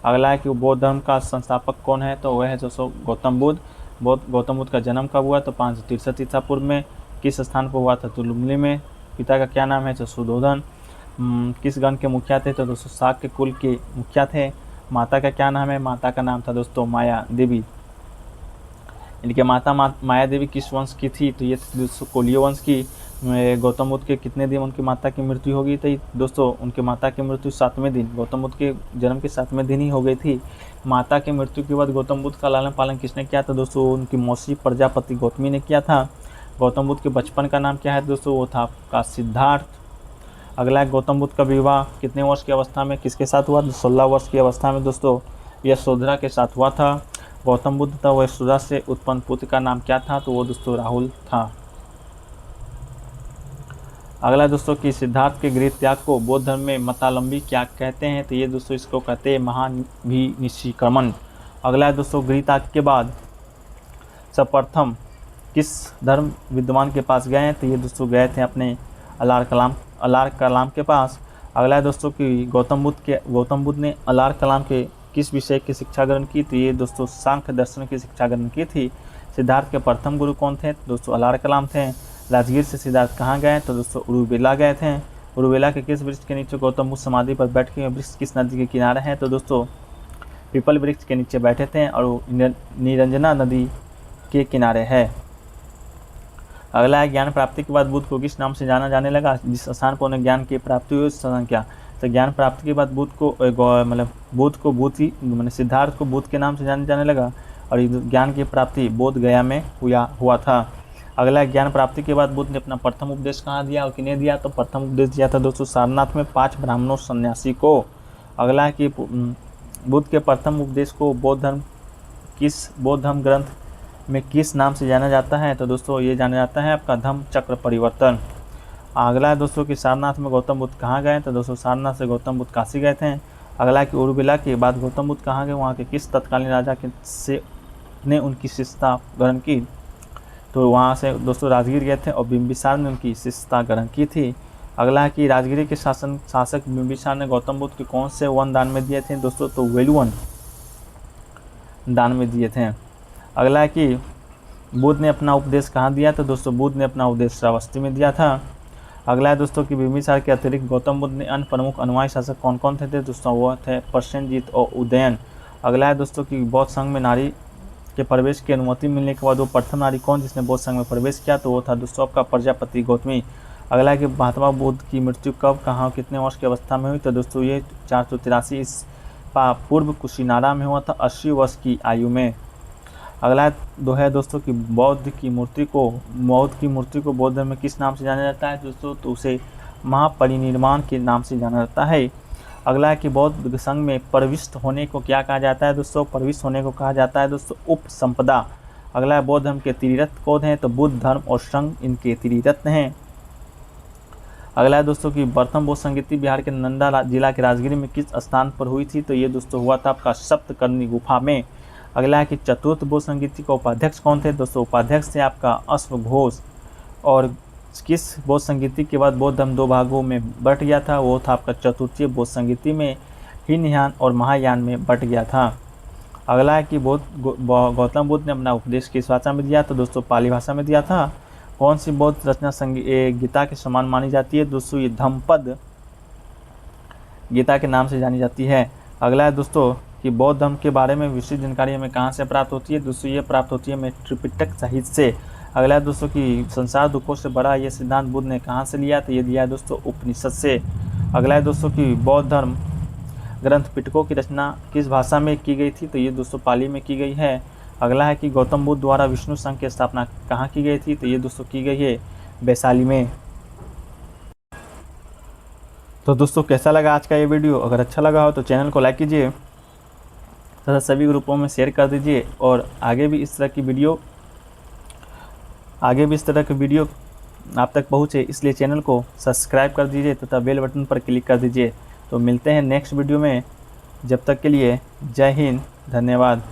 अगला है कि बौद्ध धर्म का संस्थापक कौन है, तो वह है दोस्तों गौतम बुद्ध। गौतम बुद्ध का जन्म कब हुआ, तो 563 ईसा पूर्व में। किस स्थान पर हुआ था, तो लुम्बिनी में। पिता का क्या नाम है, तो सुधोधन। किस गण के मुखिया थे, तो दोस्तों शाक्य कुल के मुखिया थे। माता का क्या नाम है, माता का नाम था दोस्तों माया देवी। इनके माता माया देवी किस वंश की थी, तो ये दोस्तों कोलिय वंश की। गौतम बुद्ध के कितने दिन उनकी माता की मृत्यु हो गई थी, दोस्तों उनके माता की मृत्यु 7वें दिन, गौतम बुद्ध के जन्म के 7वें दिन ही हो गई थी। माता की मृत्यु के बाद गौतम बुद्ध का लालन पालन किसने किया था, दोस्तों उनकी मौसी प्रजापति गौतमी ने किया था। गौतम बुद्ध के बचपन का नाम क्या है दोस्तों, वो था आपका सिद्धार्थ। अगला है गौतम बुद्ध का विवाह कितने वर्ष की अवस्था में किसके साथ हुआ, 16 वर्ष की अवस्था में दोस्तों यशोधरा के साथ हुआ था। गौतम बुद्ध था वह यशोधरा से उत्पन्न पुत्र का नाम क्या था, तो वो दोस्तों राहुल था। अगला दोस्तों कि सिद्धार्थ के गृह त्याग को बौद्ध धर्म में मतालंबी क्या कहते हैं, तो ये दोस्तों इसको कहते हैं महाभिनिष्क्रमण। अगला है दोस्तों गृह त्याग के बाद सर्वप्रथम किस धर्म विद्वान के पास गए हैं, तो ये दोस्तों गए थे अपने अलार कलाम के पास। अगला है दोस्तों कि गौतम बुद्ध ने अलार कलाम के किस विषय की शिक्षा ग्रहण की, तो ये दोस्तों सांख्य दर्शन की शिक्षा ग्रहण की थी। सिद्धार्थ के प्रथम गुरु कौन थे, दोस्तों अलार कलाम थे। राजगीर से सिद्धार्थ कहाँ गए, तो दोस्तों उरुवेला गए थे। उरुवेला के किस वृक्ष के नीचे गौतम बुद्ध समाधि पर बैठ के, वृक्ष किस नदी के किनारे हैं, तो दोस्तों पीपल वृक्ष के नीचे बैठे थे और निरंजना नदी के किनारे है। अगला है ज्ञान प्राप्ति के बाद बुद्ध को किस नाम से जाना जाने लगा, जिस स्थान पर उन्हें ज्ञान की प्राप्ति हुई उस स्थान क्या, तो ज्ञान प्राप्ति के बाद बुद्ध को बुद्ध को बुद्ध ही सिद्धार्थ को बुद्ध के नाम से जाने जाने लगा और ज्ञान की प्राप्ति बोध गया में हुआ था। अगला ज्ञान प्राप्ति के बाद बुद्ध ने अपना प्रथम उपदेश कहाँ दिया और किन्हें दिया? तो प्रथम उपदेश दिया था दोस्तों सारनाथ में 5 ब्राह्मणों सन्यासी को। अगला है कि बुद्ध के प्रथम उपदेश को बौद्ध धर्म ग्रंथ में किस नाम से जाना जाता है? तो दोस्तों ये जाना जाता है आपका धम्म चक्र परिवर्तन। अगला है दोस्तों कि सारनाथ में गौतम बुद्ध कहाँ गए? तो दोस्तों सारनाथ से गौतम बुद्ध काशी गए थे। अगला कि उर्मिला के बाद गौतम बुद्ध कहाँ गए? वहाँ के किस तत्कालीन राजा से ने उनकी शिष्यता ग्रहण की? तो वहाँ से दोस्तों राजगीर गए थे और बिंबिसार ने उनकी शिष्यता ग्रहण की थी। अगला है कि राजगिरी के शासक बिंबिसार ने गौतम बुद्ध के कौन से वन दान में दिए थे दोस्तों? तो वेलुवन दान में दिए थे। अगला है कि बुद्ध ने अपना उपदेश कहाँ दिया? तो दोस्तों बुद्ध ने अपना उपदेश श्रावस्ती में दिया था। अगला है दोस्तों कि बिंबिसार के अतिरिक्त गौतम बुद्ध ने अन्य प्रमुख अनुयायी शासक कौन कौन थे? दोस्तों वो थे प्रसेनजीत और उदयन। अगला है दोस्तों कि बौद्ध संघ में नारी के प्रवेश की अनुमति मिलने के बाद वो प्रथम नारी कौन जिसने बौद्ध संघ में प्रवेश किया? तो वो था दोस्तों आपका प्रजापति गौतमी। अगला है कि महात्मा बुद्ध की मृत्यु कब, कहाँ और कितने वर्ष की अवस्था में हुई? तो दोस्तों ये 483 ईस्वी पूर्व कुशीनारा में हुआ था 80 वर्ष की आयु में। अगला है दोस्तों कि बौद्ध की मूर्ति को बौद्ध धर्म में किस नाम से जाना जाता है दोस्तों? तो उसे महापरिनिर्वाण के नाम से जाना जाता है। अगला है कि बौद्ध संघ में प्रविष्ट होने को क्या कहा जाता है दोस्तों? प्रविष्ट होने को कहा जाता है दोस्तों उपसंपदा। अगला है बौद्ध धर्म के त्रिरत्न कौन हैं? तो बुद्ध धर्म और संघ इनके त्रिरत्न हैं। अगला है दोस्तों कि प्रथम बौद्ध संगीति बिहार के नालंदा जिला के राजगिरी में किस स्थान पर हुई थी? तो ये दोस्तों हुआ था आपका सप्तकर्णी गुफा में। अगला है कि चतुर्थ बौद्ध संगीति का उपाध्यक्ष कौन थे दोस्तों? उपाध्यक्ष थे आपका अश्व घोष। और किस बौद्ध संगीति के बाद बौद्ध धर्म 2 भागों में बट गया था? वो था आपका चतुर्थीय बौद्ध संगीति में हीनयान और महायान में बट गया था। अगला है कि गौतम बुद्ध ने अपना उपदेश किस भाषा में दिया? तो दोस्तों पाली भाषा में दिया था। कौन सी बौद्ध रचना गीता के समान मानी जाती है दोस्तों? ये धम्मपद गीता के नाम से जानी जाती है। अगला है दोस्तों कि बौद्ध धर्म के बारे में विस्तृत जानकारी हमें कहाँ से प्राप्त होती है दोस्तों? ये प्राप्त होती है हमें त्रिपिटक साहित्य से। अगला है दोस्तों कि संसार दुखों से बड़ा ये सिद्धांत बुद्ध ने कहाँ से लिया? तो ये दिया है दोस्तों उपनिषद से। अगला है दोस्तों कि बौद्ध धर्म ग्रंथ पिटकों की रचना किस भाषा में की गई थी? तो ये दोस्तों पाली में की गई है। अगला है कि गौतम बुद्ध द्वारा विष्णु संघ की स्थापना कहाँ की गई थी? तो ये दोस्तों की गई है वैशाली में। तो दोस्तों कैसा लगा आज का ये वीडियो? अगर अच्छा लगा हो तो चैनल को लाइक कीजिए तथा सभी ग्रुपों में शेयर कर दीजिए और आगे भी इस तरह की वीडियो आप तक पहुँचे इसलिए चैनल को सब्सक्राइब कर दीजिए तथा बेल बटन पर क्लिक कर दीजिए। तो मिलते हैं नेक्स्ट वीडियो में, जब तक के लिए जय हिंद, धन्यवाद।